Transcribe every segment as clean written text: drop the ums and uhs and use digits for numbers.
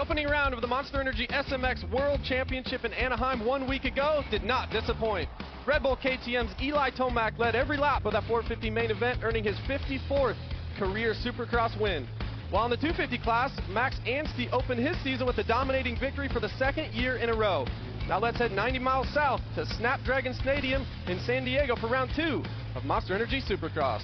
opening round of the Monster Energy SMX World Championship in Anaheim 1 week ago did not disappoint. Red Bull KTM's Eli Tomac led every lap of that 450 main event, earning his 54th career Supercross win. While in the 250 class, Max Anstey opened his season with a dominating victory for the second year in a row. Now let's head 90 miles south to Snapdragon Stadium in San Diego for round 2 of Monster Energy Supercross.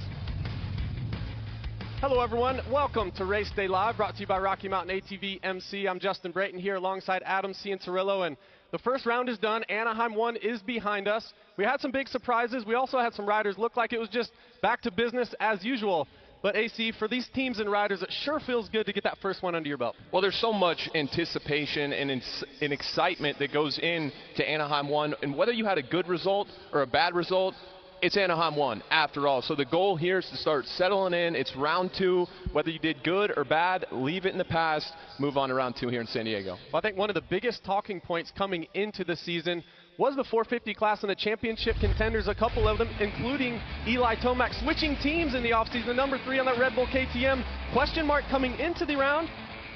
Hello everyone, welcome to Race Day Live, brought to you by Rocky Mountain ATV MC. I'm Justin Brayton here alongside Adam Cianciarillo, and the first round is done. Anaheim 1 is behind us. We had some big surprises. We also had some riders look like it was just back to business as usual. But AC, for these teams and riders, it sure feels good to get that first one under your belt. Well, there's so much anticipation and excitement that goes into Anaheim 1, and whether you had a good result or a bad result, it's Anaheim 1 after all. So the goal here is to start settling in. It's round 2. Whether you did good or bad, leave it in the past. Move on to round 2 here in San Diego. Well, I think one of the biggest talking points coming into the season was the 450 class and the championship contenders, a couple of them, including Eli Tomac, switching teams in the offseason. Number 3 on that Red Bull KTM. Question mark coming into the round.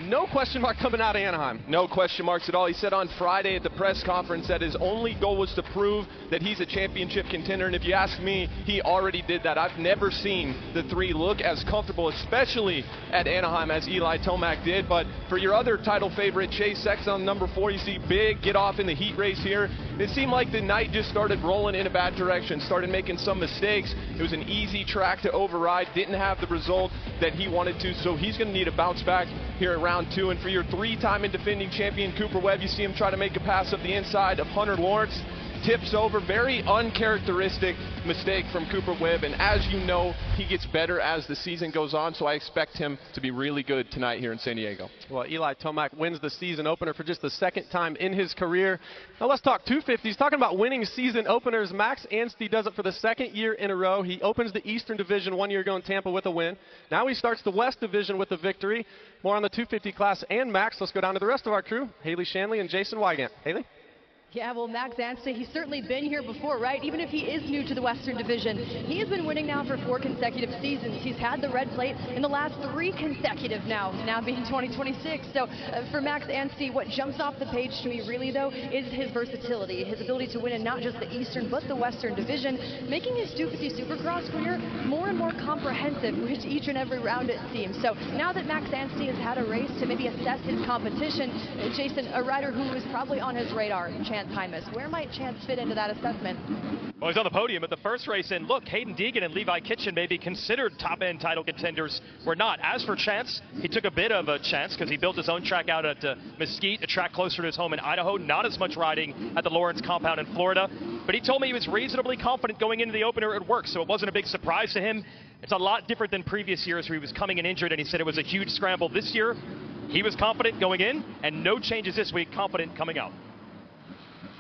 No question mark coming out of Anaheim. No question marks at all. He said on Friday at the press conference that his only goal was to prove that he's a championship contender, and if you ask me, he already did that. I've never seen the 3 look as comfortable, especially at Anaheim, as Eli Tomac did. But for your other title favorite, Chase Sexton on number 4, you see big get off in the heat race here. It seemed like the night just started rolling in a bad direction, started making some mistakes. It was an easy track to override, didn't have the result that he wanted to, so he's going to need a bounce back here at round 2. And for your 3-time and defending champion Cooper Webb, you see him try to make a pass up the inside of Hunter Lawrence. Tips over, very uncharacteristic mistake from Cooper Webb, and as you know, he gets better as the season goes on, so I expect him to be really good tonight here in San Diego. Well, Eli Tomac wins the season opener for just the second time in his career. Now let's talk 250s. Talking about winning season openers, Max Anstey does it for the second year in a row. He opens the Eastern Division 1 year ago in Tampa with a win. Now he starts the West Division with a victory. More on the 250 class and Max. Let's go down to the rest of our crew, Haley Shanley and Jason Wygant. Haley? Yeah, well, Max Anstey, he's certainly been here before, right? Even if he is new to the Western Division, he has been winning now for 4 consecutive seasons. He's had the red plate in the last 3 consecutive now being 2026. So for Max Anstey, what jumps off the page to me really, though, is his versatility, his ability to win in not just the Eastern but the Western Division, making his 250 Supercross career more and more comprehensive with each and every round, it seems. So now that Max Anstey has had a race to maybe assess his competition, Jason, a rider who is probably on his radar, Chance Hymas. Where might Chance fit into that assessment? Well, he's on the podium at the first race, and look, Hayden Deegan and Levi Kitchen may be considered top-end title contenders. We're not. As for Chance, he took a bit of a chance because he built his own track out at Mesquite, a track closer to his home in Idaho. Not as much riding at the Lawrence compound in Florida. But he told me he was reasonably confident going into the opener at work, so it wasn't a big surprise to him. It's a lot different than previous years where he was coming in injured, and he said it was a huge scramble. This year, he was confident going in, and no changes this week, confident coming out.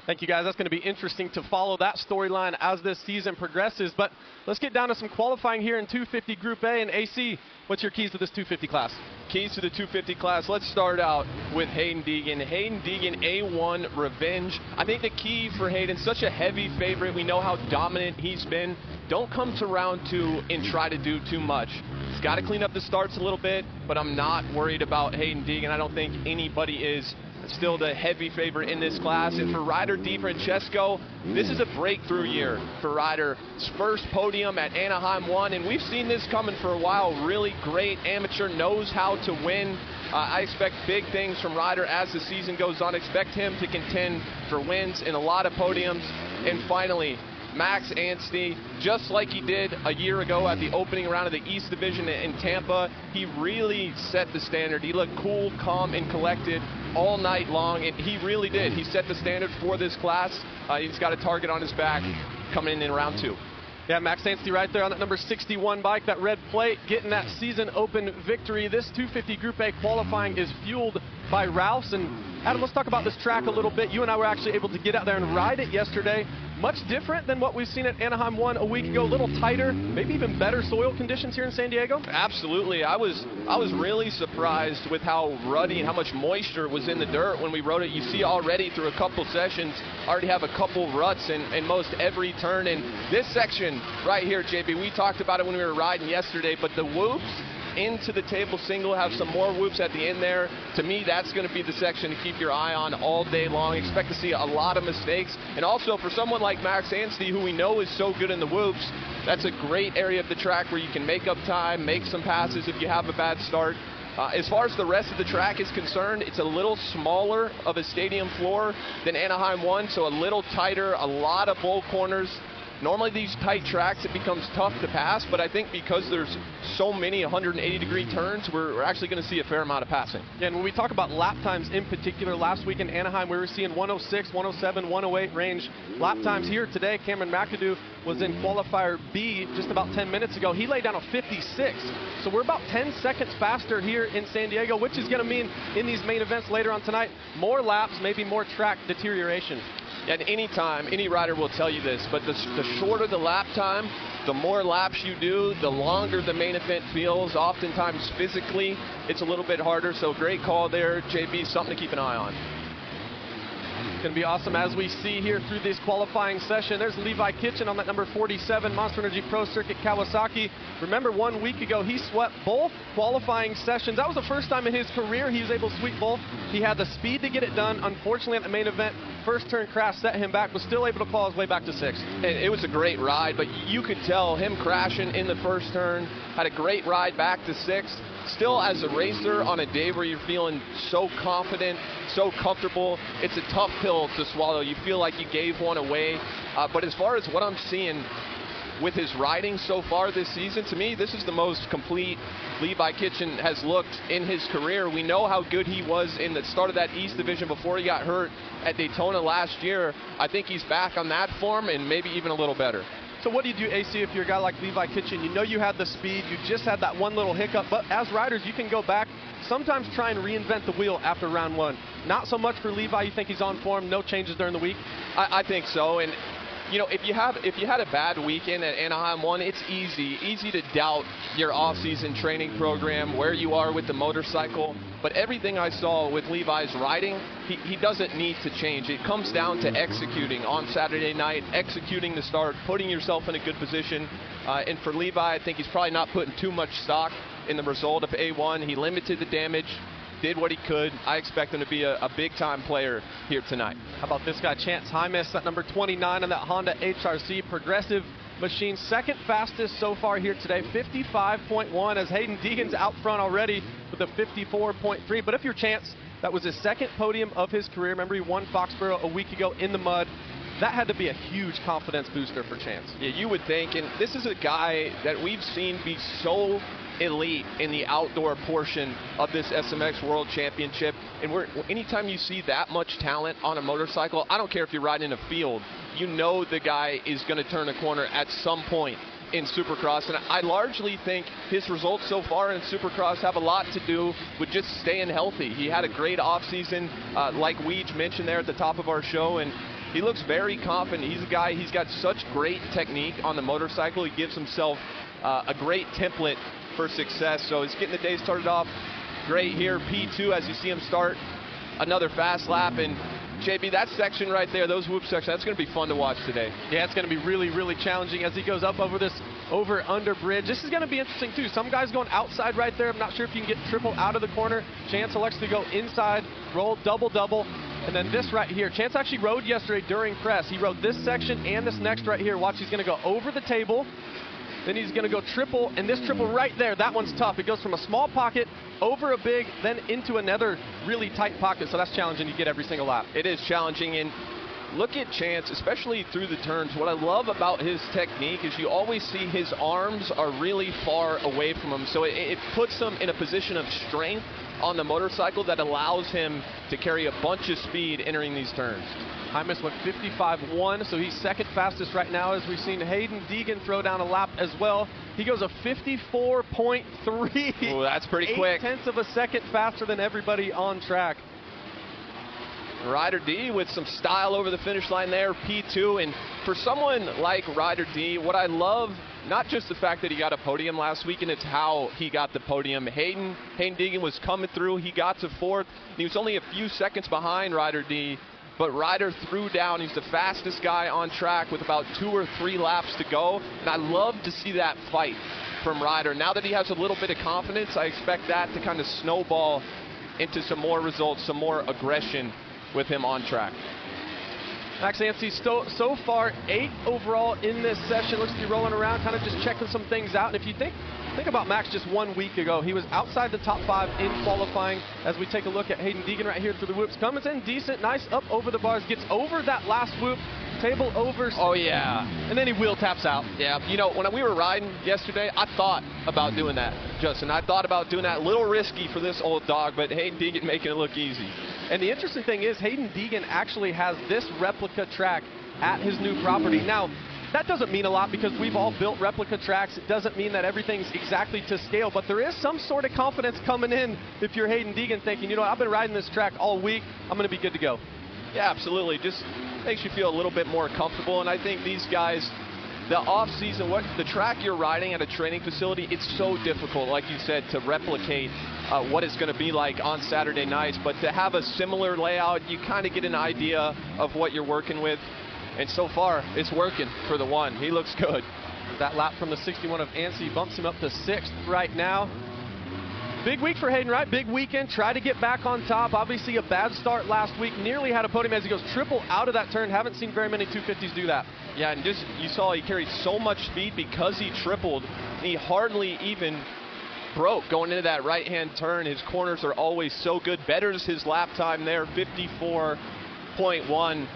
Thank you, guys. That's going to be interesting to follow that storyline as this season progresses. But let's get down to some qualifying here in 250 Group A. And AC, what's your keys to this 250 class? Keys to the 250 class. Let's start out with Hayden Deegan. Hayden Deegan, A1 revenge. I think the key for Hayden, such a heavy favorite. We know how dominant he's been. Don't come to round 2 and try to do too much. He's got to clean up the starts a little bit, but I'm not worried about Hayden Deegan. I don't think anybody is. Still the heavy favorite in this class. And for Ryder DiFrancesco, this is a breakthrough year for Ryder. His first podium at Anaheim 1, and we've seen this coming for a while. Really great amateur, knows how to win. I expect big things from Ryder as the season goes on. Expect him to contend for wins in a lot of podiums. And finally, Max Anstey, just like he did a year ago at the opening round of the East Division in Tampa, he really set the standard. He looked cool, calm, and collected all night long, and he really did. He set the standard for this class. He's got a target on his back coming in round 2. Yeah, Max Anstey right there on that number 61 bike, that red plate, getting that season open victory. This 250 Group A qualifying is fueled by Rouse. And Adam, let's talk about this track a little bit. You and I were actually able to get out there and ride it yesterday. Much different than what we've seen at Anaheim 1 a week ago. A little tighter, maybe even better soil conditions here in San Diego. Absolutely. I was really surprised with how ruddy and how much moisture was in the dirt when we rode it. You see already through a couple sessions, already have a couple ruts in most every turn. And this section right here, JP, we talked about it when we were riding yesterday, but the whoops into the table single, have some more whoops at the end there. To me, that's going to be the section to keep your eye on all day long. Expect to see a lot of mistakes. And also for someone like Max Anstey, who we know is so good in the whoops, that's a great area of the track where you can make up time, make some passes if you have a bad start. As far as the rest of the track is concerned, it's a little smaller of a stadium floor than Anaheim 1, so a little tighter, a lot of bowl corners. Normally these tight tracks, it becomes tough to pass, but I think because there's so many 180-degree turns, we're actually going to see a fair amount of passing. Yeah, and when we talk about lap times in particular, last week in Anaheim we were seeing 106, 107, 108 range lap times. Here today, Cameron McAdoo was in qualifier B just about 10 minutes ago. He laid down a 56. So we're about 10 seconds faster here in San Diego, which is going to mean in these main events later on tonight, more laps, maybe more track deterioration. At any time, any rider will tell you this, but the shorter the lap time, the more laps you do, the longer the main event feels. Oftentimes physically, it's a little bit harder, so great call there, JB, something to keep an eye on. It's going to be awesome as we see here through this qualifying session. There's Levi Kitchen on that number 47 Monster Energy Pro Circuit Kawasaki. Remember 1 week ago he swept both qualifying sessions. That was the first time in his career he was able to sweep both. He had the speed to get it done. Unfortunately at the main event, first turn crash set him back, was still able to claw his way back to 6th. And it was a great ride, but you could tell him crashing in the first turn, had a great ride back to 6th. Still, as a racer, on a day where you're feeling so confident, so comfortable, it's a tough pill to swallow. You feel like you gave one away. But as far as what I'm seeing with his riding so far this season, to me, this is the most complete Levi Kitchen has looked in his career. We know how good he was in the start of that East Division before he got hurt at Daytona last year. I think he's back on that form and maybe even a little better. So what do you do, AC, if you're a guy like Levi Kitchen? You know you had the speed, you just had that one little hiccup, but as riders, you can go back, sometimes try and reinvent the wheel after round 1. Not so much for Levi. You think he's on form, no changes during the week? I think so, and you know, if you had a bad weekend at Anaheim 1, it's easy to doubt your off-season training program, where you are with the motorcycle. But everything I saw with Levi's riding, he doesn't need to change. It comes down to executing on Saturday night, executing the start, putting yourself in a good position. And for Levi, I think he's probably not putting too much stock in the result of A1. He limited the damage, did what he could. I expect him to be a big-time player here tonight. How about this guy, Chance Hymas, at number 29 on that Honda HRC Progressive machine, second fastest so far here today, 55.1, as Hayden Deegan's out front already with a 54.3. But if you're Chance, that was his second podium of his career. Remember, he won Foxborough a week ago in the mud. That had to be a huge confidence booster for Chance. Yeah, you would think, and this is a guy that we've seen be so elite in the outdoor portion of this SMX World Championship. And anytime you see that much talent on a motorcycle, I don't care if you're riding in a field, you know the guy is going to turn a corner at some point in Supercross. And I largely think his results so far in Supercross have a lot to do with just staying healthy. He had a great offseason, like Weege mentioned there at the top of our show, and he looks very confident. He's a guy, he's got such great technique on the motorcycle. He gives himself a great template for success. So he's getting the day started off great here. P2 as you see him start another fast lap. And JB, that section right there, those whoop sections, that's going to be fun to watch today. Yeah, it's going to be really, really challenging as he goes up over this over-under bridge. This is going to be interesting, too. Some guys going outside right there. I'm not sure if you can get triple out of the corner. Chance elects to go inside, roll, double. And then this right here. Chance actually rode yesterday during press. He rode this section and this next right here. Watch, he's going to go over the table. Then he's going to go triple, and this triple right there, that one's tough. It goes from a small pocket over a big, then into another really tight pocket, so that's challenging to get every single lap. It is challenging, and look at Chance, especially through the turns. What I love about his technique is you always see his arms are really far away from him, so it puts him in a position of strength on the motorcycle that allows him to carry a bunch of speed entering these turns. Hymas went 55.1, so he's second fastest right now, as we've seen Hayden Deegan throw down a lap as well. He goes a 54.3. Oh, that's pretty quick. 0.8 of a second faster than everybody on track. Ryder D with some style over the finish line there, P2. And for someone like Ryder D, what I love, not just the fact that he got a podium last week, and it's how he got the podium. Hayden Deegan was coming through. He got to fourth. He was only a few seconds behind Ryder D. But Ryder threw down. He's the fastest guy on track with about 2 or 3 laps to go. And I love to see that fight from Ryder. Now that he has a little bit of confidence, I expect that to kind of snowball into some more results, some more aggression with him on track. Max Anstie so far 8 overall in this session. Looks to be rolling around, kind of just checking some things out. And if you think about Max just 1 week ago, he was outside the top 5 in qualifying. As we take a look at Hayden Deegan right here through the whoops, comes in decent, nice up over the bars, gets over that last whoop, table over. Oh yeah. And then he wheel taps out. Yeah, you know, when we were riding yesterday, I thought about doing that, Justin. I thought about doing that. A little risky for this old dog, but Hayden Deegan making it look easy. And the interesting thing is Hayden Deegan actually has this replica track at his new property. Now, that doesn't mean a lot because we've all built replica tracks. It doesn't mean that everything's exactly to scale, but there is some sort of confidence coming in if you're Hayden Deegan thinking, you know, I've been riding this track all week, I'm going to be good to go. Yeah, absolutely. Just makes you feel a little bit more comfortable. And I think these guys, the off-season, the track you're riding at a training facility, it's so difficult, like you said, to replicate what it's going to be like on Saturday nights. But to have a similar layout, you kind of get an idea of what you're working with. And so far, it's working for the one. He looks good. That lap from the 61 of Anstie bumps him up to 6th right now. Big week for Hayden, right? Big weekend. Try to get back on top. Obviously, a bad start last week. Nearly had a podium as he goes triple out of that turn. Haven't seen very many 250s do that. Yeah, and just you saw he carried so much speed because he tripled. He hardly even broke going into that right-hand turn. His corners are always so good. Betters his lap time there, 54.1.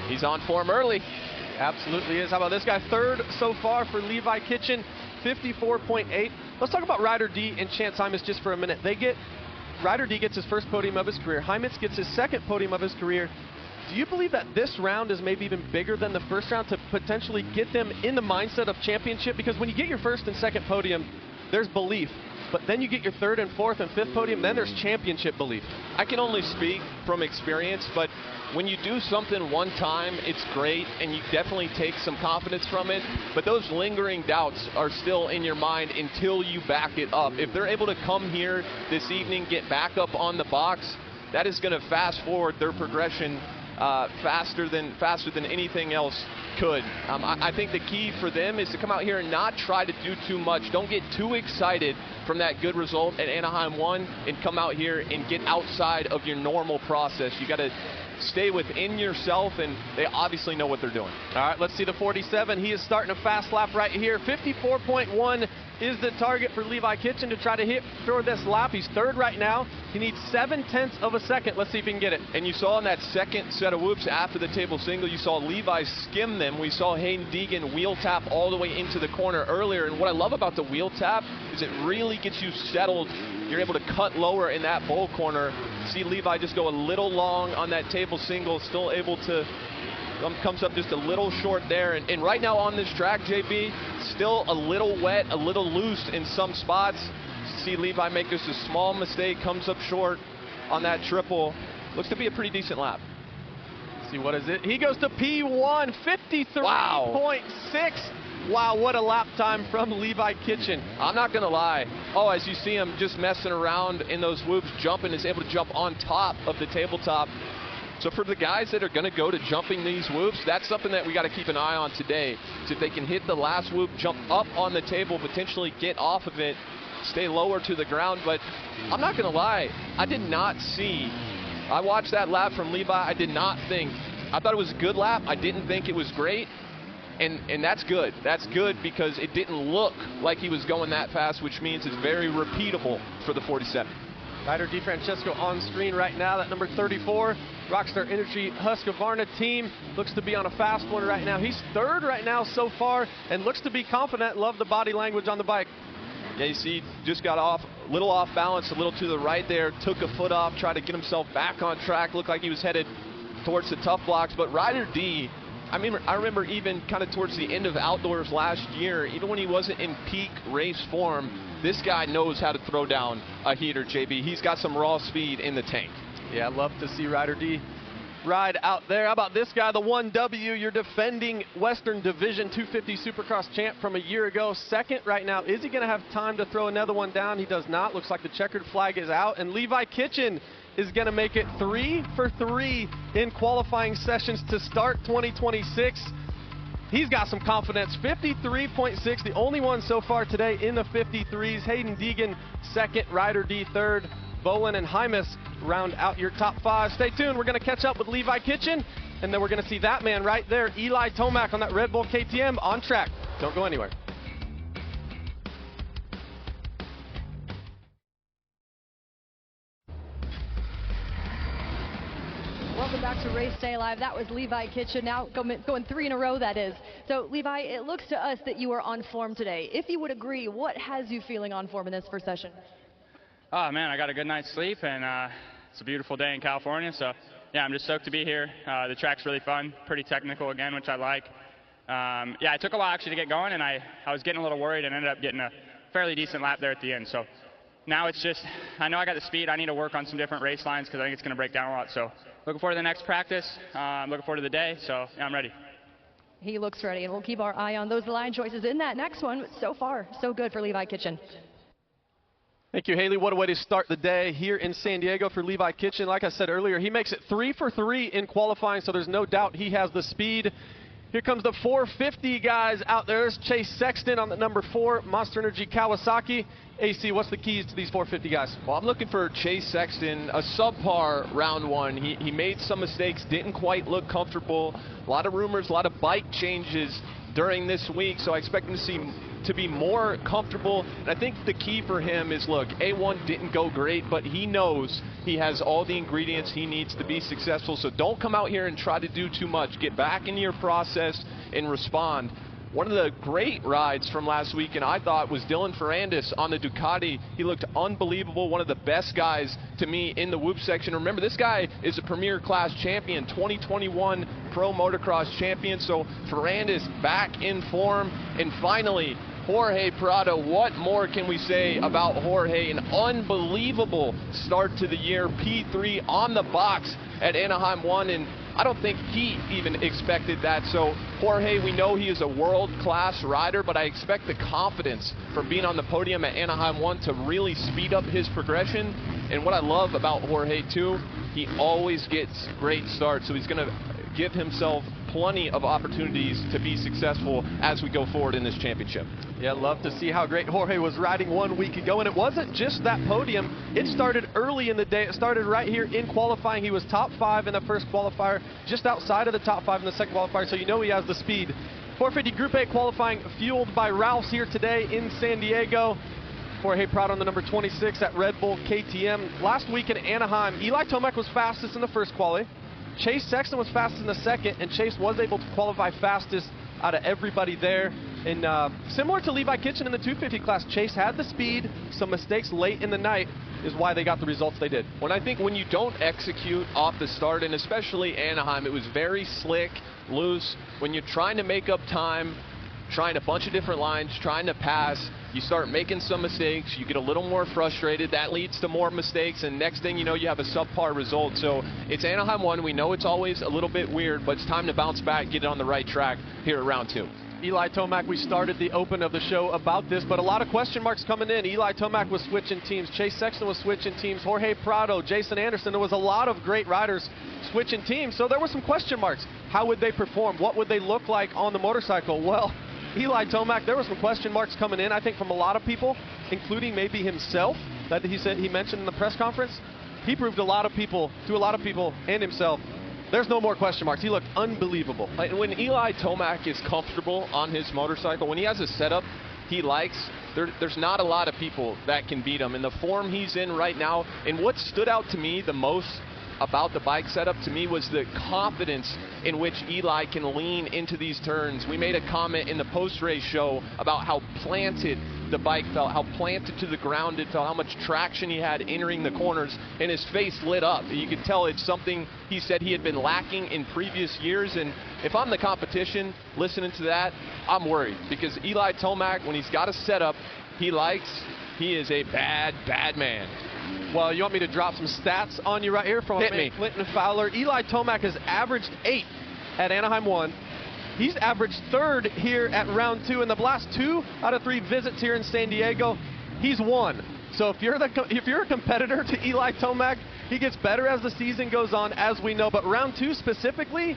He's on form early. Absolutely is. How about this guy? 3rd so far for Levi Kitchen, 54.8. Let's talk about Ryder D and Chance Hymas just for a minute. Ryder D gets his first podium of his career. Hymas gets his 2nd podium of his career. Do you believe that this round is maybe even bigger than the first round to potentially get them in the mindset of championship? Because when you get your 1st and 2nd podium, there's belief. But then you get your 3rd and 4th and 5th podium, then there's championship belief. I can only speak from experience, but when you do something one time, it's great, and you definitely take some confidence from it, but those lingering doubts are still in your mind until you back it up. If they're able to come here this evening, get back up on the box, that is going to fast forward their progression faster than anything else could. I think the key for them is to come out here and not try to do too much. Don't get too excited from that good result at Anaheim 1 and come out here and get outside of your normal process. You got to stay within yourself, and they obviously know what they're doing. All right, let's see the 47. He is starting a fast lap right here. 54.1 is the target for Levi Kitchen to try to hit for this lap. He's 3rd right now. He needs 0.7 of a second. Let's see if he can get it. And you saw in that 2nd set of whoops after the table single, you saw Levi skim them. We saw Hayden Deegan wheel tap all the way into the corner earlier. And what I love about the wheel tap is it really gets you settled. You're able to cut lower in that bowl corner. See Levi just go a little long on that table single, still able to comes up just a little short there. And right now on this track, JB, still a little wet, a little loose in some spots. See Levi make just a small mistake, comes up short on that triple. Looks to be a pretty decent lap. Let's see, what is it? He goes to P1, 53.6. Wow, what a lap time from Levi Kitchen. I'm not going to lie. Oh, as you see him just messing around in those whoops, jumping, is able to jump on top of the tabletop. So for the guys that are going to go to jumping these whoops, that's something that we got to keep an eye on today. So if they can hit the last whoop, jump up on the table, potentially get off of it, stay lower to the ground. But I'm not going to lie, I did not see. I watched that lap from Levi. I did not think. I thought it was a good lap. I didn't think it was great. And that's good. That's good because it didn't look like he was going that fast, which means it's very repeatable for the 47. Ryder DiFrancesco on screen right now. That number 34, Rockstar Energy Husqvarna team, looks to be on a fast one right now. He's 3rd right now so far and looks to be confident. Love the body language on the bike. Yeah, you see, just got off, a little off balance, a little to the right there, took a foot off, tried to get himself back on track. Looked like he was headed towards the tough blocks. But Ryder D, I remember even kind of towards the end of outdoors last year, even when he wasn't in peak race form, this guy knows how to throw down a heater, JB. He's got some raw speed in the tank. Yeah, I'd love to see Ryder D ride out there. How about this guy, the 1W, your defending Western Division 250 Supercross champ from a year ago. 2nd right now. Is he going to have time to throw another one down? He does not. Looks like the checkered flag is out. And Levi Kitchen is going to make it 3 for 3 in qualifying sessions to start 2026. He's got some confidence. 53.6, the only one so far today in the 53s. Hayden Deegan second, Ryder D third. Bolin and Hymas round out your top 5. Stay tuned. We're going to catch up with Levi Kitchen, and then we're going to see that man right there, Eli Tomac, on that Red Bull KTM on track. Don't go anywhere. Welcome back to Race Day Live. That was Levi Kitchen, now going 3 in a row, that is. So, Levi, it looks to us that you are on form today. If you would agree, what has you feeling on form in this first session? Oh, man, I got a good night's sleep, and it's a beautiful day in California. So, yeah, I'm just stoked to be here. The track's really fun, pretty technical again, which I like. Yeah, it took a while actually to get going, and I was getting a little worried and ended up getting a fairly decent lap there at the end. So now it's just, I know I got the speed. I need to work on some different race lines because I think it's going to break down a lot. So looking forward to the next practice. Looking forward to the day. So yeah, I'm ready. He looks ready, and we'll keep our eye on those line choices in that next one. So far, so good for Levi Kitchen. Thank you, Haley. What a way to start the day here in San Diego for Levi Kitchen. Like I said earlier, he makes it 3 for 3 in qualifying, so there's no doubt he has the speed. Here comes the 450 guys out there. There's Chase Sexton on the number 4, Monster Energy Kawasaki. AC, what's the keys to these 450 guys? Well, I'm looking for Chase Sexton, a subpar round one. He made some mistakes, didn't quite look comfortable. A lot of rumors, a lot of bike changes during this week, so I expect him to be more comfortable. And I think the key for him is, look, A1 didn't go great, but he knows he has all the ingredients he needs to be successful. So don't come out here and try to do too much. Get back into your process and respond. One of the great rides from last week, and I thought, was Dylan Ferrandis on the Ducati. He looked unbelievable, one of the best guys to me in the Whoop section. Remember, this guy is a Premier Class champion, 2021 Pro Motocross champion, so Ferrandis back in form. And finally, Jorge Prado. What more can we say about Jorge? An unbelievable start to the year, P3 on the box at Anaheim 1, and I don't think he even expected that. So Jorge, we know he is a world-class rider, but I expect the confidence from being on the podium at Anaheim 1 to really speed up his progression. And what I love about Jorge too, he always gets great starts, so he's going to give himself plenty of opportunities to be successful as we go forward in this championship. Yeah, love to see how great Jorge was riding 1 week ago. And it wasn't just that podium. It started early in the day. It started right here in qualifying. He was top 5 in the first qualifier, just outside of the top 5 in the second qualifier, so you know he has the speed. 450 Group A qualifying fueled by Rouse here today in San Diego. Jorge Prado on the number 26 at Red Bull KTM. Last week in Anaheim, Eli Tomac was fastest in the first quali. Chase Sexton was fastest in the second, and Chase was able to qualify fastest out of everybody there. And similar to Levi Kitchen in the 250 class, Chase had the speed. Some mistakes late in the night is why they got the results they did. When I think when you don't execute off the start, and especially Anaheim, it was very slick, loose. When you're trying to make up time, trying a bunch of different lines, trying to pass, you start making some mistakes, you get a little more frustrated, that leads to more mistakes, and next thing you know, you have a subpar result. So it's Anaheim 1, we know it's always a little bit weird, but it's time to bounce back, get it on the right track here at round 2. Eli Tomac, we started the open of the show about this, but a lot of question marks coming in. Eli Tomac was switching teams, Chase Sexton was switching teams, Jorge Prado, Jason Anderson. There was a lot of great riders switching teams, so there were some question marks. How would they perform? What would they look like on the motorcycle? Well, Eli Tomac, there were some question marks coming in, I think, from a lot of people, including maybe himself, that he mentioned in the press conference. He proved to a lot of people and himself, there's no more question marks. He looked unbelievable. When Eli Tomac is comfortable on his motorcycle, when he has a setup he likes, there's not a lot of people that can beat him. In the form he's in right now, and what stood out to me the most about the bike setup to me was the confidence in which Eli can lean into these turns. We made a comment in the post-race show about how planted the bike felt, how planted to the ground it felt, how much traction he had entering the corners, and his face lit up. You could tell it's something he said he had been lacking in previous years, and if I'm the competition listening to that, I'm worried, because Eli Tomac, when he's got a setup he likes, he is a bad, bad man. Well, you want me to drop some stats on you right here from Clinton Fowler? Eli Tomac has averaged 8 at Anaheim 1. He's averaged 3rd here at round 2. In the last 2 out of 3 visits here in San Diego, he's won. So if you're a competitor to Eli Tomac, he gets better as the season goes on, as we know. But round 2 specifically,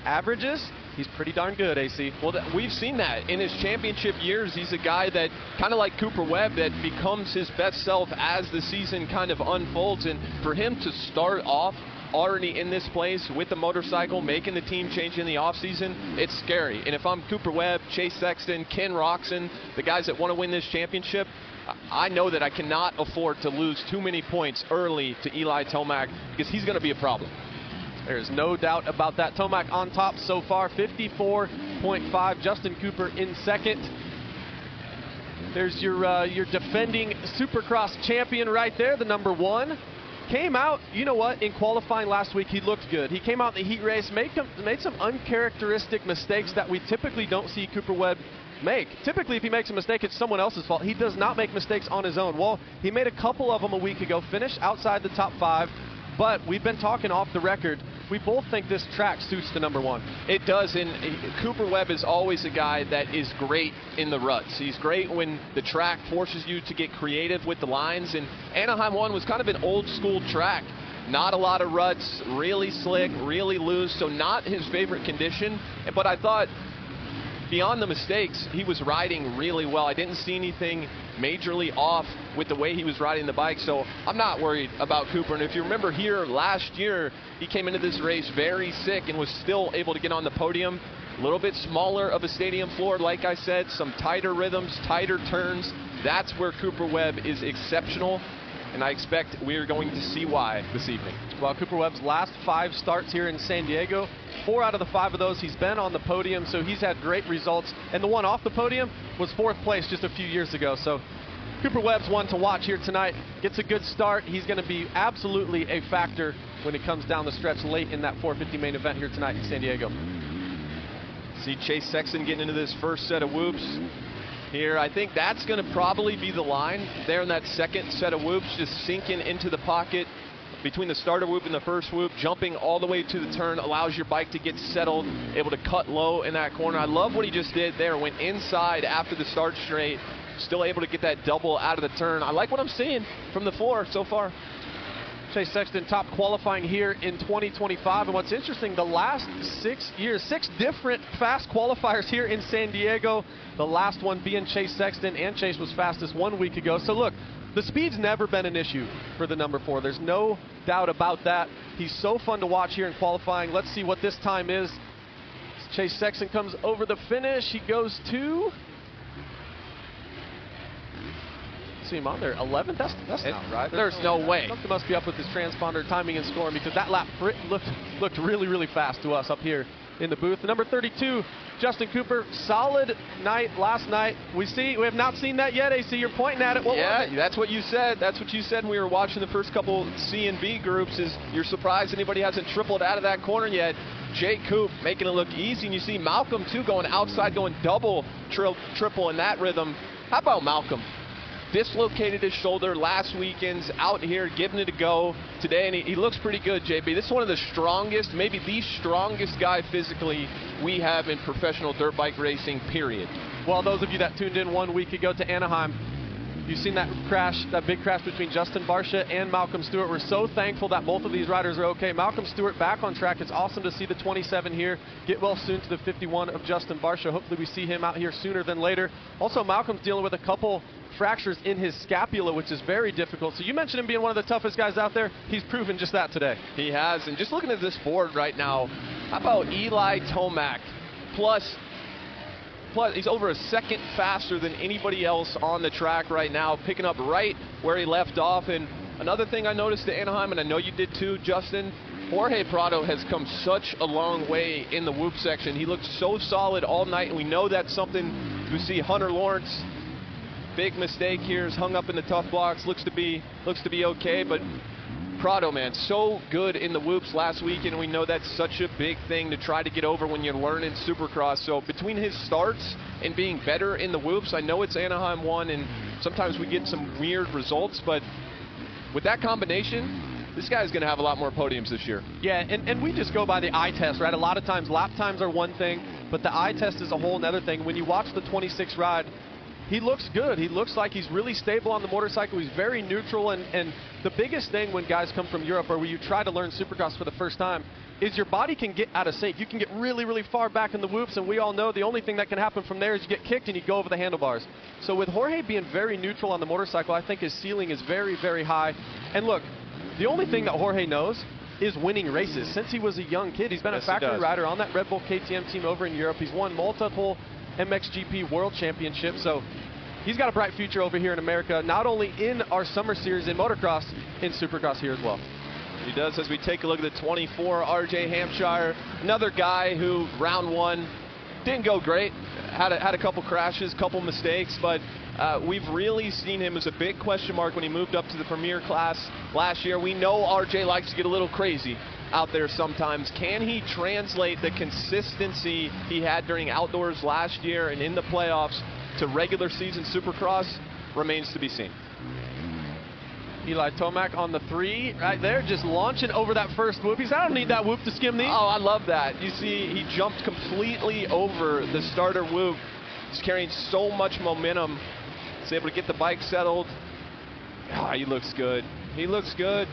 averages he's pretty darn good, AC. Well, we've seen that in his championship years. He's a guy that, kind of like Cooper Webb, that becomes his best self as the season kind of unfolds. And for him to start off already in this place with the motorcycle, making the team change in the offseason, it's scary. And if I'm Cooper Webb, Chase Sexton, Ken Roxon, the guys that want to win this championship, I know that I cannot afford to lose too many points early to Eli Tomac, because he's going to be a problem. There's no doubt about that. Tomac on top so far, 54.5. Justin Cooper in second. There's your defending Supercross champion right there, the number 1. Came out, you know what, in qualifying last week, he looked good. He came out in the heat race, made some uncharacteristic mistakes that we typically don't see Cooper Webb make. Typically, if he makes a mistake, it's someone else's fault. He does not make mistakes on his own. Well, he made a couple of them a week ago, finished outside the top 5, but we've been talking off the record. We both think this track suits the number 1. It does, and Cooper Webb is always a guy that is great in the ruts. He's great when the track forces you to get creative with the lines, and Anaheim 1 was kind of an old school track. Not a lot of ruts, really slick, really loose, so not his favorite condition. But I thought, beyond the mistakes, he was riding really well. I didn't see anything majorly off with the way he was riding the bike, so I'm not worried about Cooper. And if you remember here last year, he came into this race very sick and was still able to get on the podium. A little bit smaller of a stadium floor, like I said, some tighter rhythms, tighter turns. That's where Cooper Webb is exceptional, and I expect we're going to see why this evening. Well, Cooper Webb's last 5 starts here in San Diego, 4 out of the 5 of those he's been on the podium, so he's had great results. And the one off the podium was 4th place just a few years ago. So Cooper Webb's one to watch here tonight. Gets a good start. He's going to be absolutely a factor when it comes down the stretch late in that 450 main event here tonight in San Diego. See Chase Sexton getting into this first set of whoops here. I think that's going to probably be the line there in that second set of whoops, just sinking into the pocket between the starter whoop and the first whoop, jumping all the way to the turn, allows your bike to get settled, able to cut low in that corner. I love what he just did there, went inside after the start straight, still able to get that double out of the turn. I like what I'm seeing from the floor so far. Chase Sexton top qualifying here in 2025, and what's interesting, the last 6 years, 6 different fast qualifiers here in San Diego, the last one being Chase Sexton, and Chase was fastest 1 week ago. So look, the speed's never been an issue for the number 4. There's no doubt about that. He's so fun to watch here in qualifying. Let's see what this time is. Chase Sexton comes over the finish. He goes to, see him on there, 11th? That's not right. There's no way. Something must be up with his transponder timing and scoring, because that lap looked really, really fast to us up here in the booth. The number 32, Justin Cooper, solid night last night. We have not seen that yet, AC. You're pointing at it. What was it? That's what you said. That's what you said when we were watching the first couple C and B groups, is you're surprised anybody hasn't tripled out of that corner yet. Jay Coop making it look easy, and you see Malcolm too going outside, going double, triple in that rhythm. How about Malcolm? Dislocated his shoulder last weekend's out here, giving it a go today, and he looks pretty good, JB. This is one of the strongest, maybe the strongest guy physically we have in professional dirt bike racing, period. Well, those of you that tuned in 1 week ago to Anaheim, you've seen that crash, that big crash between Justin Barcia and Malcolm Stewart. We're so thankful that both of these riders are okay. Malcolm Stewart back on track. It's awesome to see the 27 here get well soon to the 51 of Justin Barcia. Hopefully we see him out here sooner than later. Also, Malcolm's dealing with a couple fractures in his scapula, which is very difficult. So you mentioned him being one of the toughest guys out there. He's proven just that today. He has, and just looking at this board right now, how about Eli Tomac? Plus he's over a second faster than anybody else on the track right now, picking up right where he left off. And another thing I noticed at Anaheim, and I know you did too, Justin, Jorge Prado has come such a long way in the whoop section. He looked so solid all night, and we know that's something we see. Hunter Lawrence, big mistake here, is hung up in the tough blocks, looks to be okay, but Prado, man, so good in the whoops last week, and we know that's such a big thing to try to get over when you're learning Supercross. So between his starts and being better in the whoops, I know it's Anaheim 1, and sometimes we get some weird results, but with that combination, this guy's going to have a lot more podiums this year. Yeah, and we just go by the eye test, right? A lot of times lap times are one thing, but the eye test is a whole nother thing. When you watch the 26 ride, he looks good. He looks like he's really stable on the motorcycle. He's very neutral, and the biggest thing when guys come from Europe or when you try to learn Supercross for the first time, is your body can get out of sync. You can get really, really far back in the whoops, and we all know the only thing that can happen from there is you get kicked and you go over the handlebars. So with Jorge being very neutral on the motorcycle, I think his ceiling is very, very high. And look, the only thing that Jorge knows is winning races. Since he was a young kid, he's been a factory rider on that Red Bull KTM team over in Europe. He's won multiple MXGP World Championships, so he's got a bright future over here in America, not only in our summer series in motocross, in Supercross here as well. He does. As we take a look at the 24, RJ Hampshire, another guy who round one didn't go great, had a couple crashes, couple mistakes, but we've really seen him as a big question mark when he moved up to the Premier class last year. We know RJ likes to get a little crazy out there sometimes. Can he translate the consistency he had during outdoors last year and in the playoffs to regular season Supercross? Remains to be seen. Eli Tomac on the 3 right there, just launching over that first whoop. He said, I don't need that whoop to skim these. Oh, I love that. You see, he jumped completely over the starter whoop. He's carrying so much momentum. He's able to get the bike settled. Oh, he looks good. He looks good.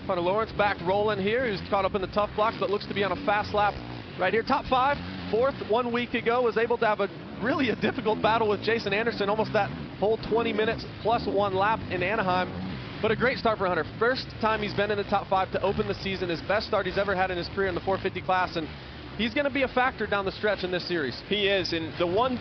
Hunter Lawrence back rolling here. He's caught up in the tough blocks, but looks to be on a fast lap right here. Top 5, 4th 1 week ago, was able to have a really difficult battle with Jason Anderson, almost that whole 20 minutes plus 1 lap in Anaheim. But a great start for Hunter. First time he's been in the top 5 to open the season. His best start he's ever had in his career in the 450 class, and he's going to be a factor down the stretch in this series. He is, and the one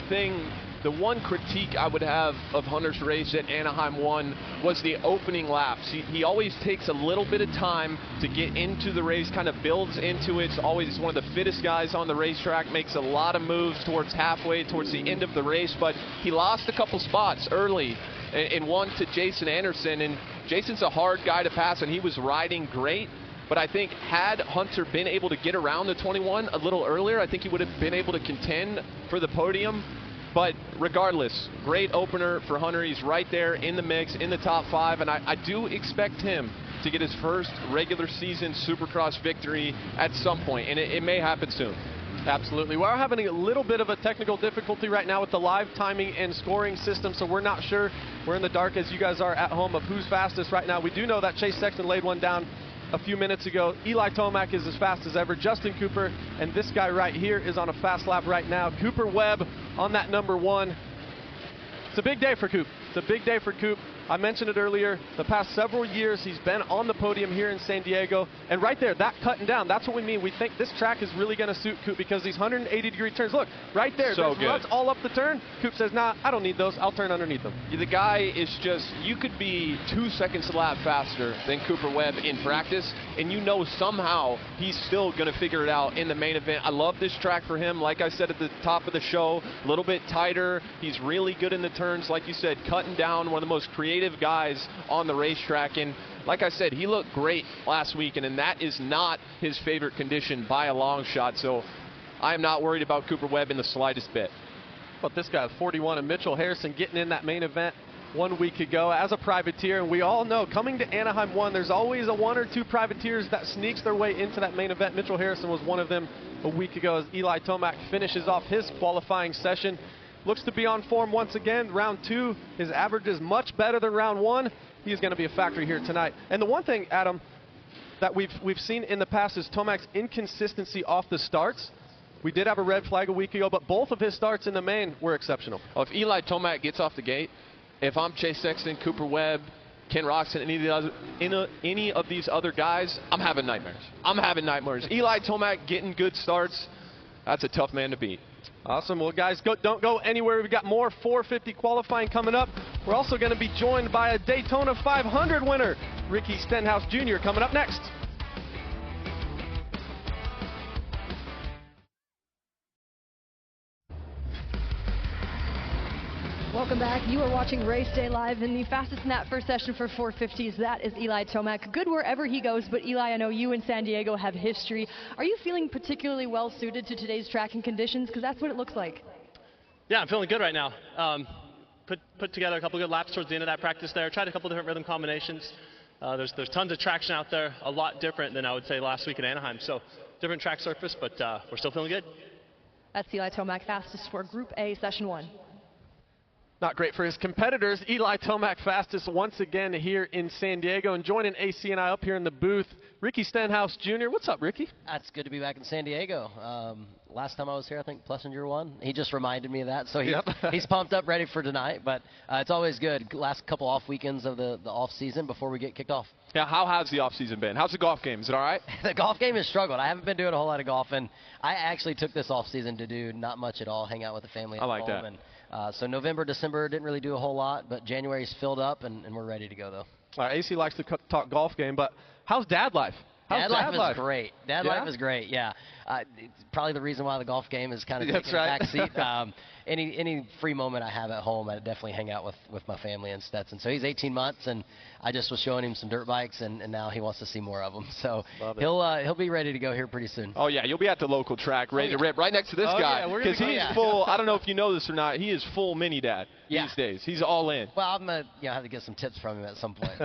critique I would have of Hunter's race at Anaheim 1 was the opening laps. He always takes a little bit of time to get into the race, kind of builds into it. He's one of the fittest guys on the racetrack, makes a lot of moves towards halfway, towards the end of the race, but he lost a couple spots early and one to Jason Anderson, and Jason's a hard guy to pass, and he was riding great. But I think had Hunter been able to get around the 21 a little earlier, I think he would have been able to contend for the podium. But regardless, great opener for Hunter. He's right there in the mix, in the top 5, and I do expect him to get his first regular season Supercross victory at some point, and it may happen soon. Absolutely. We're having a little bit of a technical difficulty right now with the live timing and scoring system, so we're not sure. We're in the dark as you guys are at home of who's fastest right now. We do know that Chase Sexton laid one down a few minutes ago. Eli Tomac is as fast as ever. Justin Cooper and this guy right here is on a fast lap right now. Cooper Webb on that number 1. It's a big day for Coop. It's a big day for Coop. I mentioned it earlier. The past several years, he's been on the podium here in San Diego. And right there, that cutting down, that's what we mean. We think this track is really going to suit Coop because these 180-degree turns. Look, right there, so there's ruts all up the turn. Coop says, nah, I don't need those. I'll turn underneath them. The guy is just, you could be 2 seconds a lap faster than Cooper Webb in practice, and you know somehow he's still going to figure it out in the main event. I love this track for him. Like I said at the top of the show, a little bit tighter. He's really good in the turns, like you said, cutting down, one of the most creative guys on the racetrack. And like I said, he looked great last weekend, and that is not his favorite condition by a long shot. So I am not worried about Cooper Webb in the slightest bit. But this guy, 41, and Mitchell Harrison getting in that main event 1 week ago as a privateer. And we all know coming to Anaheim 1, there's always a 1 or 2 privateers that sneaks their way into that main event. Mitchell Harrison was one of them a week ago as Eli Tomac finishes off his qualifying session. Looks to be on form once again. Round 2, his average is much better than round 1. He's going to be a factor here tonight. And the one thing, Adam, that we've seen in the past is Tomac's inconsistency off the starts. We did have a red flag a week ago, but both of his starts in the main were exceptional. Well, if Eli Tomac gets off the gate, if I'm Chase Sexton, Cooper Webb, Ken Roxon, any of these other guys, I'm having nightmares. I'm having nightmares. Eli Tomac getting good starts, that's a tough man to beat. Awesome. Well, guys, don't go anywhere. We've got more 450 qualifying coming up. We're also going to be joined by a Daytona 500 winner, Ricky Stenhouse Jr., coming up next. Welcome back. You are watching Race Day Live, and the fastest in that first session for 450s, that is Eli Tomac. Good wherever he goes, but Eli, I know you in San Diego have history. Are you feeling particularly well suited to today's tracking conditions? Because that's what it looks like. Yeah, I'm feeling good right now. Put together a couple good laps towards the end of that practice there. Tried a couple different rhythm combinations. There's tons of traction out there, a lot different than I would say last week in Anaheim. So different track surface, but we're still feeling good. That's Eli Tomac, fastest for Group A, Session 1. Not great for his competitors. Eli Tomac fastest once again here in San Diego. And joining AC and I up here in the booth, Ricky Stenhouse Jr. What's up, Ricky? It's good to be back in San Diego. Last time I was here, I think Plessinger won. He just reminded me of that, so he's pumped up, ready for tonight. But it's always good. Last couple off weekends of the off season before we get kicked off. Yeah, how has the off season been? How's the golf game? Is it all right? The golf game has struggled. I haven't been doing a whole lot of golf, and I actually took this off season to do not much at all, hang out with the family at I like home. that. And, so November, December didn't really do a whole lot, but January's filled up, and we're ready to go, though. All right, AC likes to talk golf game, but how's dad life? Dad life is great. Dad life is great, yeah. It's probably the reason why the golf game is kind of taking a back seat. Any free moment I have at home, I definitely hang out with my family in Stetson. So he's 18 months, and I just was showing him some dirt bikes, and now he wants to see more of them. So he'll be ready to go here pretty soon. Oh, yeah, you'll be at the local track ready to rip right next to this guy. Because he's full, I don't know if you know this or not, he is full mini dad these days. He's all in. Well, I'm going to have to get some tips from him at some point.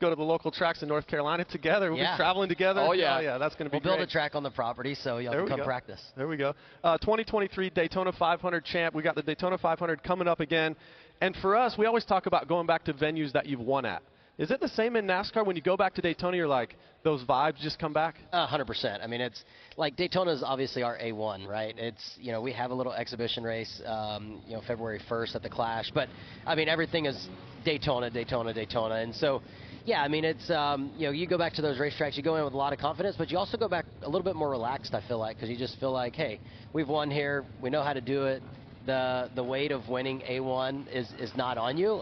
Go to the local tracks in North Carolina together. We'll be traveling together. Oh, yeah. That's going to be great. We'll build a track on the property, so y'all can come practice. There we go. 2023 Daytona 500 champ. We got the Daytona 500 coming up again. And for us, we always talk about going back to venues that you've won at. Is it the same in NASCAR? When you go back to Daytona, you're like, those vibes just come back? 100%. I mean, it's like Daytona is obviously our A1, right? It's, we have a little exhibition race, February 1st at the Clash. But, I mean, everything is Daytona, Daytona, Daytona. And so, yeah, I mean, it's, you go back to those racetracks, you go in with a lot of confidence, but you also go back a little bit more relaxed, I feel like, because you just feel like, hey, we've won here. We know how to do it. The weight of winning A1 is not on you.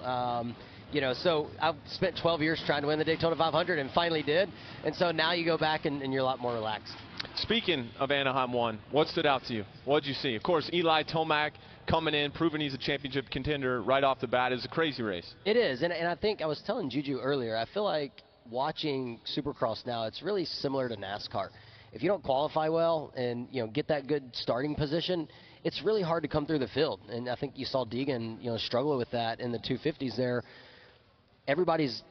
So I've spent 12 years trying to win the Daytona 500 and finally did. And so now you go back and you're a lot more relaxed. Speaking of Anaheim 1, what stood out to you? What did you see? Of course, Eli Tomac coming in, proving he's a championship contender right off the bat. Is a crazy race. It is. And I think I was telling Juju earlier, I feel like watching Supercross now, it's really similar to NASCAR. If you don't qualify well and, get that good starting position, it's really hard to come through the field. And I think you saw Deegan, struggle with that in the 250s there. Everybody's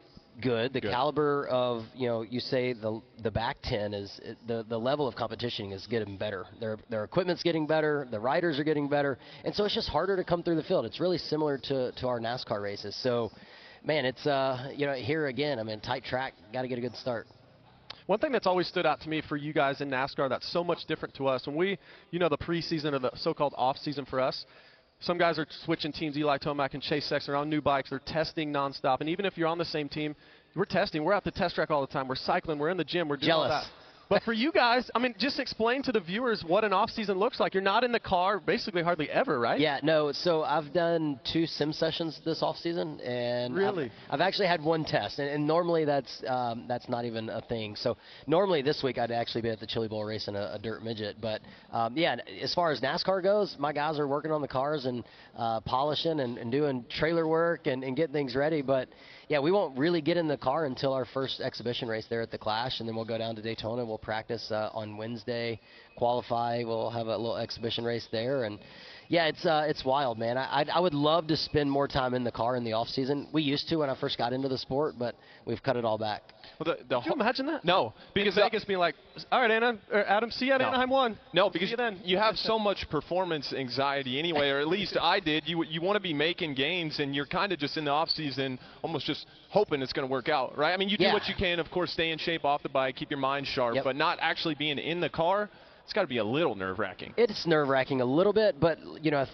good. The caliber of, you say the back 10 is the level of competition is getting better. Their equipment's getting better. The riders are getting better. And so it's just harder to come through the field. It's really similar to our NASCAR races. So, man, it's, here again, I mean, tight track, got to get a good start. One thing that's always stood out to me for you guys in NASCAR that's so much different to us, when we, the preseason or the so-called off-season for us, some guys are switching teams. Eli Tomac and Chase Sexton are on new bikes. They're testing nonstop. And even if you're on the same team, we're testing. We're at the test track all the time. We're cycling. We're in the gym. We're doing all that. But for you guys, I mean, just explain to the viewers what an off-season looks like. You're not in the car basically hardly ever, right? Yeah, no. So I've done 2 sim sessions this off-season, and really, I've actually had 1 test, and normally that's not even a thing. So normally this week I'd actually be at the Chili Bowl racing a dirt midget. But yeah, as far as NASCAR goes, my guys are working on the cars and polishing and doing trailer work and getting things ready. But yeah, we won't really get in the car until our first exhibition race there at the Clash, and then we'll go down to Daytona. We'll practice on Wednesday, qualify. We'll have a little exhibition race there, and yeah, it's wild, man. I would love to spend more time in the car in the off season. We used to when I first got into the sport, but we've cut it all back. Well, Can you imagine that? No, because Vegas being like, all right, Adam, see you at Anaheim 1. No, because you have so much performance anxiety anyway, or at least I did. You want to be making gains, and you're kind of just in the off season, almost just hoping it's going to work out, right? I mean, you do what you can, of course, stay in shape off the bike, keep your mind sharp, but not actually being in the car. It's got to be a little nerve-wracking. It's nerve-wracking a little bit, but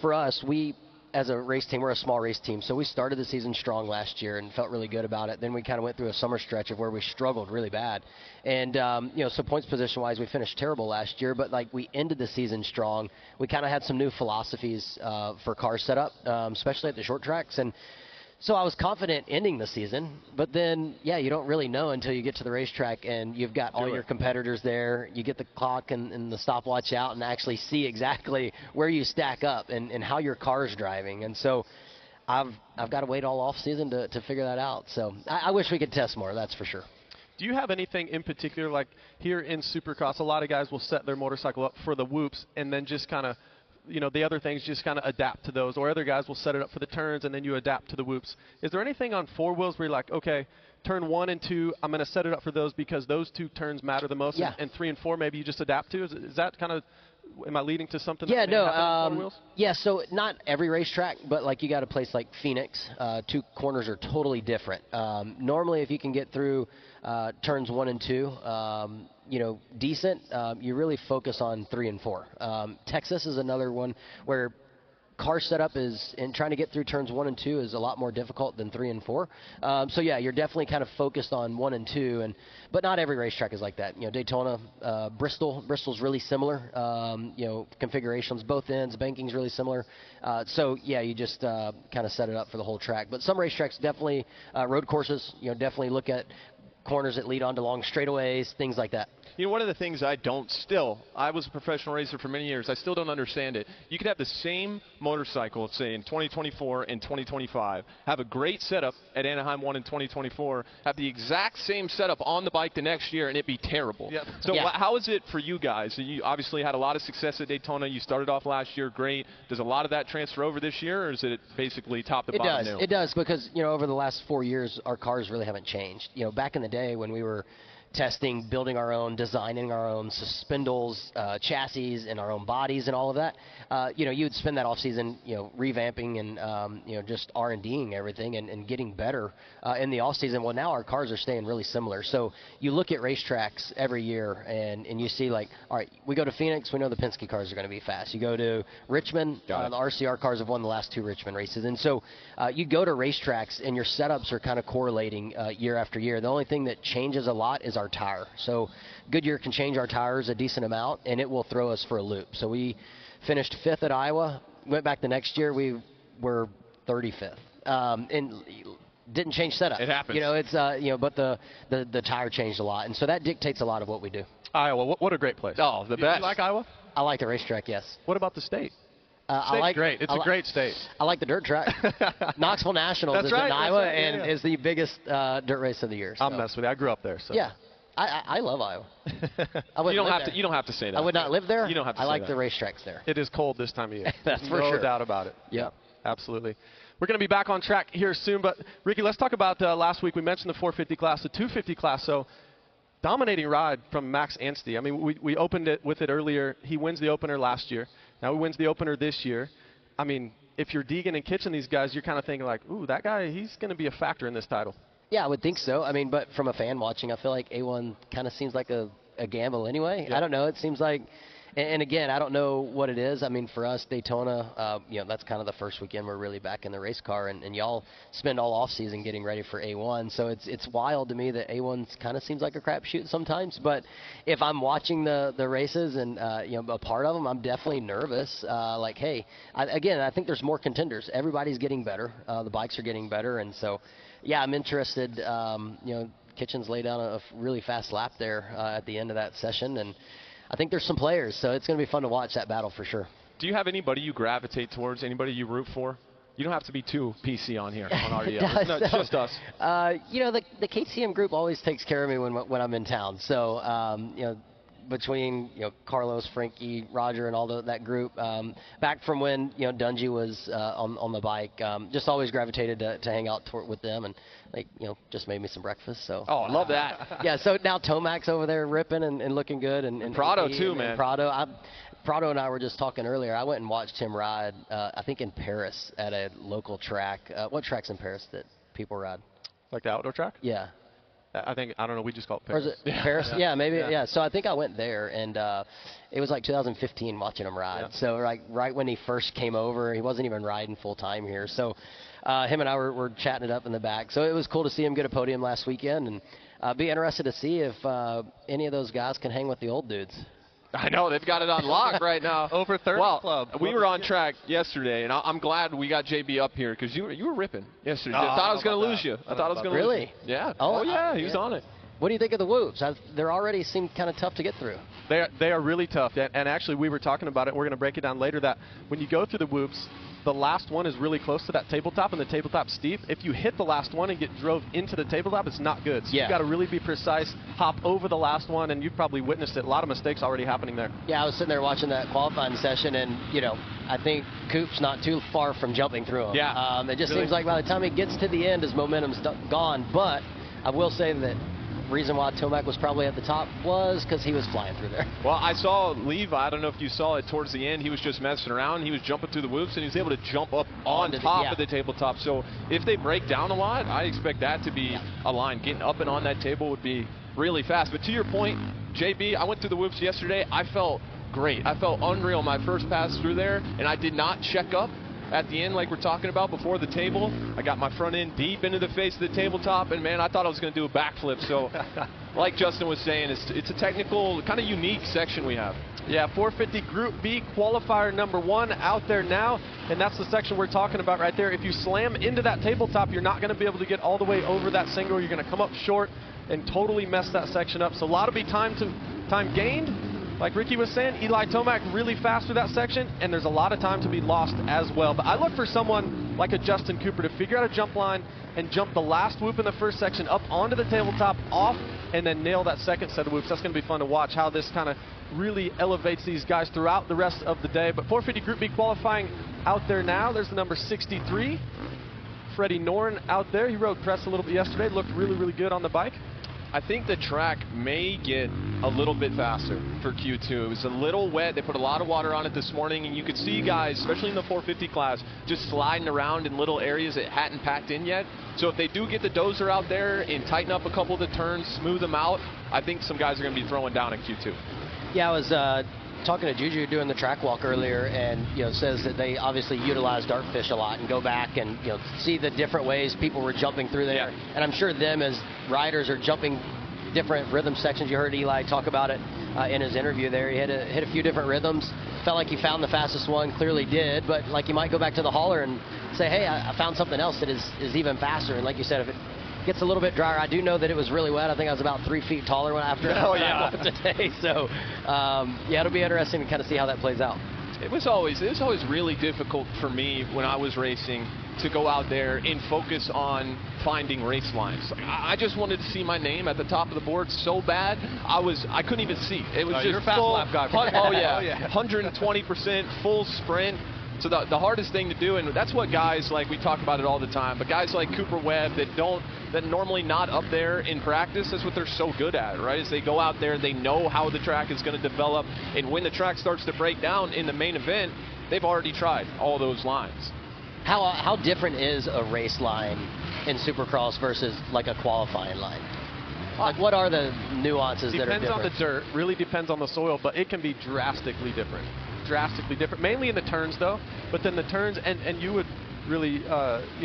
for us, we, as a race team, we're a small race team, so we started the season strong last year and felt really good about it. Then we kind of went through a summer stretch of where we struggled really bad, and so points position-wise, we finished terrible last year, but like we ended the season strong. We kind of had some new philosophies for car setup, especially at the short tracks, and so I was confident ending the season, but then, yeah, you don't really know until you get to the racetrack and you've got all your competitors there. You get the clock and the stopwatch out and actually see exactly where you stack up and how your car's driving. And so I've got to wait all off season to figure that out. So I wish we could test more, that's for sure. Do you have anything in particular, like here in Supercross, a lot of guys will set their motorcycle up for the whoops and then just kind of, the other things just kind of adapt to those, or other guys will set it up for the turns and then you adapt to the whoops. Is there anything on 4 wheels where you're like, okay, turn 1 and 2, I'm going to set it up for those because those 2 turns matter the most, and 3 and 4 maybe you just adapt to? Is that kind of Am I leading to something? Yeah, that may happen on four no. wheels? Yeah, so not every racetrack, but like you got a place like Phoenix, 2 corners are totally different. Normally, if you can get through turns 1 and 2, decent, you really focus on 3 and 4. Texas is another one where car setup is, and trying to get through turns 1 and 2 is a lot more difficult than 3 and 4. So yeah, you're definitely kind of focused on 1 and 2, but not every racetrack is like that. Daytona, Bristol's really similar. Configurations, both ends, banking's really similar. So yeah, you just kind of set it up for the whole track. But some racetracks definitely, road courses, definitely look at corners that lead onto long straightaways, things like that. One of the things I was a professional racer for many years. I still don't understand it. You could have the same motorcycle, say, in 2024 and 2025, have a great setup at Anaheim 1 in 2024, have the exact same setup on the bike the next year, and it be terrible. Yep. So Yeah. how is it for you guys? You obviously had a lot of success at Daytona. You started off last year great. Does a lot of that transfer over this year, or is it basically top to bottom new? It does, because, over the last 4 years, our cars really haven't changed. Back in the day when we were testing, building our own, designing our own spindles, chassis, and our own bodies and all of that, you'd spend that off season, revamping and, just R&Ding everything and getting better in the off season. Well, now our cars are staying really similar. So you look at racetracks every year and you see, like, all right, we go to Phoenix, we know the Penske cars are going to be fast. You go to Richmond, the RCR cars have won the last 2 Richmond races. And so you go to racetracks and your setups are kind of correlating year after year. The only thing that changes a lot is our tire. So Goodyear can change our tires a decent amount, and it will throw us for a loop. So we finished 5th at Iowa. Went back the next year, we were 35th, and didn't change setup. It happens. But the tire changed a lot, and so that dictates a lot of what we do. Iowa, what a great place. Oh, the best. You like Iowa? I like the racetrack, yes. What about the state? I like great. It's a great state. I like the dirt track. Knoxville Nationals That's is right, in Iowa that's right, yeah, and yeah. is the biggest dirt race of the year. So. I'm messing with you. I grew up there. So. Yeah. I love Iowa. You don't have to say that. I would not live there. You don't have to I say like that. the racetracks there. It is cold this time of year. That's for sure. No doubt about it. Yep. Absolutely. We're going to be back on track here soon, but Ricky, let's talk about last week. We mentioned the 450 class, the 250 class. So dominating ride from Max Anstey. I mean, we opened it with it earlier. He wins the opener last year. Now he wins the opener this year. I mean, if you're Deegan and Kitchen, these guys, you're kind of thinking like, ooh, that guy, he's going to be a factor in this title. Yeah, I would think so. I mean, but from a fan watching, I feel like A1 kind of seems like a gamble anyway. Yeah. I don't know. It seems like, and again, I don't know what it is. I mean, for us, Daytona, that's kind of the first weekend we're really back in the race car, and y'all spend all off season getting ready for A1. So it's wild to me that A1 kind of seems like a crapshoot sometimes. But if I'm watching the races and a part of them, I'm definitely nervous. Hey, I think there's more contenders. Everybody's getting better. The bikes are getting better, and so. Yeah, I'm interested. Kitchens laid down a really fast lap there at the end of that session, and I think there's some players, so it's going to be fun to watch that battle for sure. Do you have anybody you gravitate towards, anybody you root for? You don't have to be too PC on here on RDL. No, it's just us. The KTM group always takes care of me when I'm in town, so between Carlos, Frankie, Roger, and all that group, back from when Dungy was on the bike, just always gravitated to hang out with them, and just made me some breakfast. So I love that. Yeah, so now Tomac's over there ripping and looking good, and Prado too, man. Prado and I were just talking earlier. I went and watched him ride, I think in Paris at a local track. What track's in Paris that people ride? Like the outdoor track? Yeah. I don't know, we just call it Paris. Or is it Paris? Yeah, maybe. Yeah. So I think I went there, and it was like 2015 watching him ride. Yeah. So right when he first came over, he wasn't even riding full time here. So him and I were chatting it up in the back. So it was cool to see him get a podium last weekend, and be interested to see if any of those guys can hang with the old dudes. I know, they've got it on lock right now. Over 30 club. We were on track yesterday, and I'm glad we got JB up here because you were ripping yesterday. I thought I was going to lose you. I thought I was going to lose you. Really? Yeah. Oh, yeah, he was on it. What do you think of the whoops? They already seem kind of tough to get through. They are really tough, and actually we were talking about it. We're going to break it down later that when you go through the whoops, the last one is really close to that tabletop, and the tabletop's steep. If you hit the last one and get drove into the tabletop, it's not good. So yeah. You've got to really be precise, hop over the last one, and you've probably witnessed it. A lot of mistakes already happening there. Yeah, I was sitting there watching that qualifying session, and, I think Coop's not too far from jumping through him. Yeah. It just seems like by the time he gets to the end, his momentum's gone. But I will say that reason why Tomac was probably at the top was because he was flying through there. Well, I saw Levi, I don't know if you saw it towards the end, he was just messing around. He was jumping through the whoops, and he was able to jump up on top of the tabletop. So if they break down a lot, I expect that to be a line. Getting up and on that table would be really fast. But to your point, JB, I went through the whoops yesterday. I felt great. I felt unreal my first pass through there, and I did not check up at the end like we're talking about before the table. I got my front end deep into the face of the tabletop, and man, I thought I was going to do a backflip. So like Justin was saying, it's a technical, kind of unique section we have. Yeah, 450 Group B qualifier number 1 out there now, and that's the section we're talking about right there. If you slam into that tabletop, you're not going to be able to get all the way over that single. You're going to come up short and totally mess that section up. So a lot will be time gained. Like Ricky was saying, Eli Tomac really fast through that section, and there's a lot of time to be lost as well. But I look for someone like a Justin Cooper to figure out a jump line and jump the last whoop in the first section up onto the tabletop, off, and then nail that second set of whoops. That's going to be fun to watch how this kind of really elevates these guys throughout the rest of the day. But 450 Group B qualifying out there now. There's the number 63, Freddie Norn out there. He rode press a little bit yesterday, looked really, really good on the bike. I think the track may get a little bit faster for Q2. It was a little wet. They put a lot of water on it this morning, and you could see guys, especially in the 450 class, just sliding around in little areas that hadn't packed in yet. So if they do get the dozer out there and tighten up a couple of the turns, smooth them out, I think some guys are going to be throwing down in Q2. Yeah, I was talking to Juju doing the track walk earlier, and says that they obviously utilize dartfish a lot and go back and see the different ways people were jumping through there. Yeah. And I'm sure them as riders are jumping different rhythm sections. You heard Eli talk about it in his interview there. He hit a few different rhythms. Felt like he found the fastest one, clearly did, but like you might go back to the hauler and say, hey, I found something else that is even faster. And like you said, if it gets a little bit drier, I do know that it was really wet. I think I was about 3 feet taller after today. So yeah, it'll be interesting to kind of see how that plays out. It was always really difficult for me when I was racing to go out there and focus on finding race lines. I just wanted to see my name at the top of the board so bad. I couldn't even see. It was just you're a fast lap guy. 120% full sprint. So the hardest thing to do, and that's what guys like, we talk about it all the time, but guys like Cooper Webb that normally not up there in practice, that's what they're so good at, right? Is they go out there, they know how the track is going to develop, and when the track starts to break down in the main event, they've already tried all those lines. How different is a race line in Supercross versus like a qualifying line? Like, what are the nuances that are different? Depends on the dirt, really depends on the soil, but it can be drastically different. Mainly in the turns though, but then the turns, and you would really,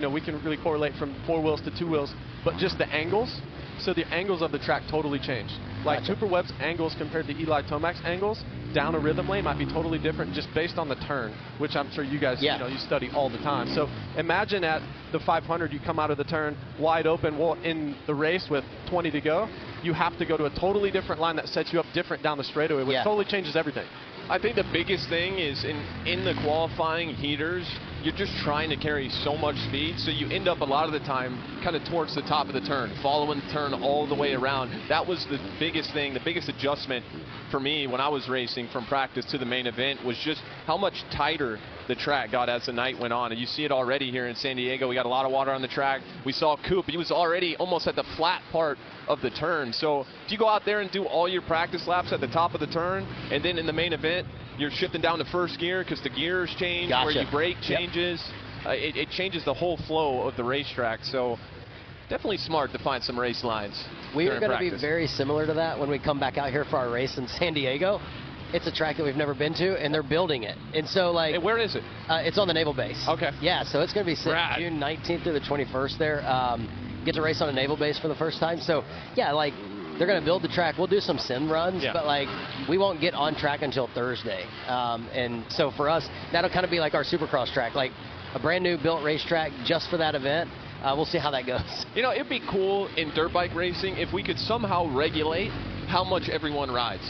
we can really correlate from 4 wheels to 2 wheels, but just the angles. So the angles of the track totally change. Like Cooper Webb's angles compared to Eli Tomac's angles down a rhythm lane might be totally different just based on the turn, which I'm sure you guys, you study all the time. So imagine at the 500, you come out of the turn wide open. Well, in the race with 20 to go, you have to go to a totally different line that sets you up different down the straightaway, which totally changes everything. I think the biggest thing is in the qualifying heaters, you're just trying to carry so much speed, so you end up a lot of the time kind of towards the top of the turn, following the turn all the way around. That was the biggest thing, the biggest adjustment for me when I was racing from practice to the main event, was just how much tighter the track got as the night went on. And you see it already here in San Diego. We got a lot of water on the track. We saw Coop. He was already almost at the flat part of the turn. So if you go out there and do all your practice laps at the top of the turn, and then in the main event, you're shifting down to first gear because the gears change, where you brake changes. It changes the whole flow of the racetrack. So definitely smart to find some race lines. We are going to be very similar to that when we come back out here for our race in San Diego. It's a track that we've never been to, and they're building it. And so, like... And where is it? It's on the Naval Base. Okay. Yeah, so it's going to be June 19th through the 21st there. Get to race on a Naval Base for the first time. So, yeah, like, they're going to build the track. We'll do some sim runs, but, like, we won't get on track until Thursday. And so, for us, that'll kind of be like our Supercross track, like a brand-new built racetrack just for that event. We'll see how that goes. You know, it'd be cool in dirt bike racing if we could somehow regulate how much everyone rides.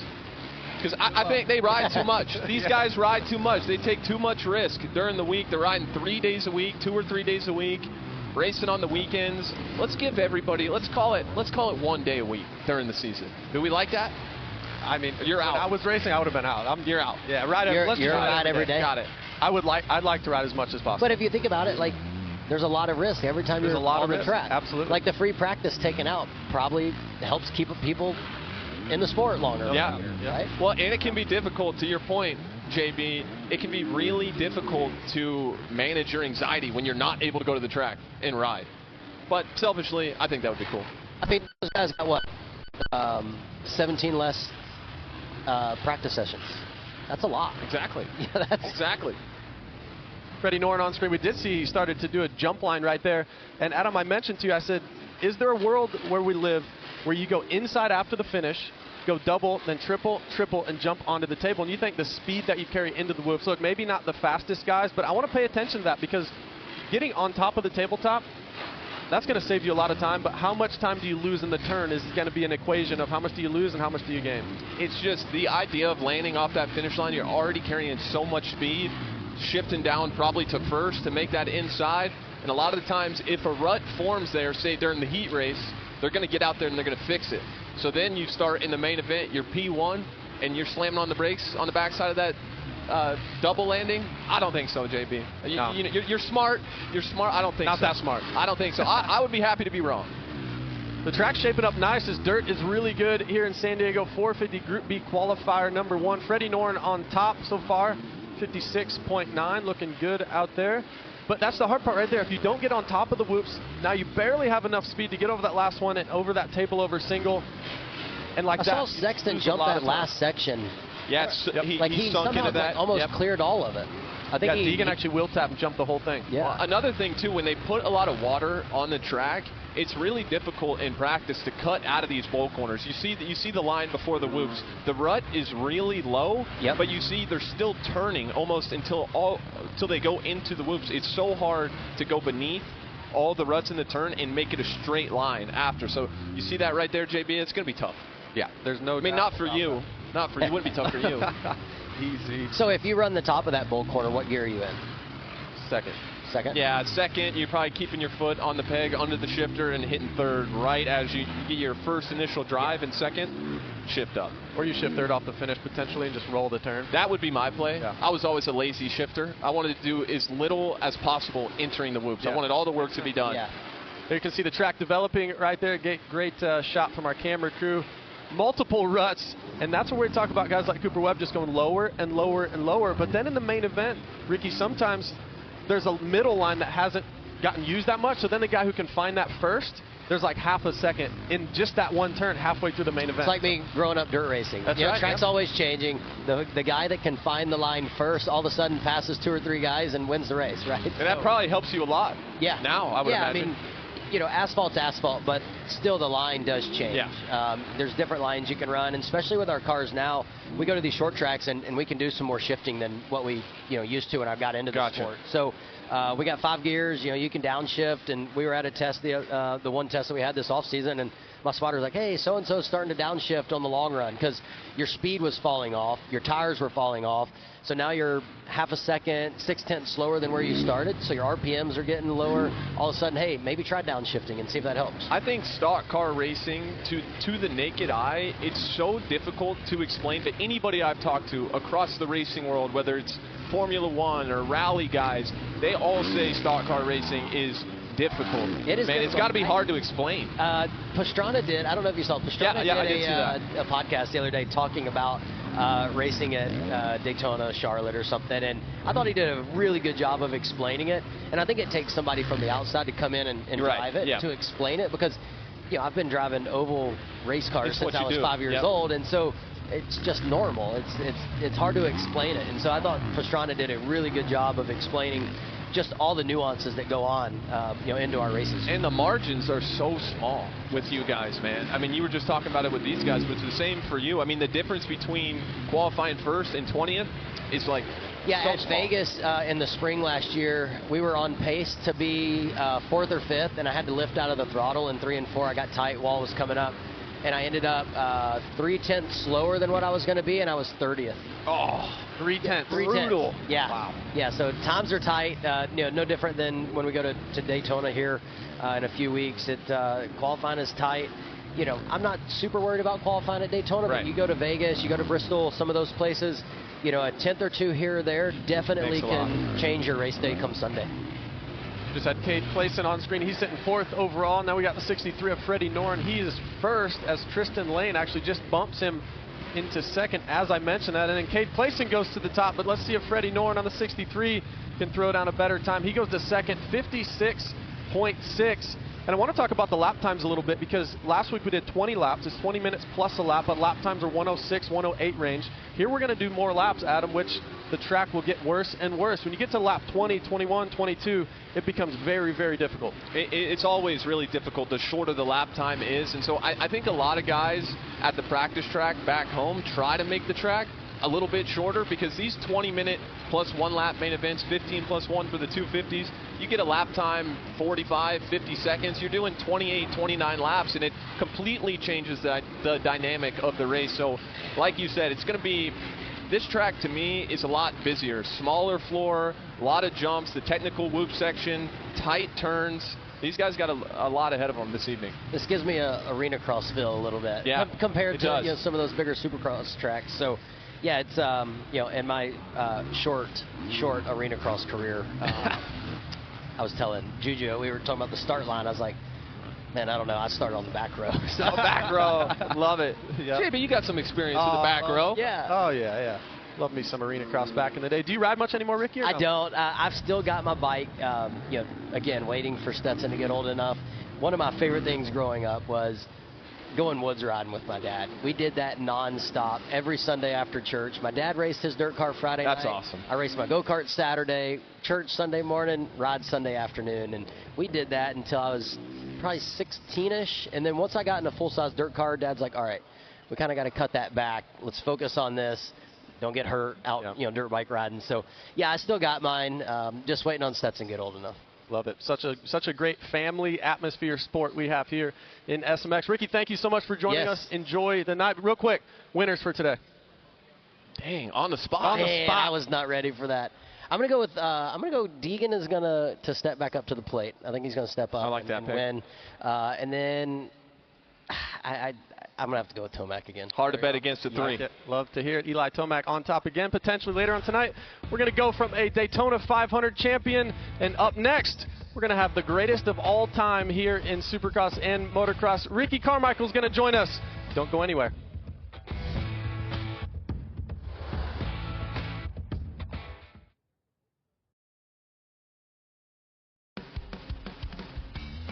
Because I think they ride too much. These guys ride too much. They take too much risk during the week. They're riding 3 days a week, 2 or 3 days a week, racing on the weekends. Let's give everybody, let's call it 1 day a week during the season. Do we like that? I mean, you're out. When I was racing, I would have been out. You're out. Yeah, You're ride every day. Got it. I'd like to ride as much as possible. But if you think about it, like, there's a lot of risk every time There's you're a lot on of the risk. track. Absolutely. Like the free practice taken out probably helps keep people in the sport longer. Yeah. Right? Well, and it can be difficult, to your point, JB, it can be really difficult to manage your anxiety when you're not able to go to the track and ride. But selfishly, I think that would be cool. I mean, those guys got what? 17 less practice sessions. That's a lot. Exactly. Yeah, that's Exactly. Freddie Noren on screen. We did see he started to do a jump line right there. And Adam, I mentioned to you, I said, is there a world where we live where you go inside after the finish, go double, then triple, and jump onto the table? And you think the speed that you carry into the whoops, look, maybe not the fastest guys, but I want to pay attention to that, because getting on top of the tabletop, that's going to save you a lot of time, but how much time do you lose in the turn is going to be an equation of how much do you lose and how much do you gain. It's just the idea of landing off that finish line. You're already carrying so much speed, shifting down probably to first to make that inside. And a lot of the times, if a rut forms there, say during the heat race, they're going to get out there and they're going to fix it. So then you start in the main event, you're P1, and you're slamming on the brakes on the backside of that double landing. I don't think so, JB. No. You're smart. You're smart. I don't think Not so. that smart. I don't think so. I would be happy to be wrong. The track's shaping up nice. This dirt is really good here in San Diego. 450 Group B qualifier number 1. Freddie Noren on top so far, 56.9, looking good out there. But that's the hard part right there. If you don't get on top of the whoops, now you barely have enough speed to get over that last one and over that table over single. And like I that, saw Sexton lose a jump lot that of time. last section. Yeah, he sunk somehow into that. almost Yep. cleared all of it. I think Yeah, he Deegan actually wheel tap and jumped the whole thing. Yeah. Well, another thing too, when they put a lot of water on the track, it's really difficult in practice to cut out of these bowl corners. You see the line before the whoops. The rut is really low, Yep. but you see they're still turning almost until they go into the whoops. It's so hard to go beneath all the ruts in the turn and make it a straight line after. So you see that right there, JB? It's going to be tough. Yeah, there's no I mean, not for you. Not for you. It wouldn't be tough for you. Easy. So if you run the top of that bowl corner, what gear are you in? Second. Second? Yeah, second, you're probably keeping your foot on the peg under the shifter and hitting third right as you get your first initial drive, and second, shift up. Or you shift third off the finish potentially and just roll the turn. That would be my play. Yeah. I was always a lazy shifter. I wanted to do as little as possible entering the whoops. Yeah. I wanted all the work to be done. Yeah. There you can see the track developing right there. Great shot from our camera crew. Multiple ruts, and that's what we're talking about, guys like Cooper Webb just going lower and lower and lower. But then in the main event, Ricky, sometimes there's a middle line that hasn't gotten used that much, so then the guy who can find that first, there's like half a second in just that one turn halfway through the main event. It's like being growing up dirt racing. That's You know, right, track's yeah. always changing. The guy that can find the line first all of a sudden passes 2 or 3 guys and wins the race, right? And that probably helps you a lot. Yeah. Now, I would imagine. I mean, you know, asphalt's asphalt, but still the line does change. Yeah. There's different lines you can run, and especially with our cars now, we go to these short tracks and we can do some more shifting than what we used to when I got into the Gotcha. sport. So we got 5 gears. You can downshift, and we were at a test, the one test that we had this off season, and my spotter was like, hey, so-and-so's starting to downshift on the long run because your speed was falling off, your tires were falling off, so now you're half a second, 6/10 slower than where you started, so your RPMs are getting lower. All of a sudden, hey, maybe try downshifting and see if that helps. I think stock car racing, to the naked eye, it's so difficult to explain to anybody I've talked to across the racing world, whether it's Formula One or rally guys. They all say stock car racing is difficult. It is Man, it's difficult. got to be hard to explain. Pastrana did, I don't know if you saw, Pastrana Yeah, I did did see a podcast the other day talking about racing at Daytona, Charlotte or something, and I thought he did a really good job of explaining it, and I think it takes somebody from the outside to come in and Right, drive it yeah. to explain it, because I've been driving oval race cars It's since what I you was do. 5 years Yep. old, and so it's just normal. It's hard to explain it, and so I thought Pastrana did a really good job of explaining just all the nuances that go on, into our races. And the margins are so small with you guys, man. I mean, you were just talking about it with these guys, but it's the same for you. I mean, the difference between qualifying first and 20th is like Yeah, so at small. Vegas in the spring last year, we were on pace to be 4th or 5th, and I had to lift out of the throttle in 3 and 4. I got tight, wall was coming up, and I ended up 3/10 slower than what I was going to be, and I was 30th. Oh, 3/10. 3/10. brutal. Yeah. Wow. Yeah, so times are tight. No different than when we go to Daytona here in a few weeks. Qualifying is tight. I'm not super worried about qualifying at Daytona, Right. but you go to Vegas, you go to Bristol, some of those places, a 10th or 2 here or there definitely Makes a lot. can change your race day come Sunday. Just had Cade Clayson on screen. He's sitting 4th overall. Now we got the 63 of Freddie Norn. He is 1st as Tristan Lane actually just bumps him into 2nd, as I mentioned that. And then Cade Clayson goes to the top. But let's see if Freddie Norn on the 63 can throw down a better time. He goes to 2nd, 56.6. And I want to talk about the lap times a little bit, because last week we did 20 laps. It's 20 minutes plus a lap, but lap times are 106, 108 range. Here we're going to do more laps, Adam, which the track will get worse and worse. When you get to lap 20, 21, 22, it becomes very, very difficult. It's always really difficult the shorter the lap time is. And so I think a lot of guys at the practice track back home try to make the track a little bit shorter, because these 20-minute plus 1 lap main events, 15 plus 1 for the 250s, you get a lap time 45, 50 seconds. You're doing 28, 29 laps, and it completely changes the dynamic of the race. So like you said, it's going to be, this track to me is a lot busier. Smaller floor, a lot of jumps, the technical whoop section, tight turns. These guys got a lot ahead of them this evening. This gives me a arena cross feel a little bit. Yeah, compared to some of those bigger Supercross tracks. So yeah, it's in my short arena cross career, I was telling Juju, we were talking about the start line. I was like, man, I don't know. I started on the back row. So back row, love it. Yep. Jay, but you got some experience with the back row. Yeah. Oh yeah. Love me some arena cross back in the day. Do you ride much anymore, Ricky? Or I no? don't. I've still got my bike. Again, waiting for Stetson to get old enough. One of my favorite things growing up was going woods riding with my dad. We did that nonstop every Sunday after church. My dad raced his dirt car Friday night. That's awesome. I raced my go-kart Saturday, church Sunday morning, ride Sunday afternoon. And we did that until I was probably 16-ish. And then once I got in a full-size dirt car, Dad's like, all right, we kind of got to cut that back. Let's focus on this. Don't get hurt out, dirt bike riding. So, yeah, I still got mine. Just waiting on Stetson to get old enough. Love it. Such a great family atmosphere sport we have here in SMX. Ricky, thank you so much for joining us. Enjoy the night. Real quick, winners for today. Dang, on the spot. On the spot. I was not ready for that. I'm gonna go with Deegan is gonna step back up to the plate. I think he's gonna step up. I like that and pick. win. And then I'm gonna have to go with Tomac again. Hard to bet against the 3. Like Love to hear it. Eli Tomac on top again, potentially later on tonight. We're going to go from a Daytona 500 champion, and up next, we're going to have the greatest of all time here in Supercross and Motocross. Ricky Carmichael's going to join us. Don't go anywhere.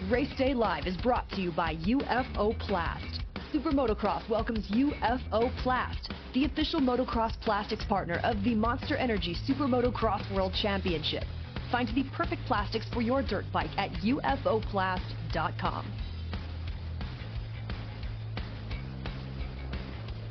Race Day Live is brought to you by UFO Plast. Super Motocross welcomes UFO Plast, the official motocross plastics partner of the Monster Energy Super Motocross World Championship. Find the perfect plastics for your dirt bike at ufoplast.com.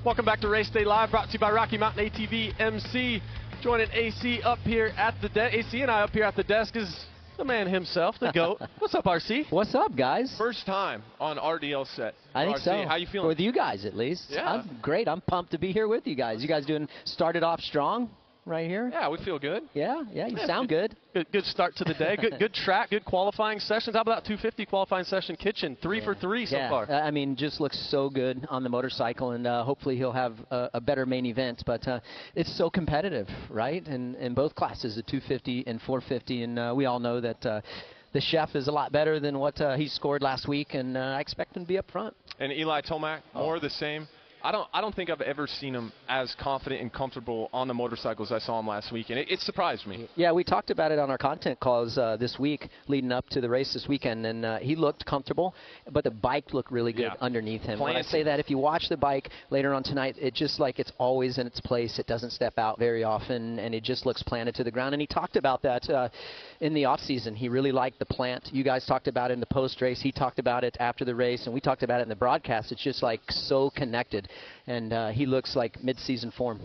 Welcome back to Race Day Live, brought to you by Rocky Mountain ATV MC. Joining AC up here at the desk. AC and I up here at the desk is the man himself, the GOAT. What's up, RC? What's up, guys? First time on RDL set. I think RC, so. How you feeling? With you guys, at least. Yeah. I'm great. I'm pumped to be here with you guys. You guys started off strong right here? Yeah, we feel good. Yeah, you sound good. Good start to the day. Good track, good qualifying sessions. How about that 250 qualifying session? Kitchen, 3 for 3 so far. I mean, just looks so good on the motorcycle, and hopefully he'll have a better main event. But it's so competitive, right? And in both classes, the 250 and 450, and we all know that the chef is a lot better than what he scored last week, and I expect him to be up front. And Eli Tomac, more of the same. I don't think I've ever seen him as confident and comfortable on the motorcycles I saw him last week, and it surprised me. Yeah, we talked about it on our content calls this week leading up to the race this weekend, and he looked comfortable, but the bike looked really good underneath him. When I say that, if you watch the bike later on tonight, it just like it's always in its place. It doesn't step out very often, and it just looks planted to the ground, and he talked about that in the off-season. He really liked the plant. You guys talked about it in the post-race. He talked about it after the race, and we talked about it in the broadcast. It's just like so connected. And he looks like mid-season form.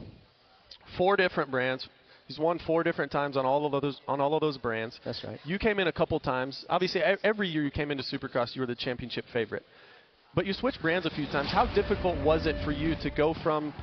4 different brands. He's won 4 different times on all of those brands. That's right. You came in a couple times. Obviously, every year you came into Supercross, you were the championship favorite. but you switched brands a few times. How difficult was it for you to go from,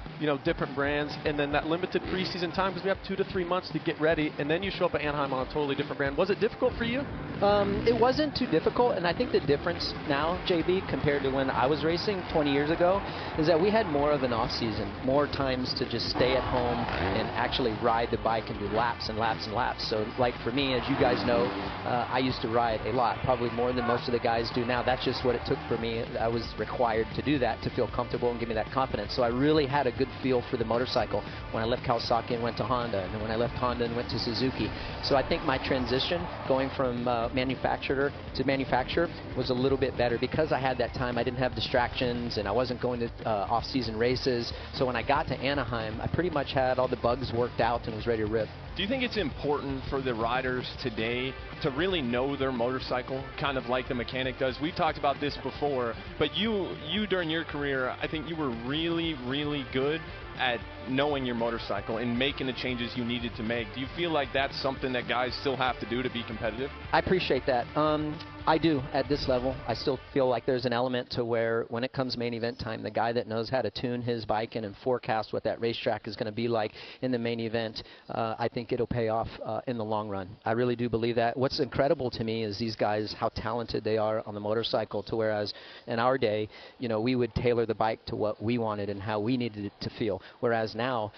different brands and then that limited preseason time, because we have 2 to 3 months to get ready, and then you show up at Anaheim on a totally different brand. Was it difficult for you? It wasn't too difficult, and I think the difference now, JB, compared to when I was racing 20 years ago, is that we had more of an off-season, more times to just stay at home and actually ride the bike and do laps and laps and laps. So, like for me, as you guys know, I used to ride a lot, probably more than most of the guys do now. That's just what it took for me. I was required to do that to feel comfortable and give me that confidence. So I really had a good feel for the motorcycle when I left Kawasaki and went to Honda, and then when I left Honda and went to Suzuki. So I think my transition going from manufacturer to manufacturer was a little bit better because I had that time. I didn't have distractions and I wasn't going to off-season races. So when I got to Anaheim, I pretty much had all the bugs worked out and was ready to rip. Do you think it's important for the riders today to really know their motorcycle, kind of like the mechanic does? We've talked about this before, but you during your career, I think you were really, really good at knowing your motorcycle and making the changes you needed to make. Do you feel like that's something that guys still have to do to be competitive? I appreciate that. I do at this level. I still feel like there's an element to where when it comes main event time, the guy that knows how to tune his bike and forecast what that racetrack is going to be like in the main event, I think it'll pay off in the long run. I really do believe that. What's incredible to me is these guys, how talented they are on the motorcycle, to whereas in our day, we would tailor the bike to what we wanted and how we needed it to feel. Whereas now,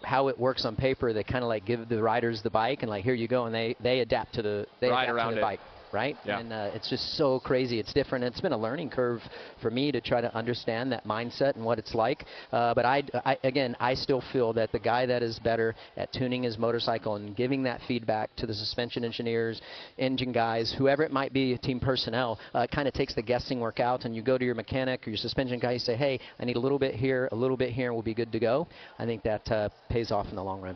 how it works on paper, they kind of like give the riders the bike and like, here you go, and they adapt to the bike. Right? Yeah. And it's just so crazy. It's different. It's been a learning curve for me to try to understand that mindset and what it's like. But I still feel that the guy that is better at tuning his motorcycle and giving that feedback to the suspension engineers, engine guys, whoever it might be, team personnel, kind of takes the guessing work out. And you go to your mechanic or your suspension guy, you say, hey, I need a little bit here, and we'll be good to go. I think that pays off in the long run.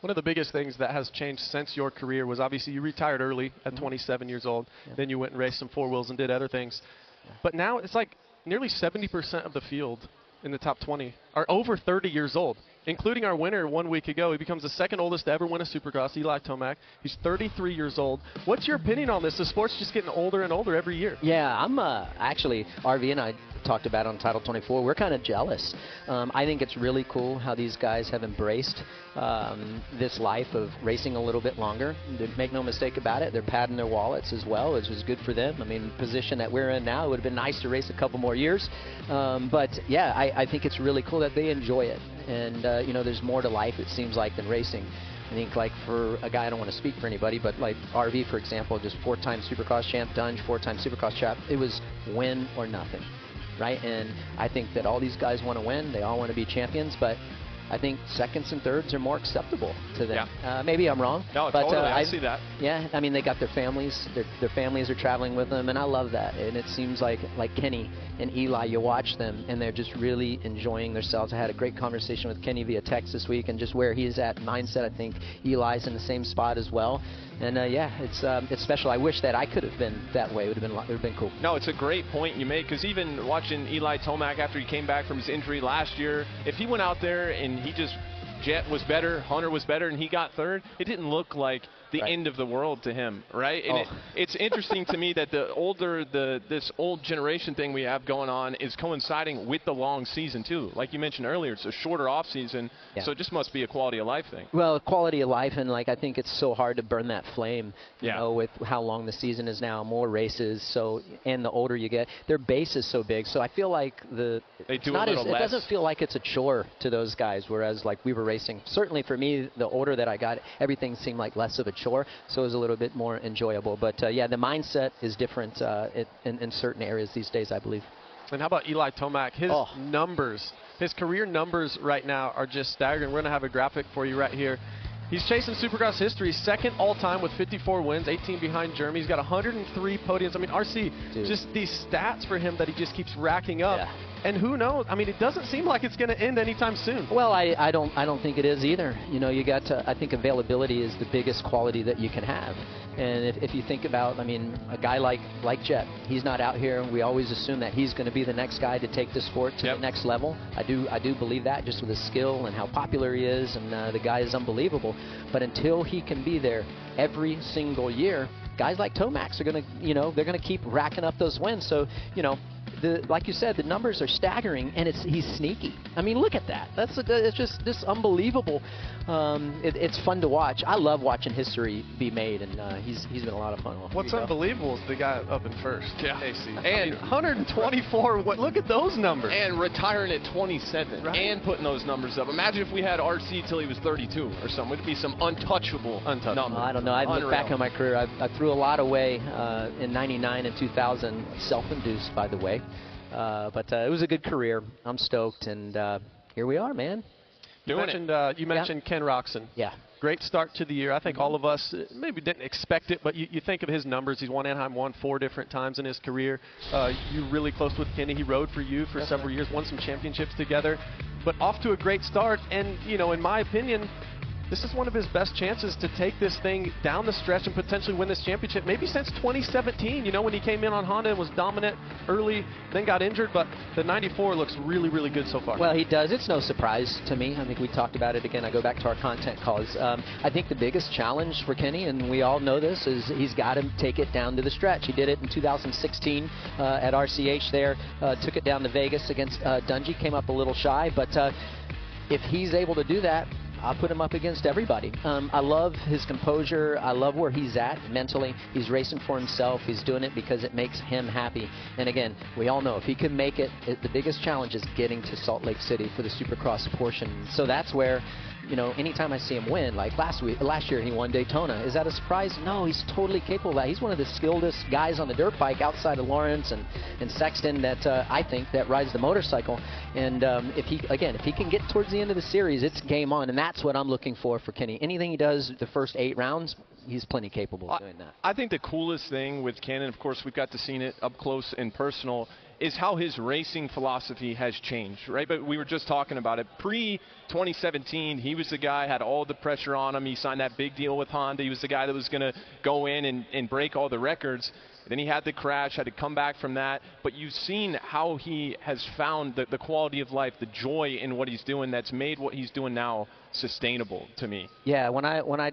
One of the biggest things that has changed since your career was obviously you retired early at 27 years old. Yeah. Then you went and raced some four wheels and did other things. Yeah. But now it's like nearly 70% of the field in the top 20 are over 30 years old, including our winner 1 week ago. He becomes the second oldest to ever win a Supercross, Eli Tomac. He's 33 years old. What's your opinion on this? The sport's just getting older and older every year. Yeah, I'm actually, RV and I talked about on Title 24, we're kind of jealous. I think it's really cool how these guys have embraced this life of racing a little bit longer. Make no mistake about it, they're padding their wallets as well, which is good for them. I mean, the position that we're in now, it would have been nice to race a couple more years. But yeah, I think it's really cool that they enjoy it. And, there's more to life, it seems like, than racing. I think, like, for a guy, I don't want to speak for anybody, but like RV, for example, just 4-time Supercross champ, Dunge, 4-time Supercross champ, it was win or nothing. Right? And I think that all these guys want to win. They all want to be champions, but I think seconds and thirds are more acceptable to them. Yeah. Maybe I'm wrong. No, but, totally. I see that. Yeah, I mean, they got their families. Their families are traveling with them, and I love that. And it seems like Kenny and Eli, you watch them, and they're just really enjoying themselves. I had a great conversation with Kenny via text this week, and just where he is at mindset, I think Eli's in the same spot as well. And yeah, it's special. I wish that I could have been that way. It would have been cool. No, it's a great point you make, because even watching Eli Tomac after he came back from his injury last year, if he went out there and he just Jet was better, Hunter was better, and he got third, it didn't look like the end of the world to him, right? And it's interesting to me that this old generation thing we have going on is coinciding with the long season too. Like you mentioned earlier, it's a shorter off season, so it just must be a quality of life thing. Well, quality of life, and like I think it's so hard to burn that flame, you know, with how long the season is now, more races, so, and the older you get, their base is so big. So I feel like it doesn't feel like it's a chore to those guys, whereas like we were racing. Certainly for me, the older that I got, everything seemed like less of a chore, so it was a little bit more enjoyable. But yeah, the mindset is different in certain areas these days, I believe. And how about Eli Tomac? His numbers, his career numbers right now are just staggering. We're going to have a graphic for you right here. He's chasing Supercross history, second all-time with 54 wins, 18 behind Jeremy. He's got 103 podiums. I mean, RC, just these stats for him that he just keeps racking up. Yeah. And who knows? I mean, it doesn't seem like it's going to end anytime soon. Well, I don't think it is either. You know, you got to, I think availability is the biggest quality that you can have. And if you think about, I mean, a guy like Jet, he's not out here, and we always assume that he's going to be the next guy to take the sport to the next level. I do believe that, just with his skill and how popular he is, and the guy is unbelievable. But until he can be there every single year, guys like Tomac are going to, they're going to keep racking up those wins. So, like you said, the numbers are staggering, and he's sneaky. I mean, look at that. It's just this unbelievable. It's fun to watch. I love watching history be made, and he's been a lot of fun. What's unbelievable is the guy up in first. Yeah. AC. And 124. Look at those numbers. And retiring at 27 and putting those numbers up. Imagine if we had RC till he was 32 or something. It'd be some untouchable numbers. I don't know. I look back on my career. I threw a lot away in '99 and 2000, self-induced, by the way. But it was a good career. I'm stoked, and here we are, man. You mentioned Ken Roxon. Yeah. Great start to the year. I think all of us maybe didn't expect it, but you think of his numbers. He's won Anaheim 4 different times in his career. You're really close with Kenny. He rode for you for several years, won some championships together. But off to a great start, and, in my opinion, this is one of his best chances to take this thing down the stretch and potentially win this championship, maybe since 2017, when he came in on Honda and was dominant early, then got injured. But the 94 looks really, really good so far. Well, he does. It's no surprise to me. I think we talked about it again. I go back to our content calls. I think the biggest challenge for Kenny, and we all know this, is he's got to take it down to the stretch. He did it in 2016 at RCH there, took it down to Vegas against Dungey, came up a little shy. But if he's able to do that, I'll put him up against everybody. I love his composure. I love where he's at mentally. He's racing for himself. He's doing it because it makes him happy. And again, we all know if he can make it, the biggest challenge is getting to Salt Lake City for the Supercross portion. So that's where, anytime I see him win, like last year he won Daytona. Is that a surprise? No, he's totally capable of that. He's one of the skilledest guys on the dirt bike outside of Lawrence and Sexton that I think that rides the motorcycle. And if he can get towards the end of the series, it's game on. And that's what I'm looking for Kenny. Anything he does the first 8 rounds, he's plenty capable of doing that. I think the coolest thing with Ken, and of course we've got to see it up close and personal, is how his racing philosophy has changed, right? But we were just talking about it. Pre-2017, he was the guy, had all the pressure on him. He signed that big deal with Honda. He was the guy that was going to go in and break all the records. Then he had the crash, had to come back from that. But you've seen how he has found the quality of life, the joy in what he's doing that's made what he's doing now sustainable to me. Yeah, when I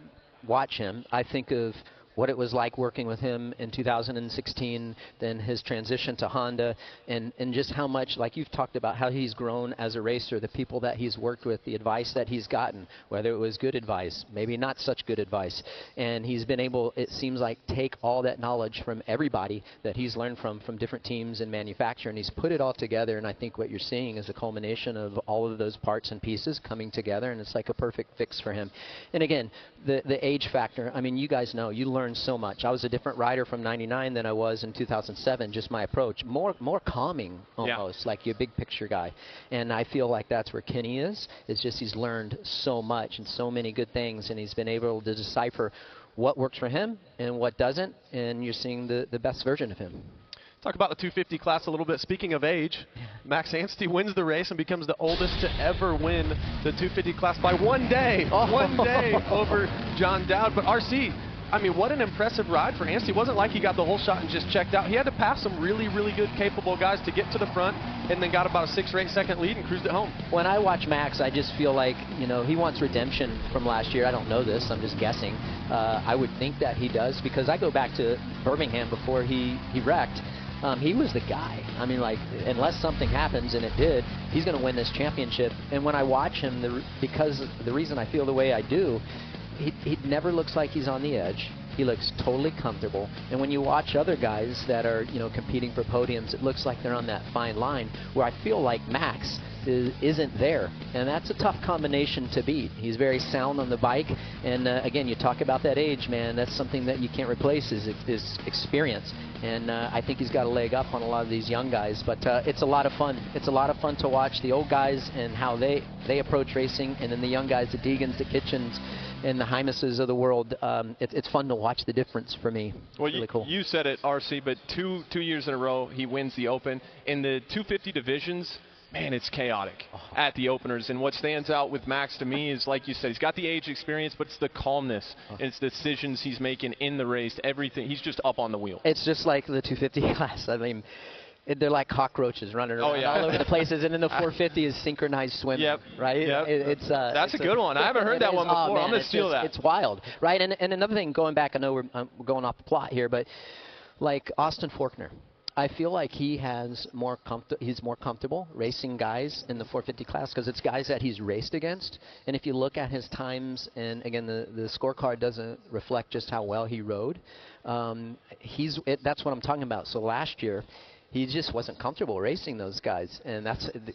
watch him, I think of what it was like working with him in 2016, then his transition to Honda, and just how much, like you've talked about, how he's grown as a racer, the people that he's worked with, the advice that he's gotten, whether it was good advice, maybe not such good advice. And he's been able, it seems like, take all that knowledge from everybody that he's learned from different teams and manufacturer, and he's put it all together. And I think what you're seeing is a culmination of all of those parts and pieces coming together, and it's like a perfect fix for him. And again, the age factor, I mean, you guys know, you learn so much. I was a different rider from '99 than I was in 2007, just my approach. More calming almost, like you're a big picture guy. And I feel like that's where Kenny is. It's just he's learned so much and so many good things, and he's been able to decipher what works for him and what doesn't, and you're seeing the best version of him. Talk about the 250 class a little bit. Speaking of age, Max Anstey wins the race and becomes the oldest to ever win the 250 class by 1 day. 1 day over John Dowd. But RC, I mean, what an impressive ride for Anstey. It wasn't like he got the whole shot and just checked out. He had to pass some really, really good, capable guys to get to the front, and then got about a 6 or 8 second lead and cruised it home. When I watch Max, I just feel like, he wants redemption from last year. I don't know this. I'm just guessing. I would think that he does, because I go back to Birmingham before he wrecked. He was the guy. I mean, like, unless something happens, and it did, he's going to win this championship. And when I watch him, because the reason I feel the way I do, he never looks like he's on the edge. He looks totally comfortable. And when you watch other guys that are, competing for podiums, it looks like they're on that fine line, where I feel like Max isn't there. And that's a tough combination to beat. He's very sound on the bike. And again, you talk about that age, man. That's something that you can't replace, is experience. And I think he's got a leg up on a lot of these young guys. But it's a lot of fun. It's a lot of fun to watch the old guys and how they approach racing, and then the young guys, the Deegans, the Kitchens, and the Hymases of the world. It's fun to watch the difference for me. Well, it's really cool. You said it, RC, but two years in a row he wins the Open. In the 250 divisions, man, it's chaotic at the openers. And what stands out with Max to me is, like you said, he's got the age experience, but it's the calmness. And it's the decisions he's making in the race, everything. He's just up on the wheel. It's just like the 250 class. I mean, they're like cockroaches running around all over the places, and then the 450 is synchronized swimming, right? Yep. That's a good one. I haven't heard that one before. Man, I'm going to steal that. It's wild, right? And another thing, going back, I know we're going off the plot here, but like Austin Faulkner. I feel like he's more comfortable racing guys in the 450 class because it's guys that he's raced against. And if you look at his times, and again, the scorecard doesn't reflect just how well he rode. That's what I'm talking about. So last year, he just wasn't comfortable racing those guys, and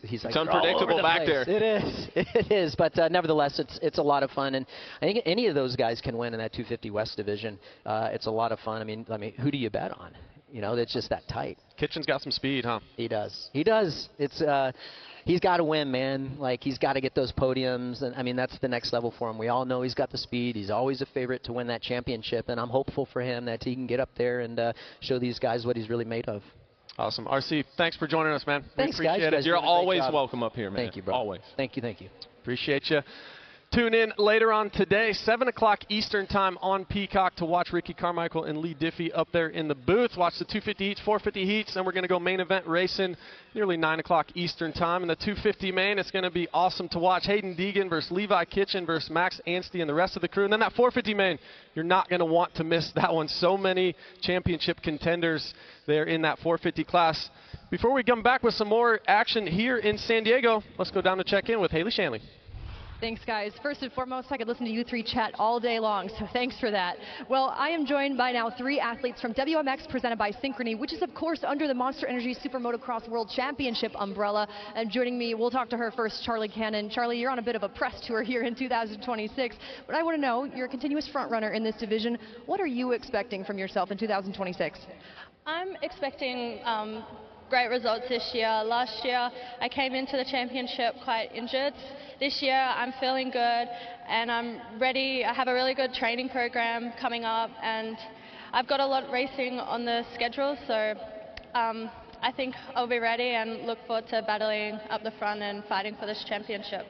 he's like, it's unpredictable back there. It is, but nevertheless, it's a lot of fun, and I think any of those guys can win in that 250 West division. It's a lot of fun. I mean, who do you bet on? You know, it's just that tight. Kitchen's got some speed, huh? He does. It's he's got to win, man. Like, he's got to get those podiums, and I mean, that's the next level for him. We all know he's got the speed. He's always a favorite to win that championship, and I'm hopeful for him that he can get up there and show these guys what he's really made of. Awesome. RC, thanks for joining us, man. Thanks, we appreciate guys. it. You're always welcome up here, man. Thank you, bro. Always. Thank you. Appreciate you. Tune in later on today, 7 o'clock Eastern time on Peacock to watch Ricky Carmichael and Lee Diffie up there in the booth. Watch the 250 heats, 450 heats, and we're going to go main event racing nearly 9 o'clock Eastern time. In the 250 main, it's going to be awesome to watch. Hayden Deegan versus Levi Kitchen versus Max Anstey and the rest of the crew. And then that 450 main, you're not going to want to miss that one. So many championship contenders there in that 450 class. Before we come back with some more action here in San Diego, let's go down to check in with Haley Shanley. Thanks, guys. First and foremost, I could listen to you three chat all day long, so thanks for that. Well, I am joined by now 3 athletes from WMX presented by Synchrony, which is, of course, under the Monster Energy Super Motocross World Championship umbrella. And joining me, we'll talk to her first, Charlie Cannon. Charlie, you're on a bit of a press tour here in 2026, but I want to know, you're a continuous front runner in this division. What are you expecting from yourself in 2026? I'm expecting great results this year. Last year, I came into the championship quite injured. This year, I'm feeling good and I'm ready. I have a really good training program coming up and I've got a lot of racing on the schedule, so I think I'll be ready and look forward to battling up the front and fighting for this championship.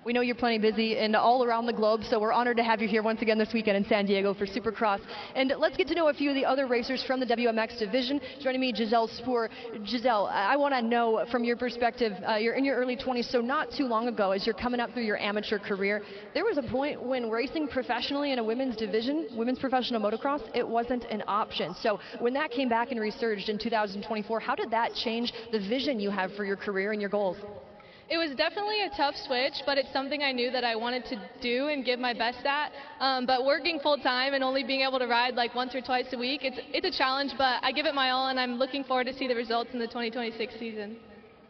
We know you're plenty busy and all around the globe, so we're honored to have you here once again this weekend in San Diego for Supercross. And let's get to know a few of the other racers from the WMX division. Joining me, Giselle Spoor. Giselle, I want to know from your perspective, you're in your early 20s, so not too long ago, as you're coming up through your amateur career, there was a point when racing professionally in a women's division, women's professional motocross, it wasn't an option. So when that came back and resurged in 2024, how did that change the vision you have for your career and your goals? It was definitely a tough switch, but it's something I knew that I wanted to do and give my best at. But working full time and only being able to ride like once or twice a week, it's a challenge, but I give it my all and I'm looking forward to see the results in the 2026 season.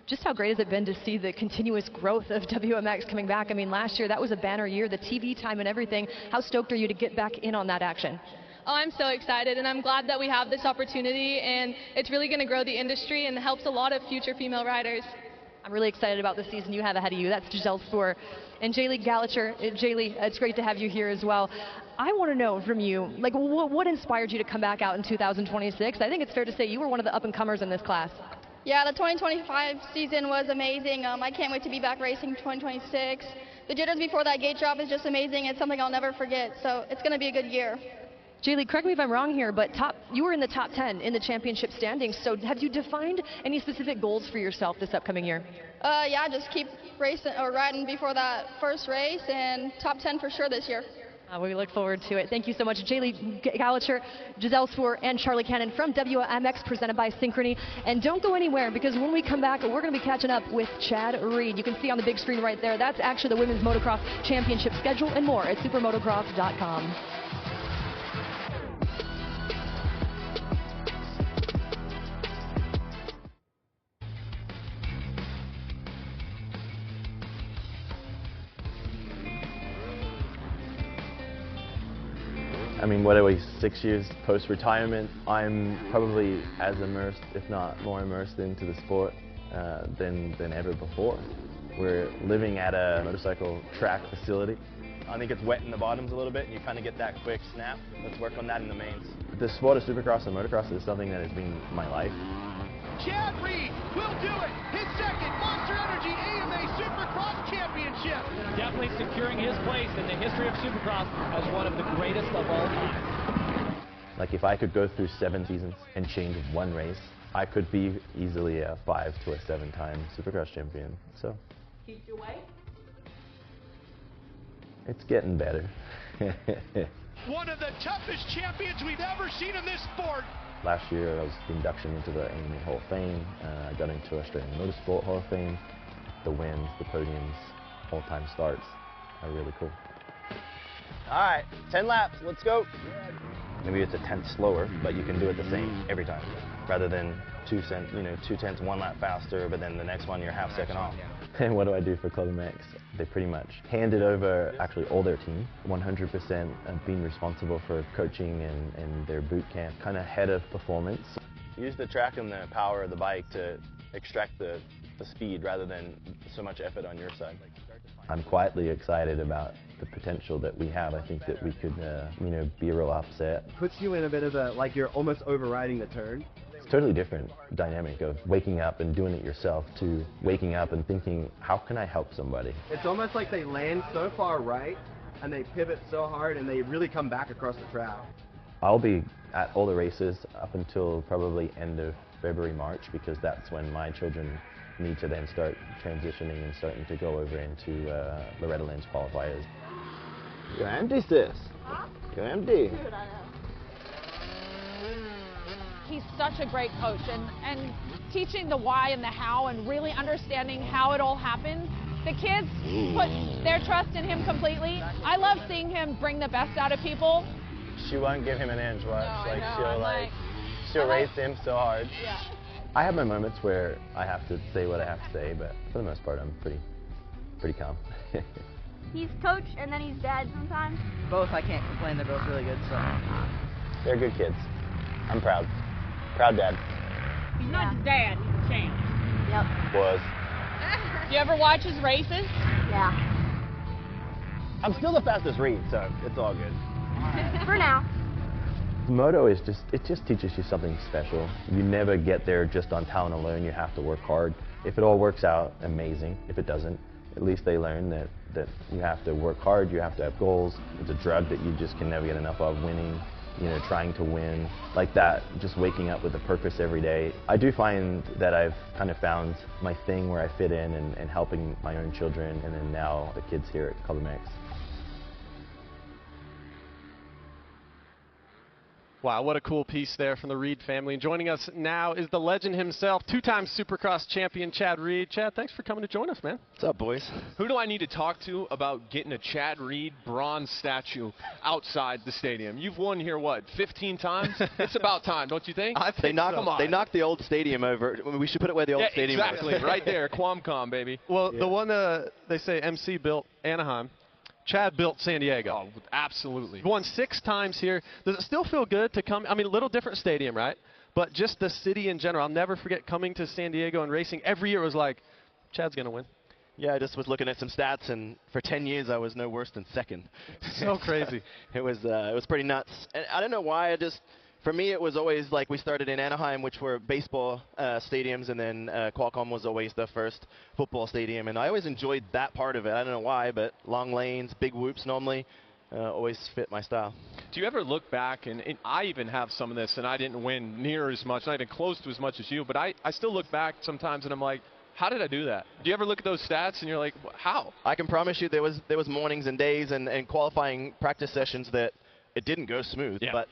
Just how great has it been to see the continuous growth of WMX coming back? I mean, last year that was a banner year, the TV time and everything. How stoked are you to get back in on that action? Oh, I'm so excited and I'm glad that we have this opportunity and it's really going to grow the industry and helps a lot of future female riders. I'm really excited about the season you have ahead of you. That's Giselle Spoor. And Jaylee Gallagher. Jaylee, it's great to have you here as well. I want to know from you, like, what inspired you to come back out in 2026? I think it's fair to say you were one of the up-and-comers in this class. Yeah, the 2025 season was amazing. I can't wait to be back racing 2026. The jitters before that gate drop is just amazing. It's something I'll never forget, so it's going to be a good year. Jaylee, correct me if I'm wrong here, but you were in the top 10 in the championship standings, so have you defined any specific goals for yourself this upcoming year? Yeah, just keep racing or riding before that first race and top 10 for sure this year. We look forward to it. Thank you so much, Jaylee Gallagher, Giselle Spoor, and Charlie Cannon from WMX presented by Synchrony. And don't go anywhere because when we come back, we're going to be catching up with Chad Reed. You can see on the big screen right there, that's actually the Women's Motocross Championship schedule and more at supermotocross.com. I mean, what are we, 6 years post-retirement? I'm probably as immersed, if not more immersed into the sport than ever before. We're living at a motorcycle track facility. I think it's wet in the bottoms a little bit, and you kind of get that quick snap. Let's work on that in the mains. The sport of Supercross and motocross is something that has been my life. Chad Reed will do it. His second Monster Energy AMA Supercross Championship. Definitely securing his place in the history of Supercross as one of the greatest of all time. Like, if I could go through 7 seasons and change one race, I could be easily a 5 to a 7-time Supercross champion. So keep your way. It's getting better. One of the toughest champions we've ever seen in this sport. Last year I was the induction into the AMA Hall of Fame. I got into Australian Motorsport Hall of Fame. The wins, the podiums, all-time starts are really cool. All right, 10 laps, let's go. Maybe it's a tenth slower, but you can do it the same every time, rather than 2 tenths 1 lap faster, but then the next one you're half second off. And what do I do for Club MX? They pretty much handed over actually all their team, 100% being responsible for coaching and their boot camp, kind of head of performance. Use the track and the power of the bike to extract the speed rather than so much effort on your side. I'm quietly excited about the potential that we have. I think that we could, be a real upset. Puts you in a bit of a, like you're almost overriding the turn. It's a totally different dynamic of waking up and doing it yourself to waking up and thinking, how can I help somebody? It's almost like they land so far right and they pivot so hard and they really come back across the track. I'll be at all the races up until probably end of February, March, because that's when my children need to then start transitioning and starting to go over into Loretta Lynn's qualifiers. You're empty, sis. Huh? You're empty. He's such a great coach, and teaching the why and the how and really understanding how it all happened. The kids put their trust in him completely. I love seeing him bring the best out of people. She won't give him an inch, watch. No, she'll race him so hard. Yeah. I have my moments where I have to say what I have to say, but for the most part, I'm pretty calm. He's coach and then he's dad sometimes. Both, I can't complain. They're both really good, so. They're good kids. I'm proud. Proud dad. He's not his dad, he's a champ. Yep. Was. Do you ever watch his races? Yeah. I'm still the fastest read, so it's all good. For now. Moto is it just teaches you something special. You never get there just on talent alone. You have to work hard. If it all works out, amazing. If it doesn't, at least they learn that you have to work hard, you have to have goals. It's a drug that you just can never get enough of, winning, trying to win. Like that, just waking up with a purpose every day. I do find that I've kind of found my thing where I fit in and helping my own children and then now the kids here at Club MX. Wow, what a cool piece there from the Reed family. And joining us now is the legend himself, two-time Supercross champion, Chad Reed. Chad, thanks for coming to join us, man. What's up, boys? Who do I need to talk to about getting a Chad Reed bronze statue outside the stadium? You've won here, what, 15 times? It's about time, don't you think? I think they knocked the old stadium over. We should put it where the old stadium was. Exactly, right there, Qualcomm, baby. Well, the one they say MC built Anaheim, Chad built San Diego. Oh, absolutely. Won 6 times here. Does it still feel good to come? I mean, a little different stadium, right? But just the city in general. I'll never forget coming to San Diego and racing. Every year it was like, Chad's going to win. Yeah, I just was looking at some stats, and for 10 years I was no worse than second. So crazy. It was pretty nuts. And I don't know why. For me, it was always like we started in Anaheim, which were baseball stadiums, and then Qualcomm was always the first football stadium. And I always enjoyed that part of it. I don't know why, but long lanes, big whoops normally always fit my style. Do you ever look back, and I even have some of this, and I didn't win near as much, not even close to as much as you, but I still look back sometimes and I'm like, how did I do that? Do you ever look at those stats and you're like, how? I can promise you there was mornings and days and qualifying practice sessions that it didn't go smooth, but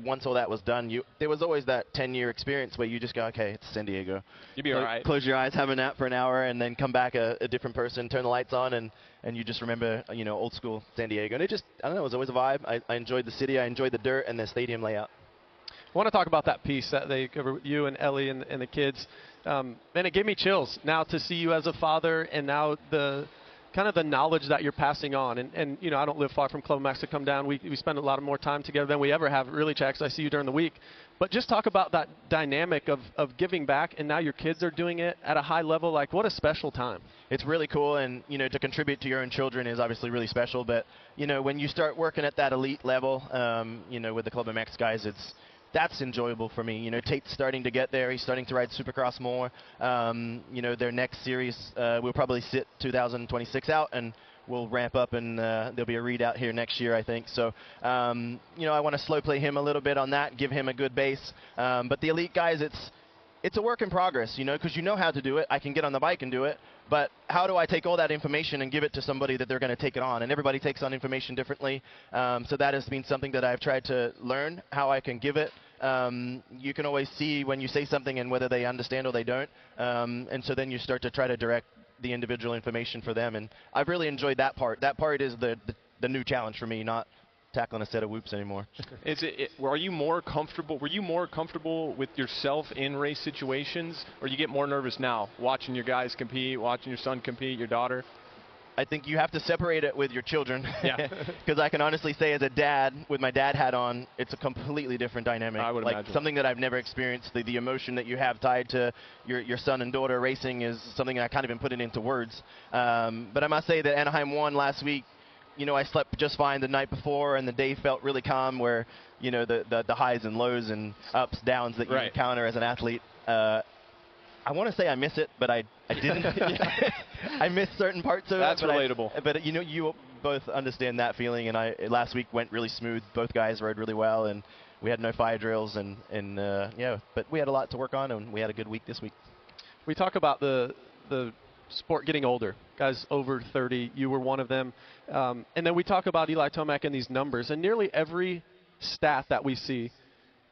once all that was done, there was always that 10-year experience where you just go, okay, it's San Diego. You'd be all right. Close your eyes, have a nap for an hour, and then come back a different person, turn the lights on, and you just remember, old school San Diego. And it just, I don't know, it was always a vibe. I enjoyed the city, I enjoyed the dirt and the stadium layout. I want to talk about that piece that they cover with you and Ellie and the kids. And it gave me chills now to see you as a father and now the kind of the knowledge that you're passing on. And I don't live far from Club MX to come down. We spend a lot more time together than we ever have, really, Chad, because I see you during the week. But just talk about that dynamic of giving back, and now your kids are doing it at a high level. Like, what a special time. It's really cool, and, to contribute to your own children is obviously really special. But, when you start working at that elite level, with the Club MX guys, that's enjoyable for me. Tate's starting to get there. He's starting to ride Supercross more. Their next series will probably sit 2026 out, and we'll ramp up, and there'll be a readout here next year, I think. So, I want to slow play him a little bit on that, give him a good base. But the elite guys, it's a work in progress, because you know how to do it. I can get on the bike and do it. But how do I take all that information and give it to somebody that they're going to take it on? And everybody takes on information differently. So that has been something that I've tried to learn, how I can give it you can always see when you say something and whether they understand or they don't. And so then you start to try to direct the individual information for them. And I've really enjoyed that part. That part is the new challenge for me, not tackling a set of whoops anymore. Were you more comfortable with yourself in race situations, or you get more nervous now watching your guys compete, watching your son compete, your daughter? I think you have to separate it with your children. Yeah. Because I can honestly say, as a dad, with my dad hat on, it's a completely different dynamic. I would imagine. Something that I've never experienced. The emotion that you have tied to your son and daughter racing is something I can't even put it into words. But I must say that Anaheim won last week. I slept just fine the night before, and the day felt really calm, where, the highs and lows and ups, downs that you encounter as an athlete. I want to say I miss it, but I didn't. I miss certain parts of That's it. That's relatable. But you both understand that feeling, and last week went really smooth. Both guys rode really well, and we had no fire drills, and but we had a lot to work on, and we had a good week this week. We talk about the sport getting older. Guys over 30, you were one of them. And then we talk about Eli Tomac and these numbers, and nearly every stat that we see,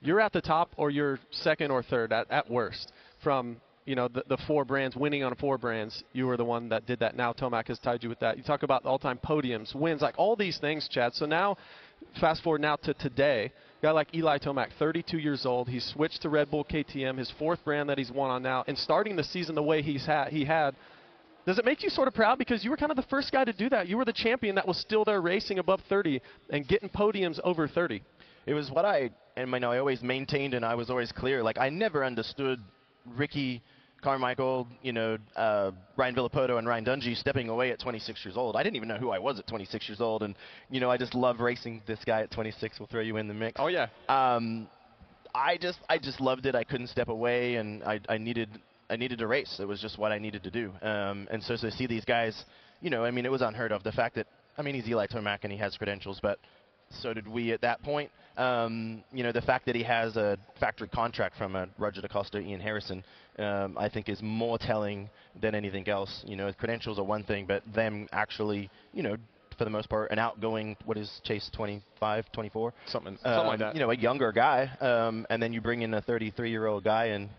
you're at the top or you're second or third at worst. From the 4 brands, winning on 4 brands, you were the one that did that. Now Tomac has tied you with that. You talk about all-time podiums, wins, like all these things, Chad. So now, fast forward now to today, a guy like Eli Tomac, 32 years old. He's switched to Red Bull KTM, his 4th brand that he's won on now, and starting the season the way he had. Does it make you sort of proud? Because you were kind of the first guy to do that. You were the champion that was still there racing above 30 and getting podiums over 30. It was what I always maintained, and I was always clear. Like, I never understood Ricky Carmichael, Ryan Villapoto and Ryan Dungey stepping away at 26 years old. I didn't even know who I was at 26 years old, and I just love racing. This guy at 26 will throw you in the mix. Oh yeah. I just loved it. I couldn't step away, and I needed to race. It was just what I needed to do. And so to see these guys, it was unheard of. The fact that he's Eli Tomac and he has credentials, but so did we at that point. The fact that he has a factory contract from Roger DaCosta, Ian Harrison, I think is more telling than anything else. Credentials are one thing, but them actually, for the most part, an outgoing, what is Chase, 25, 24? Something like that. A younger guy, and then you bring in a 33-year-old guy, and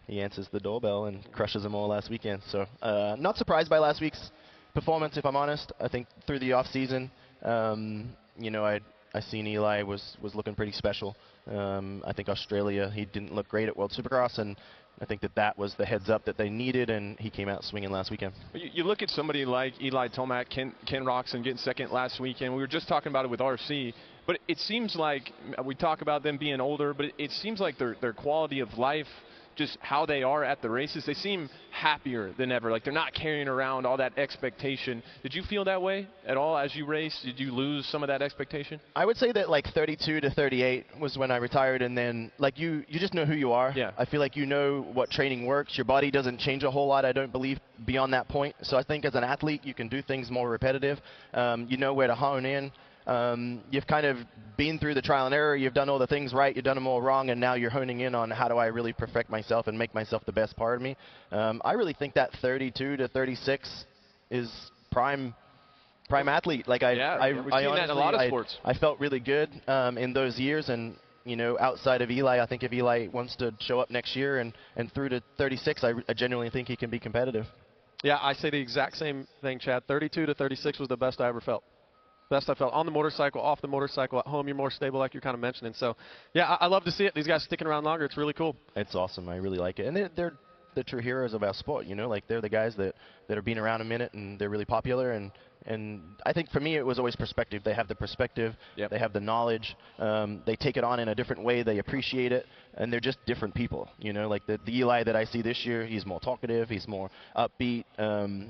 he answers the doorbell and crushes them all last weekend. So not surprised by last week's performance, if I'm honest. I think through the off-season, I seen Eli was looking pretty special. I think Australia, he didn't look great at World Supercross, and I think that was the heads up that they needed, and he came out swinging last weekend. You look at somebody like Eli Tomac, Ken Roxon getting second last weekend. We were just talking about it with RC, but it seems like we talk about them being older, but it seems like their quality of life, just how they are at the races, they seem happier than ever. Like, they're not carrying around all that expectation. Did you feel that way at all as you raced? Did you lose some of that expectation? I would say that, like, 32 to 38 was when I retired, and then, like, you just know who you are. Yeah. I feel like you know what training works. Your body doesn't change a whole lot, I don't believe, beyond that point. So I think as an athlete, you can do things more repetitive. You know where to hone in. You've kind of been through the trial and error. You've done all the things right. You've done them all wrong, and now you're honing in on how do I really perfect myself and make myself the best part of me. I really think that 32 to 36 is prime athlete. Like we've seen that in a lot of sports. I felt really good in those years, and outside of Eli, I think if Eli wants to show up next year and through to 36, I genuinely think he can be competitive. Yeah, I say the exact same thing, Chad. 32 to 36 was the best I ever felt. Best I felt on the motorcycle, off the motorcycle, at home you're more stable, like you're kind of mentioning. So, yeah, I love to see it. These guys sticking around longer. It's really cool. It's awesome. I really like it. And they're the true heroes of our sport, like they're the guys that are being around a minute, and they're really popular. And I think for me it was always perspective. They have the perspective. Yep. They have the knowledge. They take it on in a different way. They appreciate it. And they're just different people. Like the Eli that I see this year, he's more talkative. He's more upbeat.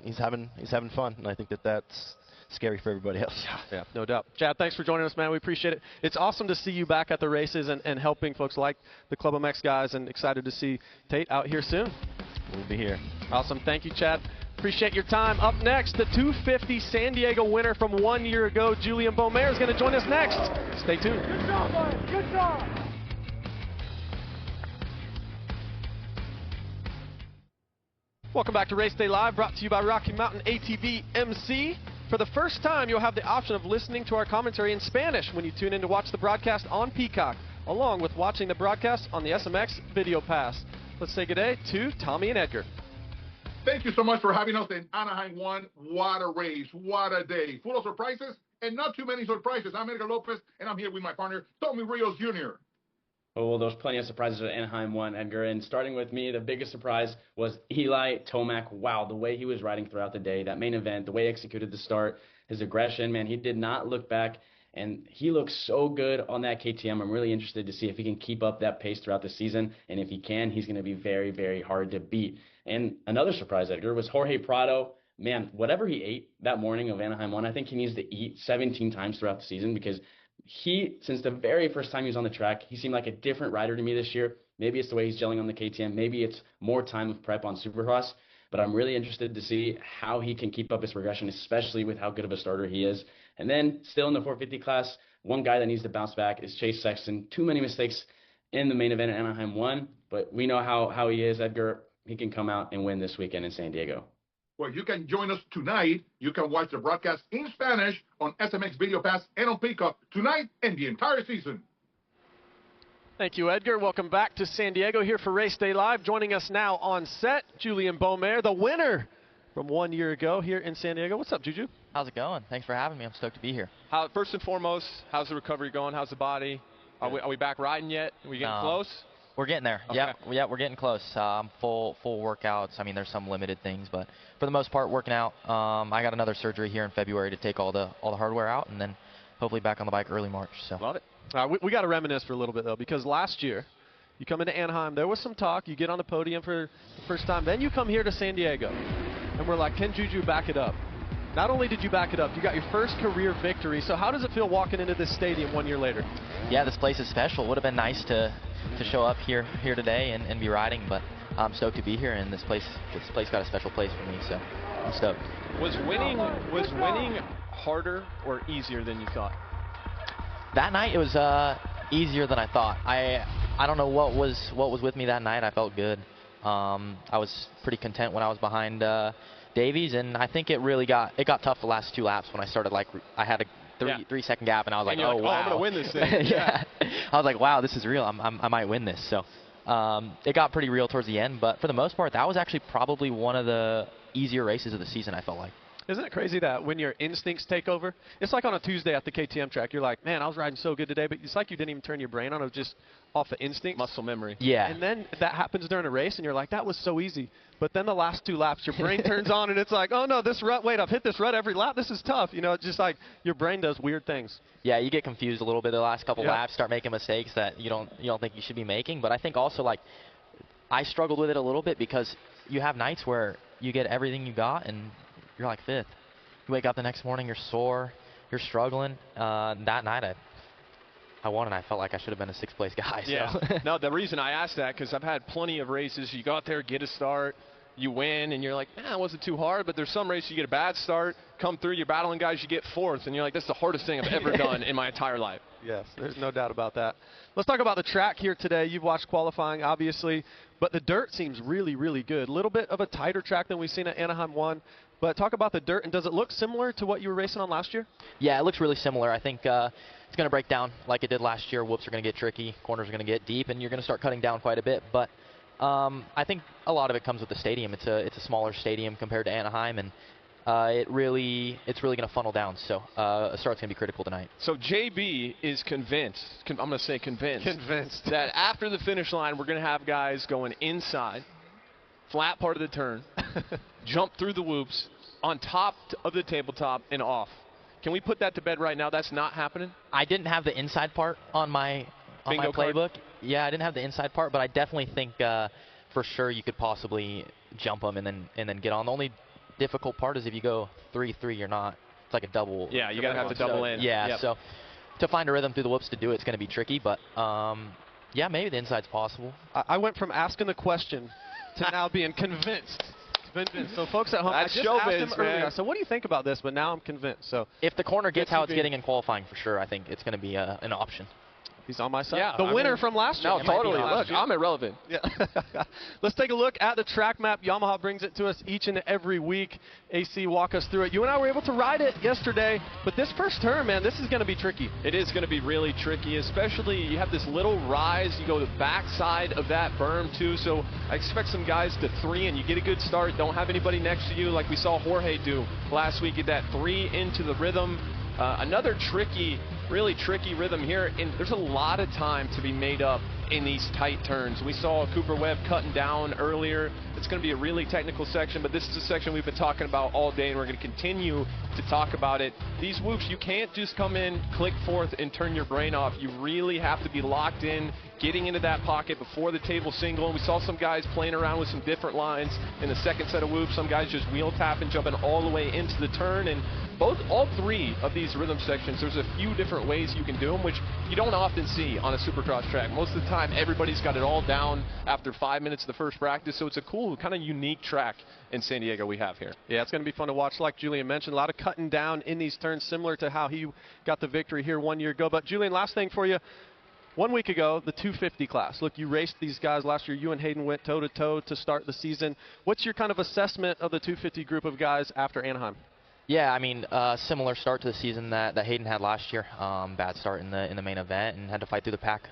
He's having fun. And I think that's scary for everybody else. Yeah, no doubt. Chad, thanks for joining us, man. We appreciate it. It's awesome to see you back at the races and helping folks like the Club MX guys, and excited to see Tate out here soon. We'll be here. Awesome. Thank you, Chad. Appreciate your time. Up next, the 250 San Diego winner from 1 year ago, Julian Beaumaire, is going to join us next. Stay tuned. Good job, buddy. Good job. Welcome back to Race Day Live, brought to you by Rocky Mountain ATV MC. For the first time, you'll have the option of listening to our commentary in Spanish when you tune in to watch the broadcast on Peacock. along with watching the broadcast on the SMX Video Pass. Let's say good day to Tommy and Edgar. Thank you so much for having us in Anaheim 1. What a race. What a day. Full of surprises and not too many surprises. I'm Edgar Lopez, and I'm here with my partner, Tommy Rios Jr. Oh, well, there's plenty of surprises at Anaheim 1, Edgar. And starting with me, the biggest surprise was Eli Tomac. Wow, the way he was riding throughout the day, that main event, the way he executed the start, his aggression, man, he did not look back. And he looks so good on that KTM. I'm really interested to see if he can keep up that pace throughout the season. And if he can, he's going to be very, very hard to beat. And another surprise, Edgar, was Jorge Prado. Man, whatever he ate that morning of Anaheim 1, I think he needs to eat 17 times throughout the season, because he, since the very first time he was on the track, he seemed like a different rider to me this year. Maybe it's the way he's gelling on the KTM. Maybe it's more time of prep on Supercross. But I'm really interested to see how he can keep up his progression, especially with how good of a starter he is. And then still in the 450 class, one guy that needs to bounce back is Chase Sexton. Too many mistakes in the main event at Anaheim 1, but we know how he is, Edgar. He can come out and win this weekend in San Diego. Well, you can join us tonight. You can watch the broadcast in Spanish on SMX Video Pass and on Peacock tonight and the entire season. Thank you, Edgar. Welcome back to San Diego here for Race Day Live. Joining us now on set, Julian Beaumer, the winner from 1 year ago here in San Diego. What's up, Juju? How's it going? Thanks for having me. I'm stoked to be here. First and foremost, how's the recovery going? How's the body? Are we back riding yet? Are we getting close? We're getting there. Okay. Yeah, we're getting close. Full workouts. I mean, there's some limited things, but for the most part, working out. I got another surgery here in February to take all the hardware out, and then hopefully back on the bike early March. So love it. We got to reminisce for a little bit though, because last year you come into Anaheim, there was some talk. You get on the podium for the first time, then you come here to San Diego, and we're like, can Juju back it up? Not only did you back it up, you got your first career victory. So how does it feel walking into this stadium 1 year later? Yeah, this place is special. It would have been nice to show up here today and be riding, but I'm stoked to be here, and this place got a special place for me, so I'm stoked. Was winning harder or easier than you thought? That night it was easier than I thought. I don't know what was with me that night. I felt good. I was pretty content when I was behind Davies, and I think it got tough the last 2 laps when I started, like, I had a 3 second gap, and I was like, oh, wow. I'm going to win this thing. Yeah. I was like, wow, this is real. I might win this. So it got pretty real towards the end, but for the most part, that was actually probably one of the easier races of the season, I felt like. Isn't it crazy that when your instincts take over, it's like on a Tuesday at the KTM track, you're like, man, I was riding so good today, but it's like you didn't even turn your brain on. It was just off of instinct. Muscle memory. Yeah. And then that happens during a race, and you're like, that was so easy. But then the last 2 laps, your brain turns on, and it's like, oh, no, this rut, wait, I've hit this rut every lap. This is tough. You know, it's just like your brain does weird things. Yeah, you get confused a little bit the last couple laps, start making mistakes that you don't think you should be making. But I think also, like, I struggled with it a little bit because you have nights where you get everything you got, and you're like 5th. You wake up the next morning, you're sore, you're struggling. That night, I won, and I felt like I should have been a 6th place guy. So. Yeah. No, the reason I asked that, because I've had plenty of races. You go out there, get a start, you win, and you're like, it wasn't too hard. But there's some races you get a bad start, come through, you're battling guys, you get 4th, and you're like, that's the hardest thing I've ever done in my entire life. Yes, there's no doubt about that. Let's talk about the track here today. You've watched qualifying, obviously, but the dirt seems really, really good. A little bit of a tighter track than we've seen at Anaheim 1. But talk about the dirt, and does it look similar to what you were racing on last year? Yeah, it looks really similar. I think it's going to break down like it did last year. Whoops are going to get tricky, corners are going to get deep, and you're going to start cutting down quite a bit. But I think a lot of it comes with the stadium. It's a smaller stadium compared to Anaheim, and it's really going to funnel down. So a start's going to be critical tonight. So JB is convinced, I'm going to say convinced, that after the finish line, we're going to have guys going inside, flat part of the turn, jump through the whoops, on top of the tabletop, and off. Can we put that to bed right now? That's not happening? I didn't have the inside part on my playbook. Yeah, I didn't have the inside part, but I definitely think for sure you could possibly jump them and then get on. The only difficult part is if you go 3-3, you're not. It's like a double. Yeah, you got to have to double in. Yeah, so to find a rhythm through the whoops to do it's going to be tricky, but yeah, maybe the inside's possible. I went from asking the question to now being convinced. So folks at home, that's I just asked him earlier. So what do you think about this? But now I'm convinced. So if the corner gets how it's getting in qualifying, for sure, I think it's going to be an option. He's on my side. Yeah, the winner from last year. No, totally. Look, I'm irrelevant. Yeah. Let's take a look at the track map. Yamaha brings it to us each and every week. AC, walk us through it. You and I were able to ride it yesterday, but this first turn, man, this is going to be tricky. It is going to be really tricky, especially you have this little rise. You go to the backside of that berm, too, so I expect some guys to 3, and you get a good start. Don't have anybody next to you like we saw Jorge do last week. Get that 3 into the rhythm. Another really tricky rhythm here, and there's a lot of time to be made up in these tight turns. We saw Cooper Webb cutting down earlier. It's going to be a really technical section, but this is a section we've been talking about all day, and we're going to continue to talk about it. These whoops, you can't just come in, click fourth, and turn your brain off. You really have to be locked in, getting into that pocket before the table single. And we saw some guys playing around with some different lines in the second set of whoops. Some guys just wheel tapping, jumping all the way into the turn. And all 3 of these rhythm sections, there's a few different ways you can do them, which you don't often see on a Supercross track. Most of the time, everybody's got it all down after 5 minutes of the first practice, so it's a cool, kind of unique track in San Diego we have here. Yeah, it's going to be fun to watch. Like Julian mentioned, a lot of cutting down in these turns, similar to how he got the victory here 1 year ago. But Julian, last thing for you. 1 week ago, the 250 class. Look, you raced these guys last year. You and Hayden went toe-to-toe to start the season. What's your kind of assessment of the 250 group of guys after Anaheim? Yeah, I mean, similar start to the season that Hayden had last year. Bad start in the main event and had to fight through the pack.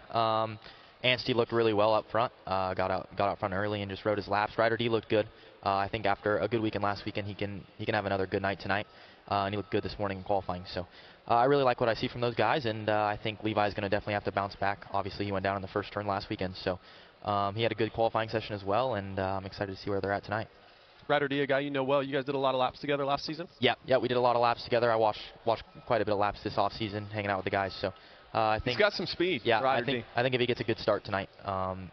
Anstie looked really well up front. Got out front early and just rode his laps. Ryder D looked good. I think after a good weekend last weekend, he can have another good night tonight. And he looked good this morning in qualifying. So I really like what I see from those guys, and I think Levi's going to definitely have to bounce back. Obviously, he went down in the first turn last weekend, so he had a good qualifying session as well, and I'm excited to see where they're at tonight. Ryder D, a guy you know well. You guys did a lot of laps together last season? Yeah, we did a lot of laps together. I watched quite a bit of laps this off season, hanging out with the guys. So I think he's got some speed. Yeah, Ryder D. I think if he gets a good start tonight,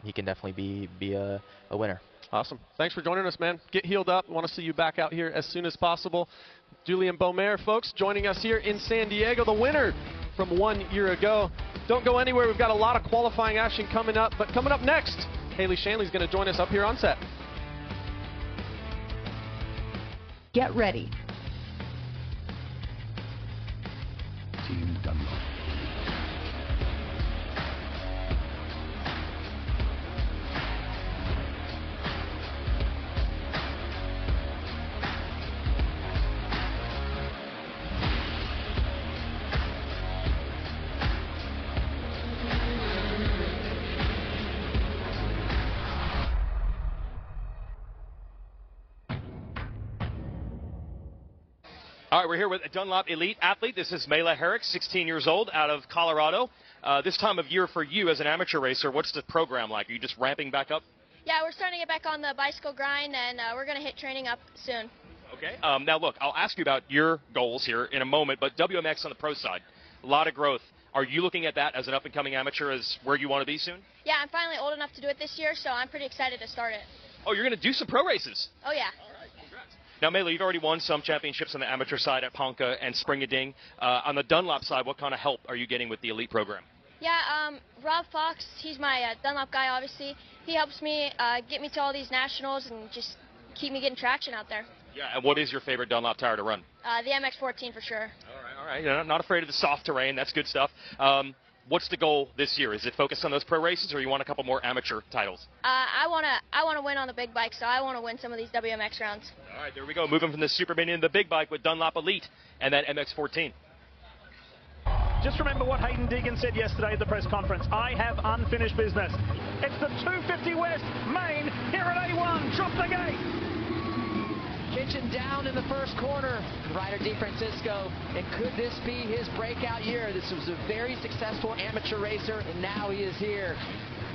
he can definitely be a winner. Awesome. Thanks for joining us, man. Get healed up. Want to see you back out here as soon as possible. Julian Beaumer, folks, joining us here in San Diego, the winner from 1 year ago. Don't go anywhere. We've got a lot of qualifying action coming up. But coming up next, Haley Shanley's going to join us up here on set. Get ready. Team Dunlop. All right, we're here with a Dunlop elite athlete. This is Mela Herrick, 16 years old, out of Colorado. This time of year for you as an amateur racer, what's the program like? Are you just ramping back up? Yeah, we're starting to get back on the bicycle grind, and we're going to hit training up soon. Okay. Now, look, I'll ask you about your goals here in a moment, but WMX on the pro side, a lot of growth. Are you looking at that as an up-and-coming amateur as where you want to be soon? Yeah, I'm finally old enough to do it this year, so I'm pretty excited to start it. Oh, you're going to do some pro races? Oh, yeah. Now, Mela, you've already won some championships on the amateur side at Ponca and Spring-A-Ding. On the Dunlop side, what kind of help are you getting with the elite program? Yeah, Rob Fox, he's my Dunlop guy, obviously. He helps me get me to all these nationals and just keep me getting traction out there. Yeah, and what is your favorite Dunlop tire to run? The MX-14 for sure. All right. You're not afraid of the soft terrain. That's good stuff. What's the goal this year? Is it focused on those pro races, or you want a couple more amateur titles? I wanna win on the big bike, so I want to win some of these WMX rounds. All right, there we go. Moving from the Super Mini to the big bike with Dunlop Elite and that MX-14. Just remember what Hayden Deegan said yesterday at the press conference. I have unfinished business. It's the 250 West main here at A1. Drop the gate. Kitchen down in the first corner, Ryder DeFrancisco, and could this be his breakout year? This was a very successful amateur racer, and now he is here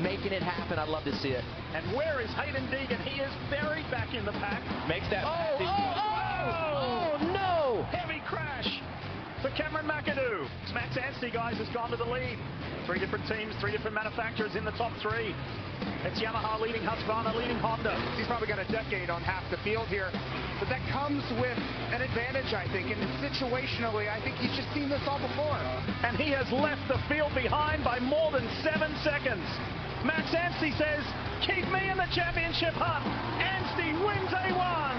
making it happen. I'd love to see it. And where is Hayden Deegan? He is buried back in the pack. Makes that. Oh, no! Heavy crash for Cameron McAdoo. Max Anstie, guys, has gone to the lead. 3 different teams, 3 different manufacturers in the top 3. It's Yamaha leading Husqvarna, leading Honda. He's probably got a decade on half the field here, but that comes with an advantage, I think, and situationally, I think he's just seen this all before. And he has left the field behind by more than 7 seconds. Max Anstie says, keep me in the championship hunt. Anstie wins A1.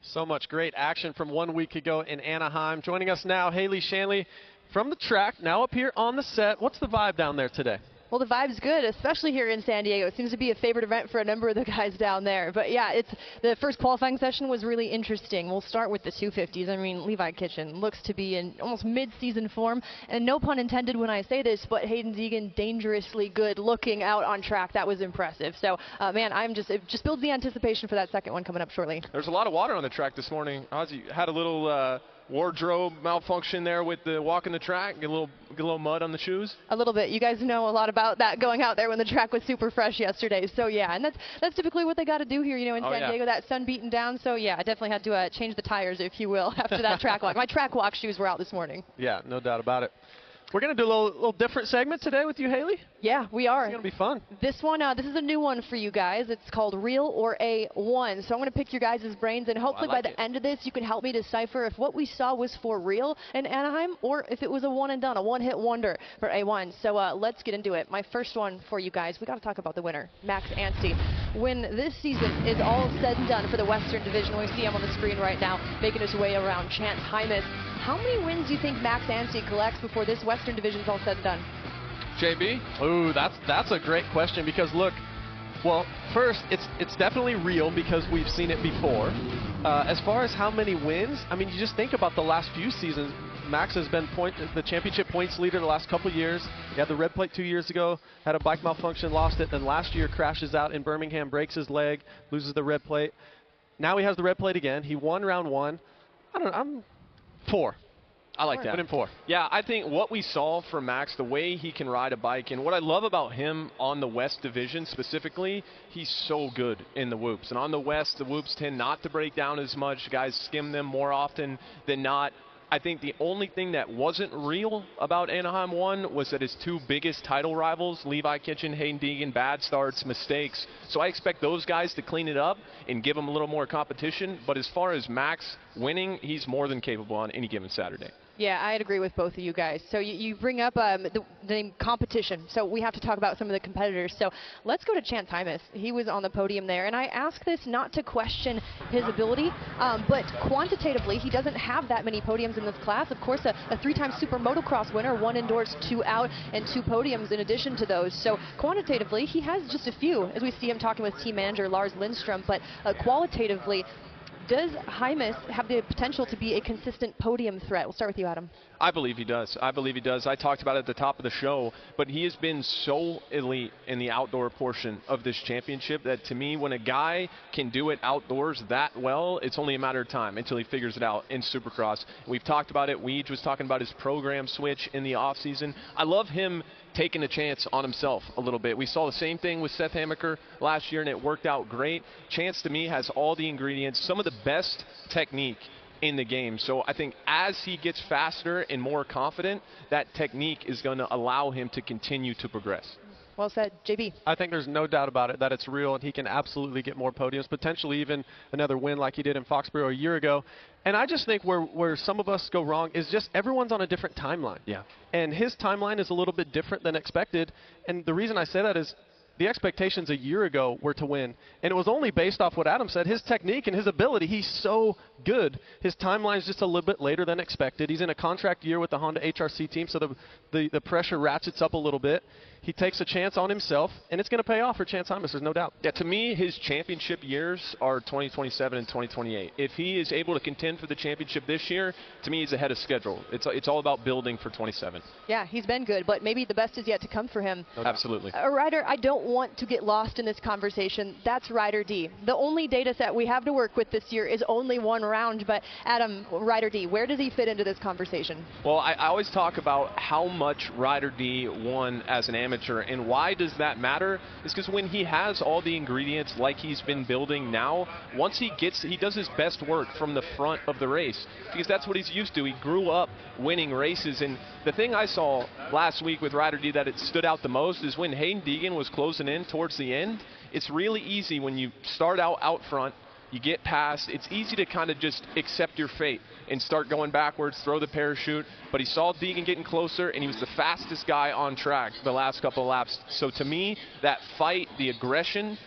So much great action from 1 week ago in Anaheim. Joining us now, Haley Shanley. from the track, now up here on the set. What's the vibe down there today? Well, the vibe's good, especially here in San Diego. It seems to be a favorite event for a number of the guys down there. But yeah, the first qualifying session was really interesting. We'll start with the 250s. I mean, Levi Kitchen looks to be in almost mid-season form, and no pun intended when I say this, but Hayden Deegan dangerously good looking out on track. That was impressive. So, man, it just builds the anticipation for that second one coming up shortly. There's a lot of water on the track this morning. Ozzy had a little wardrobe malfunction there with the walking the track. Get a little mud on the shoes. A little bit. You guys know a lot about that going out there when the track was super fresh yesterday. So yeah, and that's typically what they got to do here, in San Diego. That sun beaten down. So yeah, I definitely had to change the tires, if you will, after that track walk. My track walk shoes were out this morning. Yeah, no doubt about it. We're going to do a little different segment today with you, Haley. Yeah, we are. It's going to be fun. This one, this is a new one for you guys. It's called Real or A1. So I'm going to pick your guys' brains, and hopefully by the end of this, you can help me decipher if what we saw was for real in Anaheim or if it was a one and done, a one-hit wonder for A1. So let's get into it. My first one for you guys, we got to talk about the winner, Max Anstey. When this season is all said and done for the Western Division, we see him on the screen right now, making his way around Chance Hymas. How many wins do you think Max Anstey collects before this Western Division is all said and done? JB? Ooh, that's a great question because look, well, first it's definitely real because we've seen it before. As far as how many wins, I mean, you just think about the last few seasons. Max has been the championship points leader the last couple years. He had the red plate 2 years ago, had a bike malfunction, lost it. Then last year crashes out in Birmingham, breaks his leg, loses the red plate. Now he has the red plate again. He won round one. I'm 4. I like that. Put in 4. Yeah, I think what we saw from Max, the way he can ride a bike, and what I love about him on the West Division specifically, he's so good in the whoops. And on the West, the whoops tend not to break down as much. Guys skim them more often than not. I think the only thing that wasn't real about Anaheim 1 was that his two biggest title rivals, Levi Kitchen, Hayden Deegan, bad starts, mistakes. So I expect those guys to clean it up and give him a little more competition. But as far as Max winning, he's more than capable on any given Saturday. Yeah, I'd agree with both of you guys. So you bring up the name competition. So we have to talk about some of the competitors. So let's go to Chance Hymas. He was on the podium there. And I ask this not to question his ability, but quantitatively, he doesn't have that many podiums in this class. Of course, a 3-time Super Motocross winner, 1 indoors, 2 out, and 2 podiums in addition to those. So quantitatively, he has just a few, as we see him talking with team manager Lars Lindstrom. But qualitatively, does Hymas have the potential to be a consistent podium threat? We'll start with you, Adam. I believe he does. I believe he does. I talked about it at the top of the show, but he has been so elite in the outdoor portion of this championship that to me, when a guy can do it outdoors that well, it's only a matter of time until he figures it out in Supercross. We've talked about it. Weege was talking about his program switch in the offseason. I love him taking a chance on himself a little bit. We saw the same thing with Seth Hamaker last year, and it worked out great. Chance, to me, has all the ingredients, some of the best technique in the game. So I think as he gets faster and more confident, that technique is going to allow him to continue to progress. Well said. JB? I think there's no doubt about it that it's real, and he can absolutely get more podiums, potentially even another win like he did in Foxborough a year ago. And I just think where some of us go wrong is just everyone's on a different timeline. Yeah. And his timeline is a little bit different than expected. And the reason I say that is the expectations a year ago were to win. And it was only based off what Adam said, his technique and his ability. He's so good. His timeline's just a little bit later than expected. He's in a contract year with the Honda HRC team, so the pressure ratchets up a little bit. He takes a chance on himself, and it's going to pay off for Chance Hymas, there's no doubt. Yeah, to me, his championship years are 2027 and 2028. If he is able to contend for the championship this year, to me, he's ahead of schedule. It's all about building for 27. Yeah, he's been good, but maybe the best is yet to come for him. Absolutely. Ryder, I don't want to get lost in this conversation. That's Ryder D. The only data set we have to work with this year is only one round, but Adam, Ryder D, where does he fit into this conversation? Well, I always talk about how much Ryder D won as an amateur, and why does that matter? Is because when he has all the ingredients like he's been building now, once he does his best work from the front of the race, because that's what he's used to. He grew up winning races, and the thing I saw last week with Ryder D that it stood out the most is when Hayden Deegan was closing in towards the end. It's really easy when you start out front, you get past, it's easy to kind of just accept your fate and start going backwards, throw the parachute. But he saw Deegan getting closer, and he was the fastest guy on track the last couple of laps. So to me, that fight, the aggression,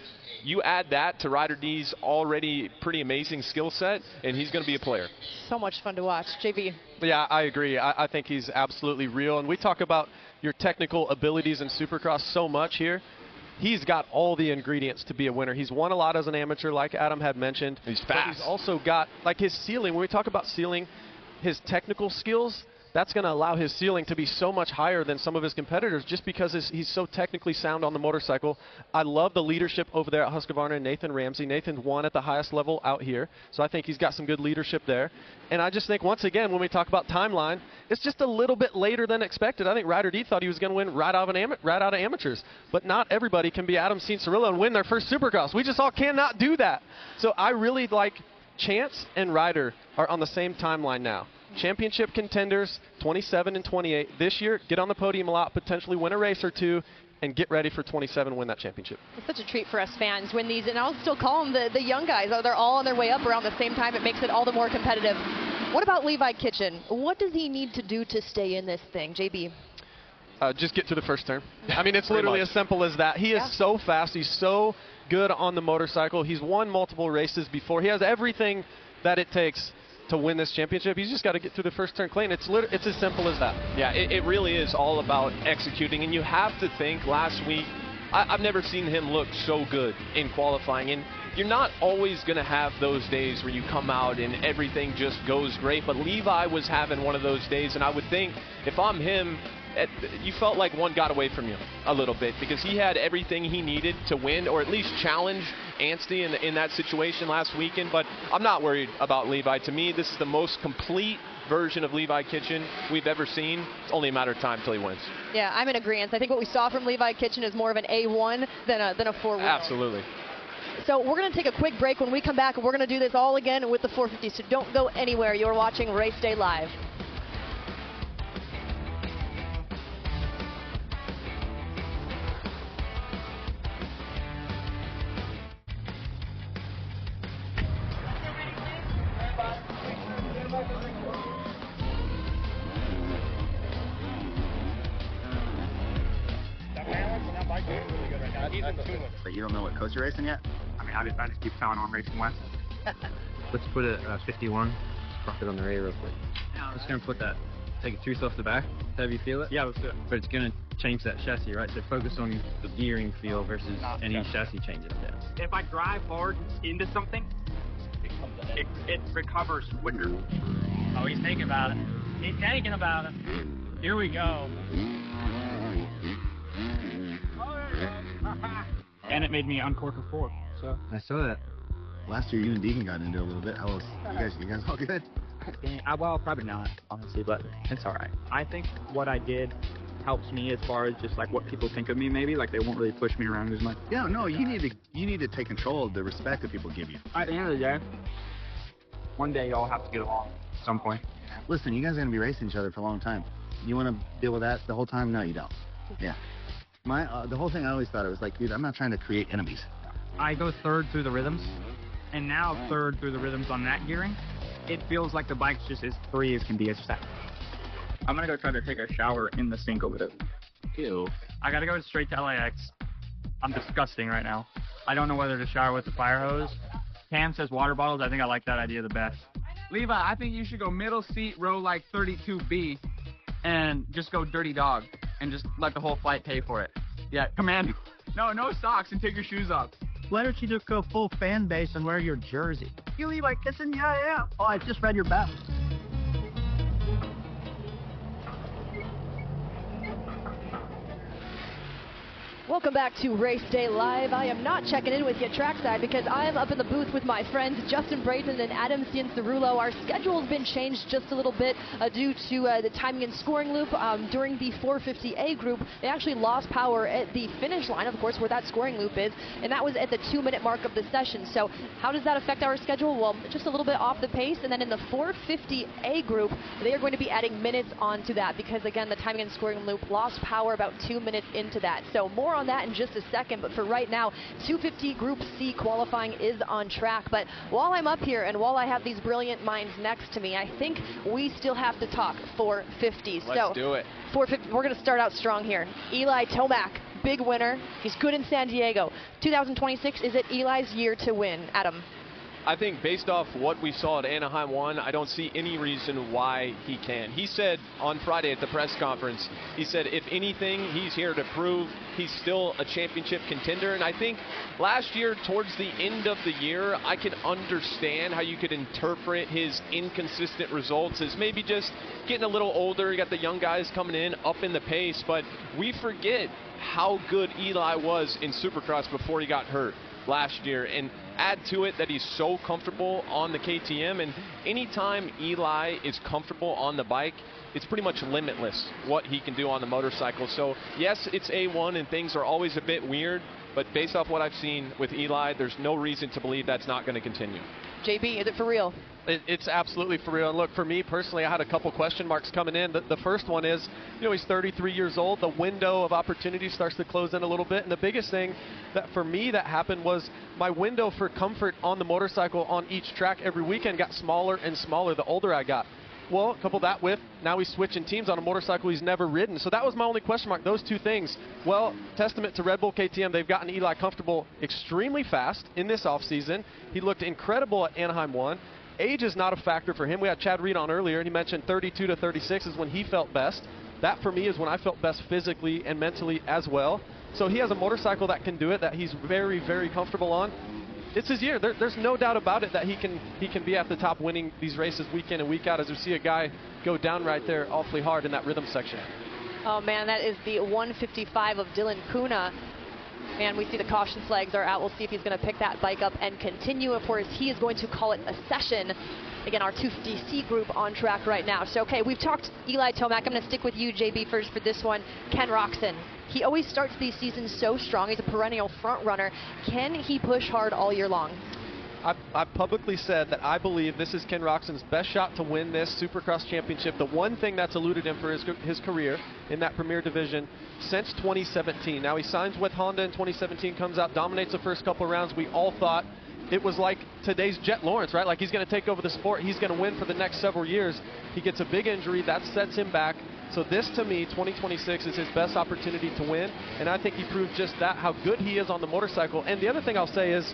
You add that to Ryder D's already pretty amazing skill set, and he's going to be a player. So much fun to watch. JB. Yeah, I agree. I think he's absolutely real. And we talk about your technical abilities in Supercross so much here. He's got all the ingredients to be a winner. He's won a lot as an amateur, like Adam had mentioned. He's fast. But he's also got, like, his ceiling. When we talk about ceiling, his technical skills, that's going to allow his ceiling to be so much higher than some of his competitors just because he's so technically sound on the motorcycle. I love the leadership over there at Husqvarna and Nathan Ramsey. Nathan won at the highest level out here, so I think he's got some good leadership there. And I just think, once again, when we talk about timeline, it's just a little bit later than expected. I think Ryder D thought he was going to win right out of amateurs, but not everybody can be Adam Cianciarulo and win their first Supercross. We just all cannot do that. So I really like Chance and Ryder are on the same timeline now. Championship contenders, 27 and 28. This year, get on the podium a lot, potentially win a race or two, and get ready for 27, win that championship. It's such a treat for us fans when these, and I'll still call them the young guys, they're all on their way up around the same time. It makes it all the more competitive. What about Levi Kitchen? What does he need to do to stay in this thing, JB? Just get to the first turn. I mean, it's literally as simple as that. He is so fast. He's so good on the motorcycle. He's won multiple races before. He has everything that it takes to win this championship. He's just got to get through the first turn clean. It's as simple as that. Yeah, it really is all about executing. And you have to think, last week, I've never seen him look so good in qualifying. And you're not always going to have those days where you come out and everything just goes great. But Levi was having one of those days. And I would think, if I'm him, you felt like one got away from you a little bit because he had everything he needed to win or at least challenge Anstey in that situation last weekend. But I'm not worried about Levi. To me, this is the most complete version of Levi Kitchen we've ever seen. It's only a matter of time till he wins. Yeah, I'm in agreement. I think what we saw from Levi Kitchen is more of an A1 than a 4-wheel. Absolutely. So we're going to take a quick break. When we come back, we're going to do this all again with the 450. So don't go anywhere. You're watching Race Day Live. But you don't know what coast you're racing yet? I mean, I just keep telling them I'm racing west. Let's put a 51. Drop it on the radio real quick. I'm just going to put that, take a tooth off the back. Have you feel it? Yeah, let's do it. But it's going to change that chassis, right? So focus on the gearing feel versus any chassis changes. Yeah. If I drive hard into something, it recovers quicker. Oh, he's thinking about it. He's thinking about it. Here we go. And it made me uncork a 4. So I saw that. Last year, you and Deegan got into it a little bit. How was you guys all good? Well, probably not, honestly, but it's all right. I think what I did helps me as far as just like what people think of me. Maybe like they won't really push me around as much. Yeah, no, you need to take control of the respect that people give you. At the end of the day, one day y'all have to get along at some point. Listen, you guys are gonna be racing each other for a long time. You want to deal with that the whole time? No, you don't. Yeah. The whole thing, I always thought it was like, dude, I'm not trying to create enemies. I go third through the rhythms, and now third through the rhythms on that gearing. It feels like the bike's just as free as can be. It's just that. I'm gonna go try to take a shower in the sink over there. Ew. I gotta go straight to LAX. I'm disgusting right now. I don't know whether to shower with the fire hose. Cam says water bottles. I think I like that idea the best. Levi, I think you should go middle seat, row like 32B, and just go dirty dog, and just let the whole flight pay for it. Yeah, command. No socks, and take your shoes off. Why don't you just go full fan base and wear your jersey? You Levi Kitchen? Yeah. Oh, I just read your battle. Welcome back to Race Day Live. I am not checking in with you trackside because I am up in the booth with my friends Justin Brayton and Adam Cianciarulo. Our schedule has been changed just a little bit due to the timing and scoring loop. During the 450A group, they actually lost power at the finish line, of course, where that scoring loop is, and that was at the 2-minute mark of the session. So how does that affect our schedule? Well, just a little bit off the pace, and then in the 450A group, they are going to be adding minutes onto that because, again, the timing and scoring loop lost power about 2 minutes into that. So more on that in just a second, but for right now, 250 Group C qualifying is on track. But while I'm up here and while I have these brilliant minds next to me, I think we still have to talk 450. Let's do it. 450, we're going to start out strong here. Eli Tomac big winner. He's good in San Diego. 2026, is it Eli's year to win? Adam? I think based off what we saw at Anaheim 1, I don't see any reason why he can. He said on Friday at the press conference, he said, if anything, he's here to prove he's still a championship contender. And I think last year, towards the end of the year, I can understand how you could interpret his inconsistent results as maybe just getting a little older. You got the young guys coming in, up in the pace. But we forget how good Eli was in Supercross before he got hurt last year, and add to it that he's so comfortable on the KTM, and anytime Eli is comfortable on the bike, it's pretty much limitless what he can do on the motorcycle. So yes, it's A1 and things are always a bit weird, but based off what I've seen with Eli, there's no reason to believe that's not going to continue. JB, is it for real? It's absolutely for real. And look, for me personally, I had a couple question marks coming in. The first one is, he's 33 years old. The window of opportunity starts to close in a little bit. And the biggest thing that for me that happened was my window for comfort on the motorcycle on each track every weekend got smaller and smaller the older I got. Well, couple that with, now he's switching teams on a motorcycle he's never ridden. So that was my only question mark, those two things. Well, testament to Red Bull KTM, they've gotten Eli comfortable extremely fast in this offseason. He looked incredible at Anaheim 1. Age is not a factor for him. We had Chad Reed on earlier, and he mentioned 32 to 36 is when he felt best. That, for me, is when I felt best physically and mentally as well. So he has a motorcycle that can do it, that he's very, very comfortable on. It's his year. There's no doubt about it that he can be at the top winning these races week in and week out, as we see a guy go down right there awfully hard in that rhythm section. Oh, man, that is the 155 of Dylan Kuna. Man, we see the caution flags are out. We'll see if he's going to pick that bike up and continue. Of course, he is going to call it a session. Again, our 250C group on track right now. So, okay, we've talked Eli Tomac. I'm going to stick with you, JB, first for this one. Ken Roczen. He always starts these seasons so strong. He's a perennial front runner. Can he push hard all year long? I've publicly said that I believe this is Ken Roczen's best shot to win this Supercross championship. The one thing that's eluded him for his career in that Premier Division since 2017. Now he signs with Honda in 2017, comes out, dominates the first couple of rounds. We all thought it was like today's Jet Lawrence, right? Like he's going to take over the sport. He's going to win for the next several years. He gets a big injury. That sets him back. So this, to me, 2026 is his best opportunity to win. And I think he proved just that, how good he is on the motorcycle. And the other thing I'll say is,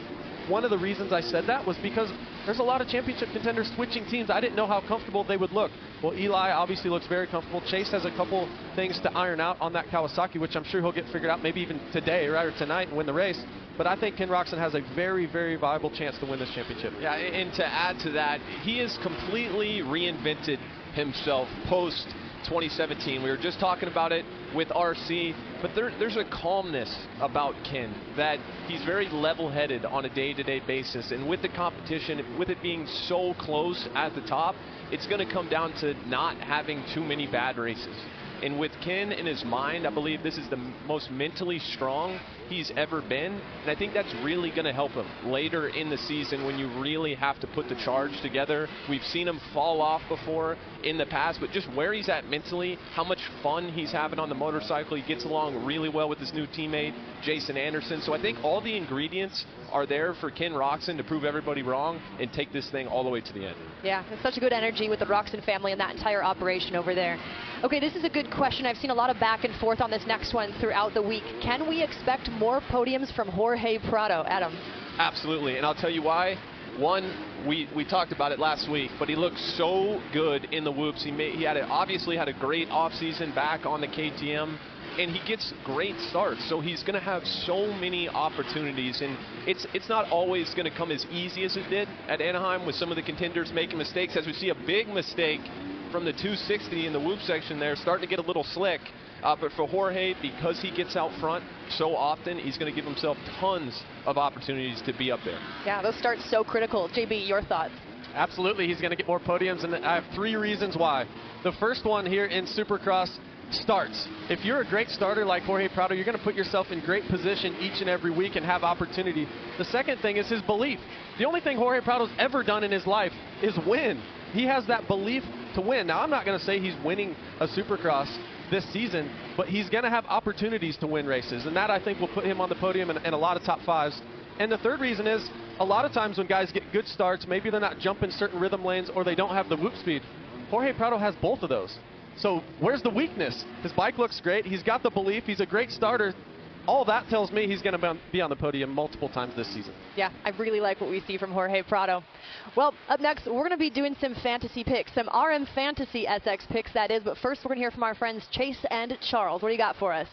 one of the reasons I said that was because there's a lot of championship contenders switching teams. I didn't know how comfortable they would look. Well, Eli obviously looks very comfortable. Chase has a couple things to iron out on that Kawasaki, which I'm sure he'll get figured out maybe even today, right, or tonight, and win the race. But I think Ken Roczen has a very, very viable chance to win this championship. Yeah, and to add to that, he has completely reinvented himself post 2017. We were just talking about it with RC, but there's a calmness about Ken that he's very level-headed on a day-to-day basis, and with the competition, with it being so close at the top, it's going to come down to not having too many bad races. And with Ken in his mind, I believe this is the most mentally strong he's ever been. And I think that's really going to help him later in the season when you really have to put the charge together. We've seen him fall off before in the past, but just where he's at mentally, how much fun he's having on the motorcycle. He gets along really well with his new teammate, Jason Anderson. So I think all the ingredients are there for Ken Roczen to prove everybody wrong and take this thing all the way to the end. Yeah, it's such a good energy with the Roczen family and that entire operation over there. Okay, this is a good question. I've seen a lot of back and forth on this next one throughout the week. Can we expect more podiums from Jorge Prado? Adam? Absolutely, and I'll tell you why. One, we talked about it last week, but he looked so good in the whoops. He obviously had a great offseason back on the KTM, and he gets great starts. So he's going to have so many opportunities, and it's not always going to come as easy as it did at Anaheim with some of the contenders making mistakes, as we see a big mistake from the 260 in the whoop section there, starting to get a little slick. But for Jorge, because he gets out front so often, he's going to give himself tons of opportunities to be up there. Yeah, those starts so critical. JB, your thoughts? Absolutely, he's going to get more podiums, and I have three reasons why. The first one here in Supercross, starts. If you're a great starter like Jorge Prado, you're going to put yourself in great position each and every week and have opportunity. The second thing is his belief. The only thing Jorge Prado's ever done in his life is win. He has that belief to win. Now, I'm not going to say he's winning a Supercross this season, but he's going to have opportunities to win races, and that, I think, will put him on the podium in a lot of top fives. And the third reason is, a lot of times when guys get good starts, maybe they're not jumping certain rhythm lanes or they don't have the whoop speed. Jorge Prado has both of those. So where's the weakness? His bike looks great. He's got the belief. He's a great starter. all that tells me he's going to be on the podium multiple times this season. Yeah, I really like what we see from Jorge Prado. Well, up next, we're going to be doing some fantasy picks, some RM Fantasy SX picks, that is. But first, we're going to hear from our friends Chase and Charles. What do you got for us?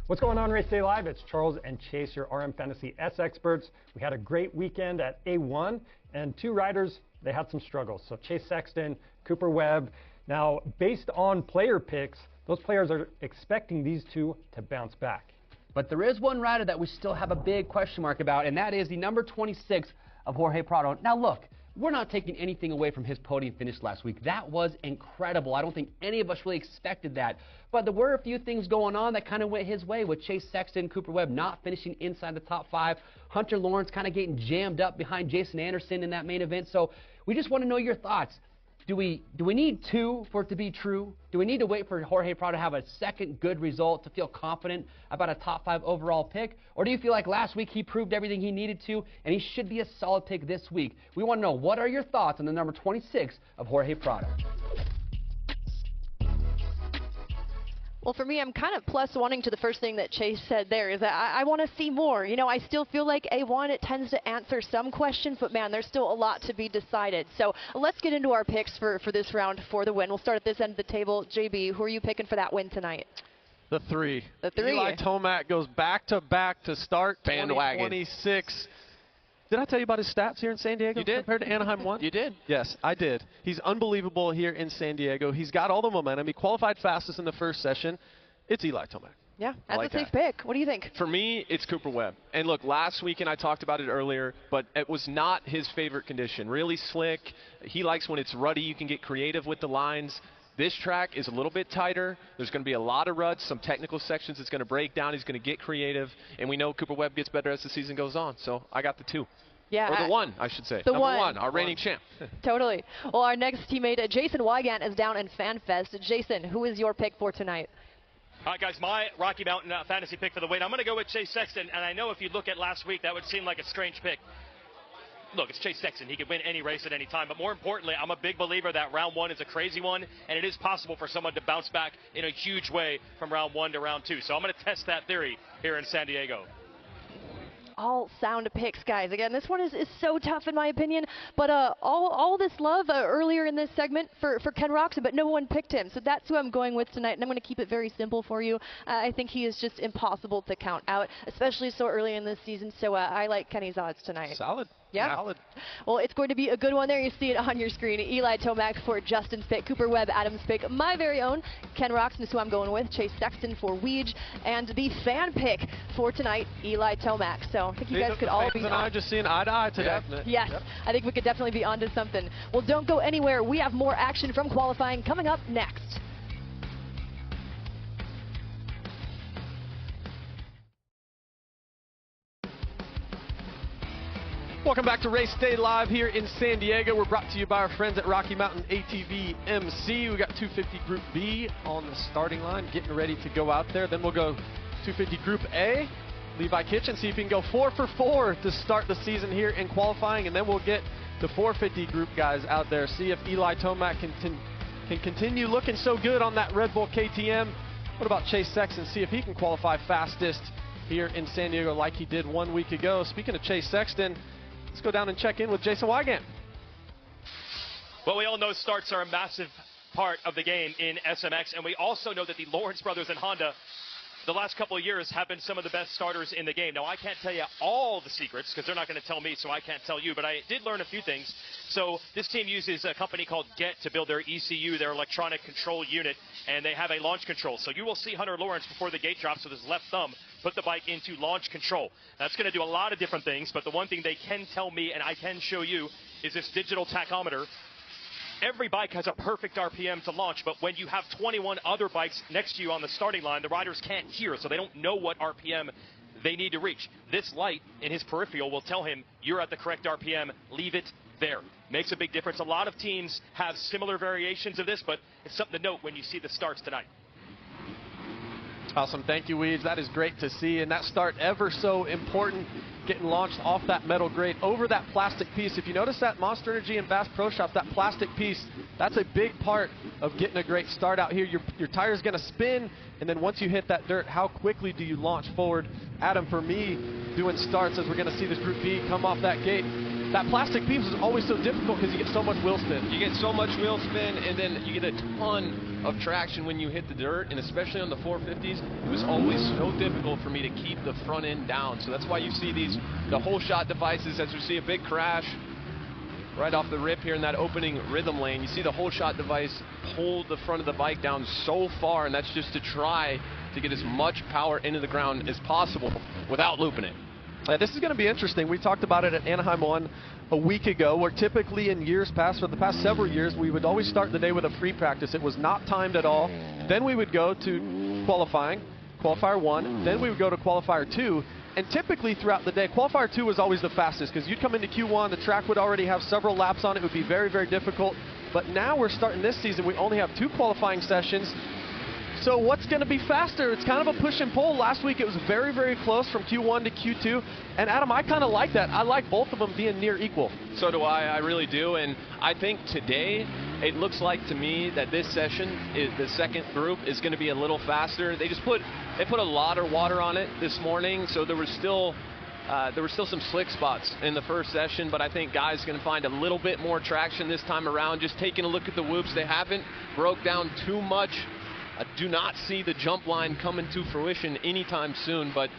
What's going on, Race Day Live? It's Charles and Chase, your RM Fantasy S experts. We had a great weekend at A1, and 2 riders, they had some struggles. So Chase Sexton, Cooper Webb. Now, based on player picks, those players are expecting these 2 to bounce back. But there is one rider that we still have a big question mark about, and that is the number 26 of Jorge Prado. Now, look, we're not taking anything away from his podium finish last week. That was incredible. I don't think any of us really expected that. But there were a few things going on that kind of went his way, with Chase Sexton, Cooper Webb not finishing inside the top 5, Hunter Lawrence kind of getting jammed up behind Jason Anderson in that main event. So we just want to know your thoughts. Do we need 2 for it to be true? Do we need to wait for Jorge Prado to have a second good result to feel confident about a top 5 overall pick? Or do you feel like last week he proved everything he needed to and he should be a solid pick this week? We want to know, what are your thoughts on the number 26 of Jorge Prado? Well, for me, I'm kind of +1ing to the first thing that Chase said there, is that I want to see more. You know, I still feel like A1, it tends to answer some questions, but man, there's still a lot to be decided. So let's get into our picks for this round for the win. We'll start at this end of the table. JB, who are you picking for that win tonight? The 3. The 3. Eli Tomac goes back-to-back to start Bandwagon. 2026. Did I tell you about his stats here in San Diego? You did. Compared to Anaheim 1? You did. Yes, I did. He's unbelievable here in San Diego. He's got all the momentum. He qualified fastest in the first session. It's Eli Tomac. Yeah, that's like a safe that. pick. What do you think? For me, it's Cooper Webb. And look, last weekend I talked about it earlier, but it was not his favorite condition. Really slick. He likes when it's ruddy. You can get creative with the lines. This track is a little bit tighter. There's going to be a lot of ruts, some technical sections it's going to break down. He's going to get creative. And we know Cooper Webb gets better as the season goes on. So I got the 2. Yeah, or the 1, I should say. The Number 1, our reigning champ. Totally. Well, our next teammate, Jason Wygant, is down in FanFest. Jason, who is your pick for tonight? All right, guys, my Rocky Mountain fantasy pick for the win. I'm going to go with Chase Sexton, and I know if you look at last week, that would seem like a strange pick. Look, it's Chase Sexton. He could win any race at any time. But more importantly, I'm a big believer that round 1 is a crazy one, and it is possible for someone to bounce back in a huge way from round 1 to round 2. So I'm going to test that theory here in San Diego. All sound picks, guys. Again, this one is so tough in my opinion, but all this love earlier in this segment for Ken Roczen, but no one picked him, so that's who I'm going with tonight, and I'm going to keep it very simple for you. I think he is just impossible to count out, especially so early in this season, so I like Kenny's odds tonight. Solid. Yeah. Solid. Well, it's going to be a good one there. You see it on your screen. Eli Tomac for Justin's pick, Cooper Webb, Adam's pick, my very own Ken Roczen is who I'm going with, Chase Sexton for Weege, and the fan pick for tonight, Eli Tomac. So I think you guys could all be and I just seeing eye to eye today. Yep. Yes, yep. I think we could definitely be onto something. Well, don't go anywhere. We have more action from qualifying coming up next. Welcome back to Race Day Live here in San Diego. We're brought to you by our friends at Rocky Mountain ATV MC. We got 250 Group B on the starting line, getting ready to go out there. Then we'll go 250 Group A, Levi Kitchen, see if he can go 4 for 4 to start the season here in qualifying. And then we'll get the 450 Group guys out there, see if Eli Tomac can continue looking so good on that Red Bull KTM. What about Chase Sexton? See if he can qualify fastest here in San Diego like he did 1 week ago. Speaking of Chase Sexton, let's go down and check in with Jason Wygant. Well, we all know starts are a massive part of the game in SMX, and we also know that the Lawrence brothers and Honda, the last couple of years, have been some of the best starters in the game. Now, I can't tell you all the secrets because they're not going to tell me, so I can't tell you, but I did learn a few things. So this team uses a company called Get to build their ECU, their electronic control unit, and they have a launch control. So you will see Hunter Lawrence before the gate drops with his left thumb put the bike into launch control. That's going to do a lot of different things, but the one thing they can tell me, and I can show you, is this digital tachometer. Every bike has a perfect RPM to launch, but when you have 21 other bikes next to you on the starting line, the riders can't hear, so they don't know what RPM they need to reach. This light in his peripheral will tell him, you're at the correct RPM, leave it there. Makes a big difference. A lot of teams have similar variations of this, but it's something to note when you see the starts tonight. Awesome. Thank you, Weeds. That is great to see. And that start ever so important, getting launched off that metal grate over that plastic piece. If you notice that Monster Energy and Bass Pro Shops, that plastic piece, that's a big part of getting a great start out here. Your tire's going to spin, and then once you hit that dirt, how quickly do you launch forward? Adam, for me, doing starts as we're going to see this Group B come off that gate, that plastic piece is always so difficult because you get so much wheel spin. You get so much wheel spin, and then you get a ton of traction when you hit the dirt, and especially on the 450s, it was always so difficult for me to keep the front end down. So that's why you see the whole shot devices, as you see a big crash right off the rip here in that opening rhythm lane. You see the whole shot device pull the front of the bike down so far, and that's just to try to get as much power into the ground as possible without looping it. This is going to be interesting. We talked about it at Anaheim 1 a week ago, where typically in years past, for the past several years, we would always start the day with a free practice. It was not timed at all. Then we would go to qualifying, qualifier 1. Then we would go to qualifier 2. And typically throughout the day, qualifier 2 was always the fastest because you'd come into Q1, the track would already have several laps on it. It would be very, very difficult. But now we're starting this season. We only have 2 qualifying sessions. So what's going to be faster? It's kind of a push and pull. Last week it was very, very close from Q1 to Q2. And Adam, I kind of like that. I like both of them being near equal. So do I really do. And I think today it looks like to me that this session, the second group, is going to be a little faster. They put a lot of water on it this morning, so there was still some slick spots in the first session, but I think guys are going to find a little bit more traction this time around. Just taking a look at the whoops, they haven't broke down too much. I do not see the jump line coming to fruition anytime soon, but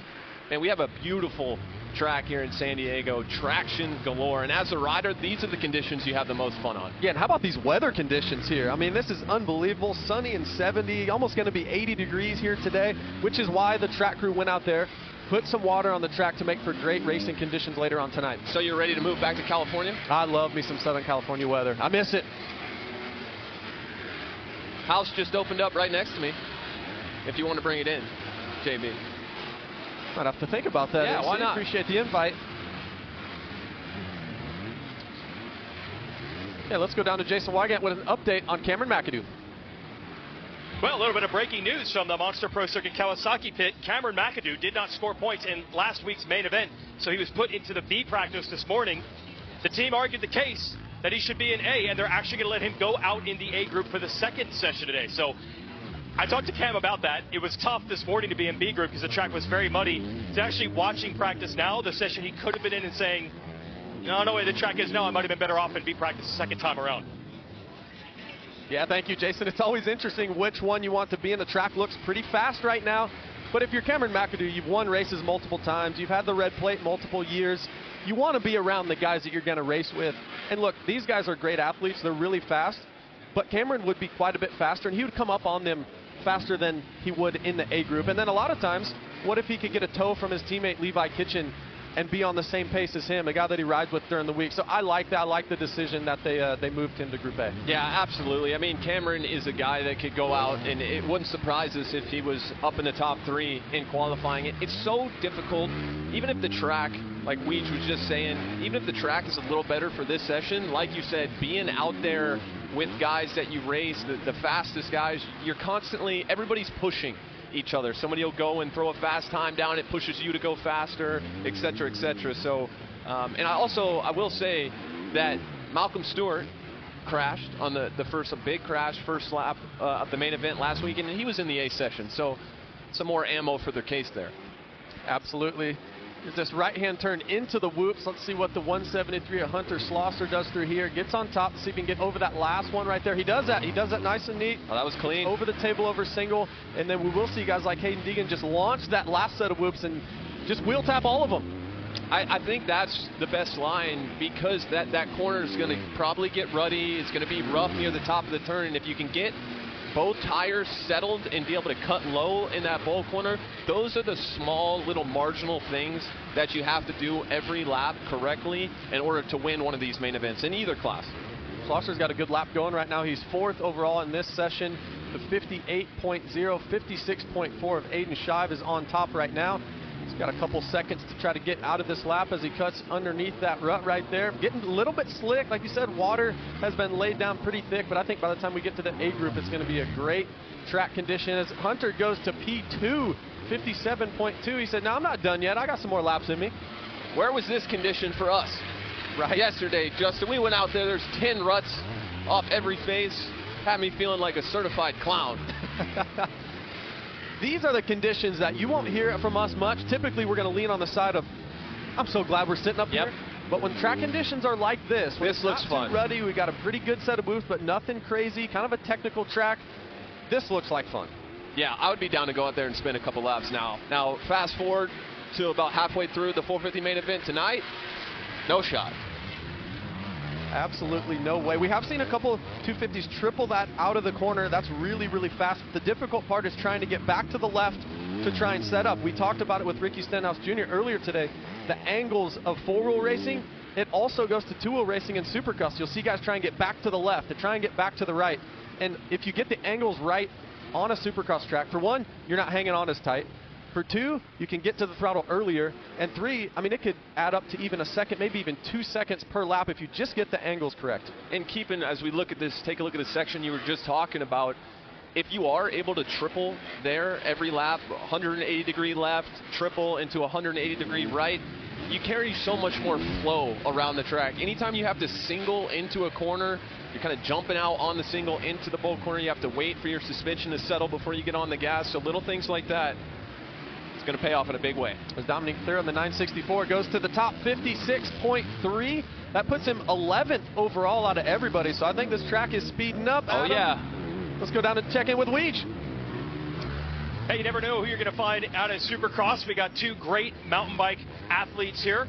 man, we have a beautiful track here in San Diego, traction galore, and as a rider, these are the conditions you have the most fun on. Yeah, and how about these weather conditions here? I mean, this is unbelievable. Sunny and 70, almost going to be 80 degrees here today, which is why the track crew went out there, put some water on the track to make for great racing conditions later on tonight. So you're ready to move back to California? I love me some Southern California weather. I miss it. House just opened up right next to me. If you want to bring it in, JB. Might have to think about that. Yeah, why not? Appreciate the invite. Yeah, let's go down to Jason Wygant with an update on Cameron McAdoo. Well, a little bit of breaking news from the Monster Pro Circuit Kawasaki pit. Cameron McAdoo did not score points in last week's main event, so he was put into the B practice this morning. The team argued the case that he should be in A, and they're actually going to let him go out in the A group for the second session today. So I talked to Cam about that. It was tough this morning to be in B group because the track was very muddy. To actually watching practice now, the session he could have been in and saying, no way the track is now, I might have been better off in B practice the second time around. Yeah, thank you, Jason. It's always interesting which one you want to be in. The track looks pretty fast right now. But if you're Cameron McAdoo, you've won races multiple times. You've had the red plate multiple years. You want to be around the guys that you're going to race with. And look, these guys are great athletes. They're really fast. But Cameron would be quite a bit faster, and he would come up on them faster than he would in the A group. And then a lot of times, what if he could get a tow from his teammate Levi Kitchen and be on the same pace as him, a guy that he rides with during the week? So I like that. I like the decision that they moved him to Group A. Yeah, absolutely. I mean, Cameron is a guy that could go out, and it wouldn't surprise us if he was up in the top 3 in qualifying. It's so difficult, even if the track, like Weege was just saying, even if the track is a little better for this session, like you said, being out there with guys that you race, the fastest guys, you're constantly, everybody's pushing each other. Somebody will go and throw a fast time down, it pushes you to go faster, etc., etc. So, and I will say that Malcolm Stewart crashed on the first, a big crash, first lap of the main event last weekend, and he was in the A session. So, some more ammo for their case there. Absolutely. There's this right-hand turn into the whoops. Let's see what the 173 of Hunter Schlosser does through here. Gets on top to see if he can get over that last one right there. He does that. He does that nice and neat. Oh, that was clean. Over the table, over single. And then we will see guys like Hayden Deegan just launch that last set of whoops and just wheel tap all of them. I think that's the best line because that corner is going to probably get ruddy. It's going to be rough near the top of the turn. And if you can get both tires settled and be able to cut low in that bowl corner, those are the small little marginal things that you have to do every lap correctly in order to win one of these main events in either class. Schlosser's got a good lap going right now. He's 4th overall in this session. The 58.0, 56.4 of Aiden Shive is on top right now. He's got a couple seconds to try to get out of this lap as he cuts underneath that rut right there. Getting a little bit slick. Like you said, water has been laid down pretty thick, but I think by the time we get to the A group, it's going to be a great track condition. As Hunter goes to P2, 57.2. He said, no, I'm not done yet. I got some more laps in me. Where was this condition for us? Right. Yesterday, Justin, we went out there. There's 10 ruts off every face. Had me feeling like a certified clown. These are the conditions that you won't hear from us much. Typically, we're going to lean on the side of, I'm so glad we're sitting up here. But when track conditions are like this, when this looks fun. Too ruddy, we got a pretty good set of booths, but nothing crazy, kind of a technical track. This looks like fun. Yeah, I would be down to go out there and spin a couple laps now. Now, fast forward to about halfway through the 450 main event tonight, no shot. Absolutely no way. We have seen a couple 250s triple that out of the corner. That's really, really fast. The difficult part is trying to get back to the left to try and set up. We talked about it with Ricky Stenhouse Jr. earlier today. The angles of four-wheel racing, it also goes to two-wheel racing and Supercross. You'll see guys try and get back to the left, to try and get back to the right. And if you get the angles right on a Supercross track, for one, you're not hanging on as tight. For two, you can get to the throttle earlier. And three, I mean, it could add up to even a second, maybe even 2 seconds per lap if you just get the angles correct. And keeping, as we look at this, take a look at the section you were just talking about, if you are able to triple there every lap, 180-degree left, triple into 180-degree right, you carry so much more flow around the track. Anytime you have to single into a corner, you're kind of jumping out on the single into the bolt corner. You have to wait for your suspension to settle before you get on the gas. So little things like that, it's going to pay off in a big way. As Dominic Thur on the 964 goes to the top 56.3. That puts him 11th overall out of everybody. So I think this track is speeding up. Oh, yeah. Let's go down and check in with Weege. Hey, you never know who you're going to find out at Supercross. We got two great mountain bike athletes here,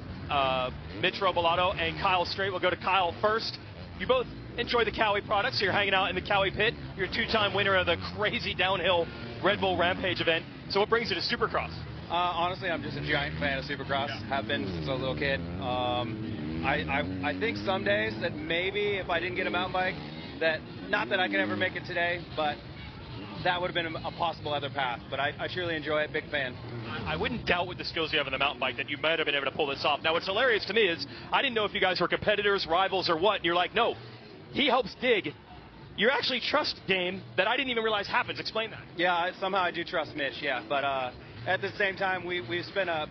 Mitch Robolato and Kyle Strait. We'll go to Kyle first. You both enjoy the Cowie products. So you're hanging out in the Cowie pit. You're a two-time winner of the crazy downhill Red Bull Rampage event. So what brings you to Supercross? Honestly, I'm just a giant fan of Supercross. Have been since I was a little kid. I think some days that maybe if I didn't get a mountain bike, that not that I could ever make it today, but that would have been a possible other path. But I truly enjoy it. Big fan. I wouldn't doubt with the skills you have in the mountain bike that you might have been able to pull this off. Now, what's hilarious to me is I didn't know if you guys were competitors, rivals, or what. And you're like, no, he helps dig. You actually trust game that I didn't even realize happens. Explain that. Yeah, somehow I do trust Mitch, yeah. But at the same time, we've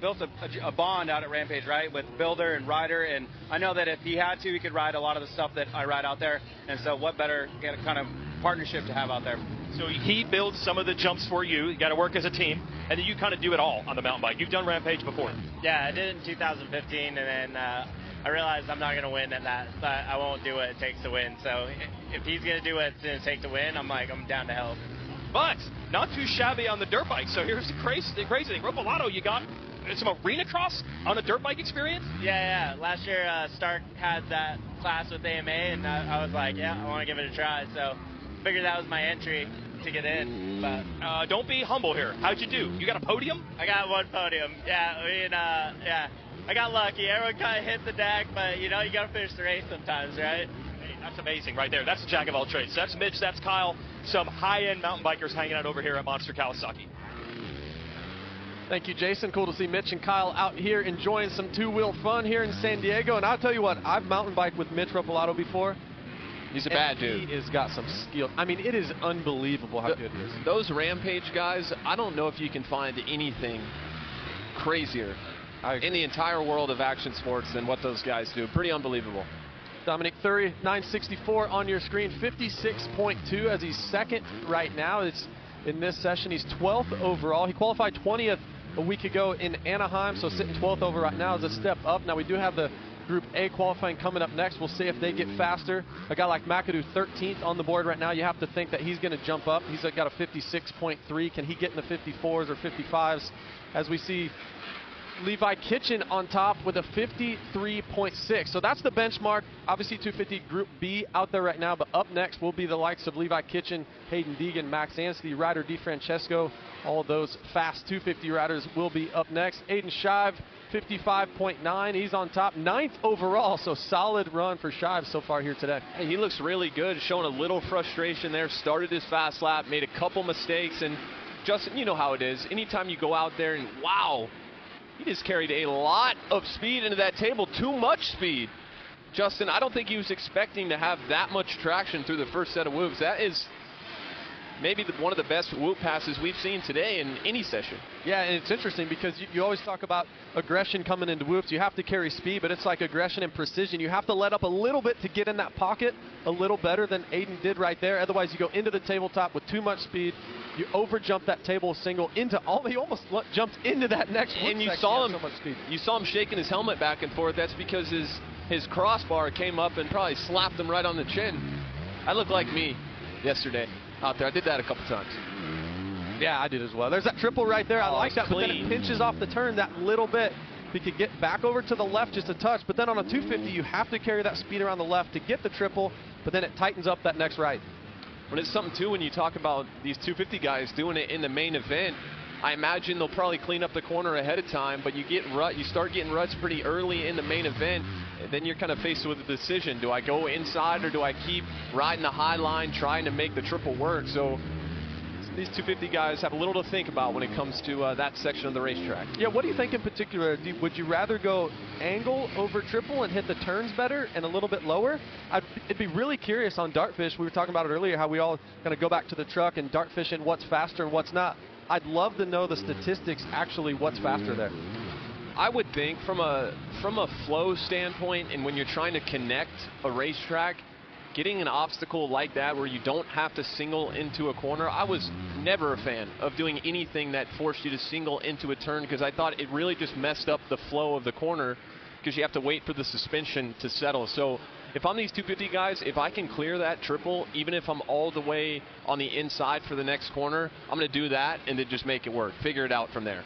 built a bond out at Rampage, right, with builder and rider. And I know that if he had to, he could ride a lot of the stuff that I ride out there. And so what better kind of partnership to have out there. So he builds some of the jumps for you. You got to work as a team. And then you kind of do it all on the mountain bike. You've done Rampage before. Yeah, I did it in 2015, and then I realized I'm not going to win at that. But I won't do what it takes to win. So if he's going to do what it's going to take to win, I'm down to help. But not too shabby on the dirt bike. So here's the crazy thing. Robolato, you got some arena cross on a dirt bike experience? Yeah. Last year, Stark had that class with AMA, and I was like, yeah, I want to give it a try. So figured that was my entry to get in. But don't be humble here. How'd you do? You got a podium? I got one podium. Yeah, I got lucky. Everyone kind of hit the deck, but you got to finish the race sometimes, right? Hey, that's amazing right there. That's a jack of all trades. That's Mitch, that's Kyle, some high-end mountain bikers hanging out over here at Monster Kawasaki. Thank you, Jason. Cool to see Mitch and Kyle out here enjoying some two-wheel fun here in San Diego. And I'll tell you what, I've mountain biked with Mitch Robolato before. He's a bad dude. He has got some skill. I mean, it is unbelievable how good he is. Those Rampage guys, I don't know if you can find anything crazier in the entire world of action sports than what those guys do. Pretty unbelievable. Dominic Thury, 964 on your screen, 56.2 as he's second right now. It's in this session. He's 12th overall. He qualified 20th a week ago in Anaheim, so sitting 12th over right now is a step up. Now we do have the Group A qualifying coming up next. We'll see if they get faster. A guy like McAdoo, 13th on the board right now. You have to think that he's going to jump up. He's got a 56.3. Can he get in the 54s or 55s? As we see Levi Kitchen on top with a 53.6. So that's the benchmark. Obviously 250 Group B out there right now, but up next will be the likes of Levi Kitchen, Hayden Deegan, Max Anstey, Ryder DeFrancesco. All those fast 250 riders will be up next. Aiden Shive, 55.9. He's on top, 9th overall, so solid run for Shive so far here today. Hey, he looks really good, showing a little frustration there. Started his fast lap, made a couple mistakes, and Justin, you know how it is. Anytime you go out there and, wow, He just carried a lot of speed into that table, too much speed. Justin, I don't think he was expecting to have that much traction through the first set of whoops. That is maybe one of the best whoop passes we've seen today in any session. Yeah, and it's interesting because you always talk about aggression coming into whoops. You have to carry speed, but it's like aggression and precision. You have to let up a little bit to get in that pocket a little better than Aiden did right there. Otherwise, you go into the tabletop with too much speed. You over jump that table single into all. He almost jumped into that next whoop. And you section. saw him. So much speed. You saw him shaking his helmet back and forth. That's because his crossbar came up and probably slapped him right on the chin. I looked like me yesterday out there. I did that a couple times. Yeah, I did as well. There's that triple right there. I like that, clean. but then it pinches off the turn that little bit. He could get back over to the left just a touch, but then on a 250, you have to carry that speed around the left to get the triple, but then it tightens up that next right. But it's something, too, when you talk about these 250 guys doing it in the main event. I imagine they'll probably clean up the corner ahead of time, but you start getting ruts pretty early in the main event, and then you're kind of faced with a decision. Do I go inside or do I keep riding the high line trying to make the triple work? So these 250 guys have a little to think about when it comes to that section of the racetrack. Yeah, what do you think in particular? Would you rather go angle over triple and hit the turns better and a little bit lower? It'd be really curious on Dartfish. We were talking about it earlier, how we all kind of go back to the truck and Dartfish and what's faster and what's not. I'd love to know the statistics, actually, what's faster there. I would think from a flow standpoint, and when you're trying to connect a racetrack, getting an obstacle like that where you don't have to single into a corner, I was never a fan of doing anything that forced you to single into a turn, because I thought it really just messed up the flow of the corner because you have to wait for the suspension to settle. So if I'm these 250 guys, if I can clear that triple, even if I'm all the way on the inside for the next corner, I'm going to do that and then just make it work. Figure it out from there.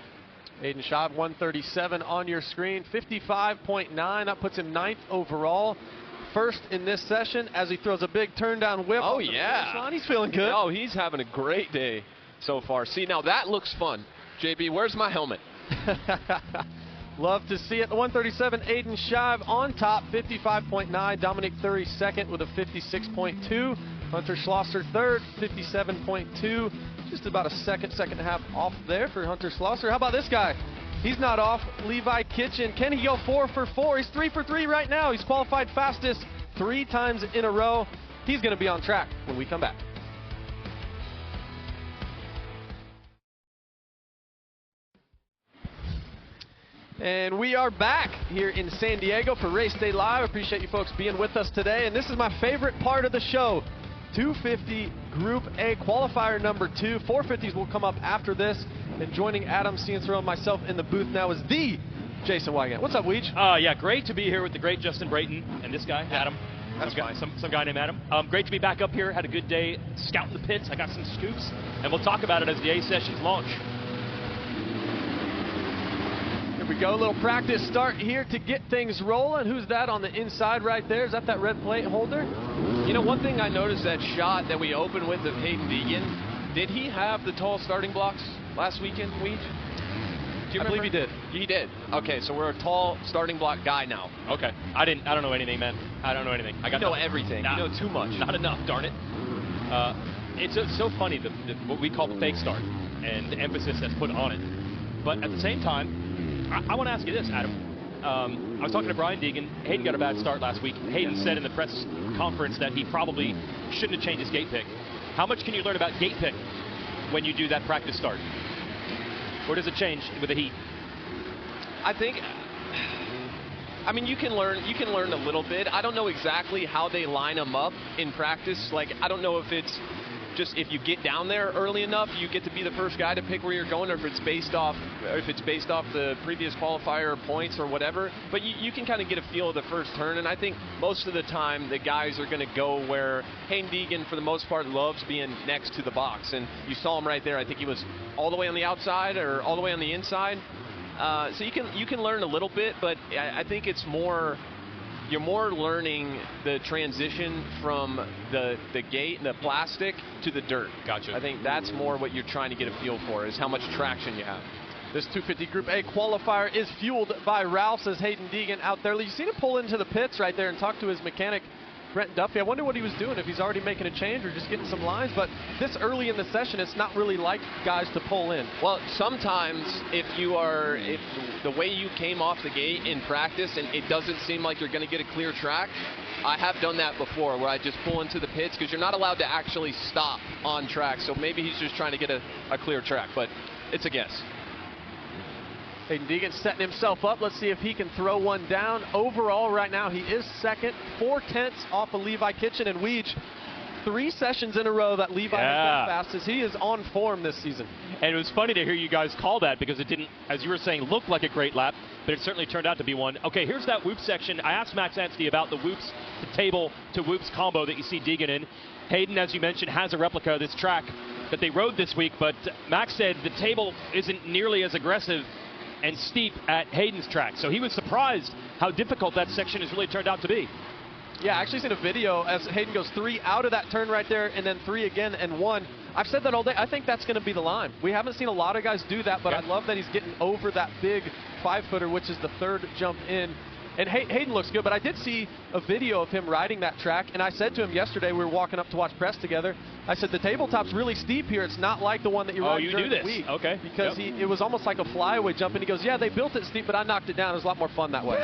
Aiden Schaub, 137 on your screen, 55.9. That puts him 9th overall. First in this session as he throws a big turn down whip. Oh, yeah. He's feeling good. Oh, he's having a great day so far. See, now that looks fun. JB, where's my helmet? Love to see it. The 137, Aiden Schaub on top, 55.9. Dominic Thury second with a 56.2. Hunter Schlosser third, 57.2. Just about a second and a half off there for Hunter Schlosser. How about this guy? He's not off. Levi Kitchen. Can he go 4 for 4? He's 3 for 3 right now. He's qualified fastest 3 times in a row. He's going to be on track when we come back. And we are back here in San Diego for Race Day Live. Appreciate you folks being with us today. And this is my favorite part of the show. 250 Group A qualifier number 2. 450s will come up after this. And joining Adam Ciancero and myself in the booth now is the Jason Wygant. What's up, Weege? Yeah, great to be here with the great Justin Brayton and this guy, Adam. That's some guy named Adam. Great to be back up here. Had a good day scouting the pits. I got some scoops, and we'll talk about it as the A sessions launch. Here we go, a little practice start here to get things rolling. Who's that on the inside right there? Is that red plate holder? You know, one thing I noticed, that shot that we opened with of Hayden Deegan, did he have the tall starting blocks last weekend, Weege? I believe he did. He did. Okay, so we're a tall starting block guy now. Okay. I don't know anything, man. I don't know anything. You know everything. Nah, you know too much. Not enough, darn it. It's so funny, what we call the fake start and the emphasis that's put on it. But at the same time, I want to ask you this, Adam. I was talking to Brian Deegan. Hayden got a bad start last week. Hayden said in the press conference that he probably shouldn't have changed his gate pick. How much can you learn about gate pick when you do that practice start? Or does it change with the heat? I think, I mean, you can learn a little bit. I don't know exactly how they line them up in practice. Like, I don't know if it's just if you get down there early enough, you get to be the first guy to pick where you're going, or if it's based off the previous qualifier points or whatever. But you can kind of get a feel of the first turn, and I think most of the time the guys are going to go where Hayden Deegan, for the most part, loves being next to the box. And you saw him right there. I think he was all the way on the outside or all the way on the inside. So you can learn a little bit, but I think it's more. You're more learning the transition from the gate and the plastic to the dirt. Gotcha. I think that's more what you're trying to get a feel for, is how much traction you have. This 250 Group A qualifier is fueled by Ralph, says Hayden Deegan out there. You seen him pull into the pits right there and talk to his mechanic Brent Duffy. I wonder what he was doing, if he's already making a change or just getting some lines. But this early in the session, it's not really like guys to pull in. Well, sometimes if the way you came off the gate in practice and it doesn't seem like you're going to get a clear track, I have done that before where I just pull into the pits because you're not allowed to actually stop on track. So maybe he's just trying to get a clear track, but it's a guess. Hayden Deegan setting himself up. Let's see if he can throw one down. Overall, right now, he is second, 4/10 off of Levi Kitchen and Weege. 3 sessions in a row that Levi has been fastest. He is on form this season. And it was funny to hear you guys call that because it didn't, as you were saying, look like a great lap, but it certainly turned out to be one. Okay, here's that whoop section. I asked Max Anstey about the whoops, the table to whoops combo that you see Deegan in. Hayden, as you mentioned, has a replica of this track that they rode this week, but Max said the table isn't nearly as aggressive and steep at Hayden's track. So he was surprised how difficult that section has really turned out to be. Yeah, I actually seen a video as Hayden goes 3 out of that turn right there and then 3 again and 1. I've said that all day. I think that's going to be the line. We haven't seen a lot of guys do that, but I love that he's getting over that big 5-footer, which is the 3rd jump in. And Hayden looks good, but I did see a video of him riding that track, and I said to him yesterday, we were walking up to watch press together, I said, the tabletop's really steep here. It's not like the one that you ride during the week. Okay. Because it was almost like a flyaway jump, and he goes, yeah, they built it steep, but I knocked it down. It was a lot more fun that way.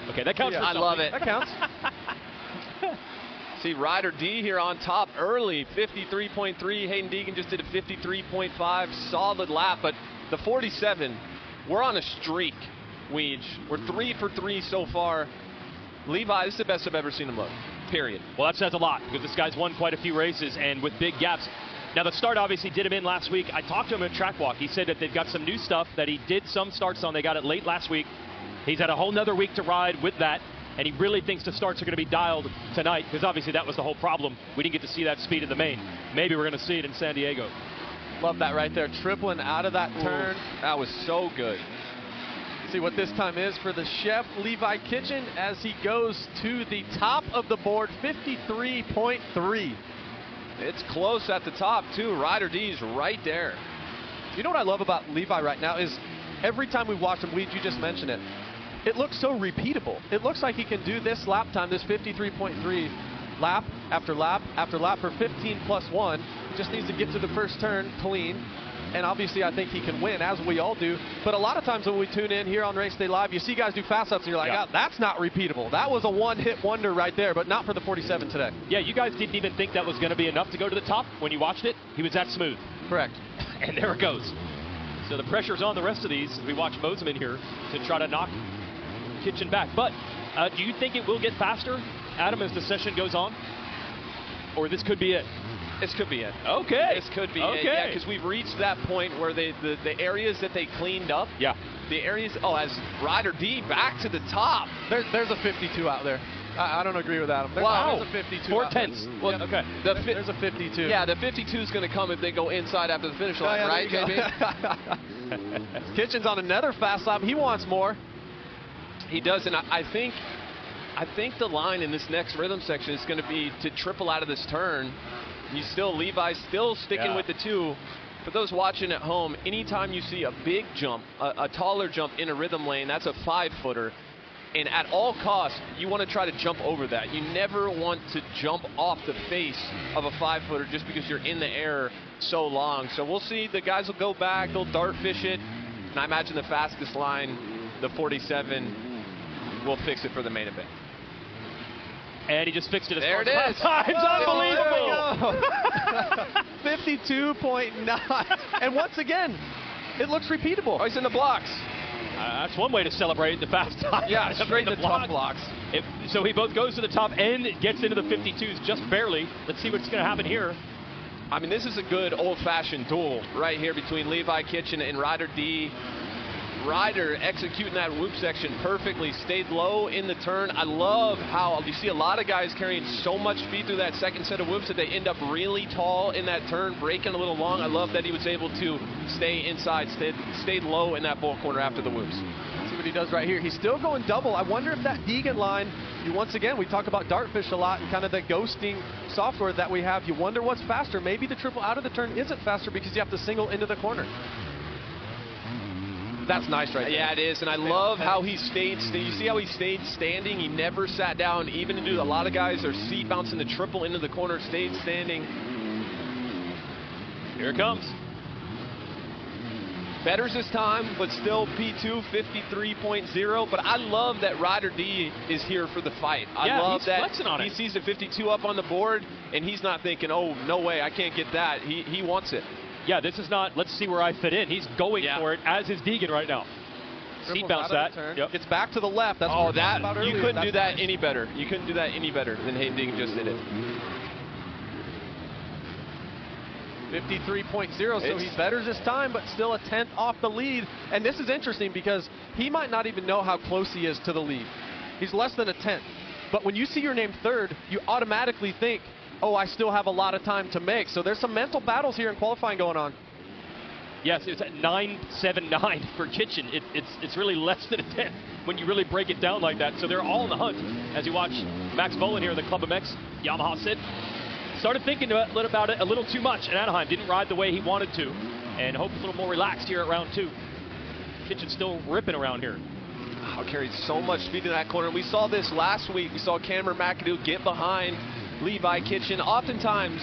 Okay, that counts for I something. love it. That counts. See Ryder D here on top early, 53.3. Hayden Deegan just did a 53.5. Solid lap, but the 47, we're on a streak. Weege. We're 3 for 3 so far. Levi, this is the best I've ever seen him look. Period. Well, that says a lot because this guy's won quite a few races and with big gaps. Now, the start obviously did him in last week. I talked to him at Track Walk. He said that they've got some new stuff that he did some starts on. They got it late last week. He's had a whole nother week to ride with that, and he really thinks the starts are going to be dialed tonight because obviously that was the whole problem. We didn't get to see that speed in the main. Maybe we're going to see it in San Diego. Love that right there. Tripling out of that turn. That was so good. See what this time is for the chef, Levi Kitchen, as he goes to the top of the board, 53.3. It's close at the top, too. Ryder D's right there. You know what I love about Levi right now is every time we watch him, you just mentioned it, it looks so repeatable. It looks like he can do this lap time, this 53.3, lap after lap after lap for 15 plus 1. He just needs to get to the first turn clean. And obviously, I think he can win, as we all do. But a lot of times when we tune in here on Race Day Live, you see guys do fast ups, and you're like, oh, that's not repeatable. That was a one-hit wonder right there, but not for the 47 today. Yeah, you guys didn't even think that was going to be enough to go to the top when you watched it. He was that smooth. Correct. And there it goes. So the pressure's on the rest of these as we watch Bozeman here to try to knock Kitchen back. But do you think it will get faster, Adam, as the session goes on? Or this could be it? This could be it. Okay. This could be it. Yeah, because we've reached that point where the areas that they cleaned up. Yeah. The areas, as Ryder D back to the top. There's a 52 out there. I don't agree with Adam. Wow. There's a 52. 4/10. Well, okay. There's a 52. Yeah, the 52 is going to come if they go inside after the finish line, right, JB? Kitchen's on another fast lap. He wants more. He does, and I think the line in this next rhythm section is going to be to triple out of this turn. Levi's still sticking with the 2. For those watching at home, anytime you see a big jump, a taller jump in a rhythm lane, that's a 5-footer. And at all costs, you want to try to jump over that. You never want to jump off the face of a 5-footer just because you're in the air so long. So we'll see. The guys will go back. They'll dart fish it. And I imagine the fastest line, the 47, will fix it for the main event. And he just fixed it. There it is. Times. Unbelievable. 52.9. And once again, it looks repeatable. Oh, he's in the blocks. That's one way to celebrate the fast time. Yeah, straight to the top blocks. So he both goes to the top and gets into the 52s just barely. Let's see what's going to happen here. I mean, this is a good old-fashioned duel right here between Levi Kitchen and Ryder D. Ryder executing that whoop section perfectly, stayed low in the turn. I love how you see a lot of guys carrying so much speed through that second set of whoops that they end up really tall in that turn, breaking a little long. I love that he was able to stay inside, stayed low in that bull corner after the whoops. See what he does right here. He's still going double. I wonder if that Deegan line, once again, we talk about dartfish a lot and kind of the ghosting software that we have. You wonder what's faster. Maybe the triple out of the turn isn't faster because you have to single into the corner. That's nice right there. Yeah, it is, and I love how he stayed. You see how he stayed standing? He never sat down. Even to do a lot of guys are seat bouncing the triple into the corner, stayed standing. Here it comes. Betters his time, but still P2 53.0. But I love that Ryder D is here for the fight. I love he's that flexing on he it. sees the 52 up on the board, and he's not thinking, oh, no way, I can't get that. He wants it. Yeah, this is not, let's see where I fit in. He's going for it, as is Deegan right now. Seat bounce that. Yep. Gets back to the left. That's oh, what we that talked about you earlier. couldn't That's do that nice. any better. You couldn't do that any better than Hayden Deegan just did it. 53.0, so he betters his time, but still a tenth off the lead. And this is interesting because he might not even know how close he is to the lead. He's less than a tenth. But when you see your name third, you automatically think, oh, I still have a lot of time to make. So there's some mental battles here in qualifying going on. Yes, it's at 9.79 for Kitchen. It's really less than a tenth when you really break it down like that. So they're all in the hunt. As you watch Max Volan here in the Club MX Yamaha Sid. Started thinking about it a little too much in Anaheim. Didn't ride the way he wanted to. And hoped a little more relaxed here at round 2. Kitchen still ripping around here. Oh, carried so much speed in that corner. We saw this last week. We saw Cameron McAdoo get behind Levi Kitchen. Oftentimes,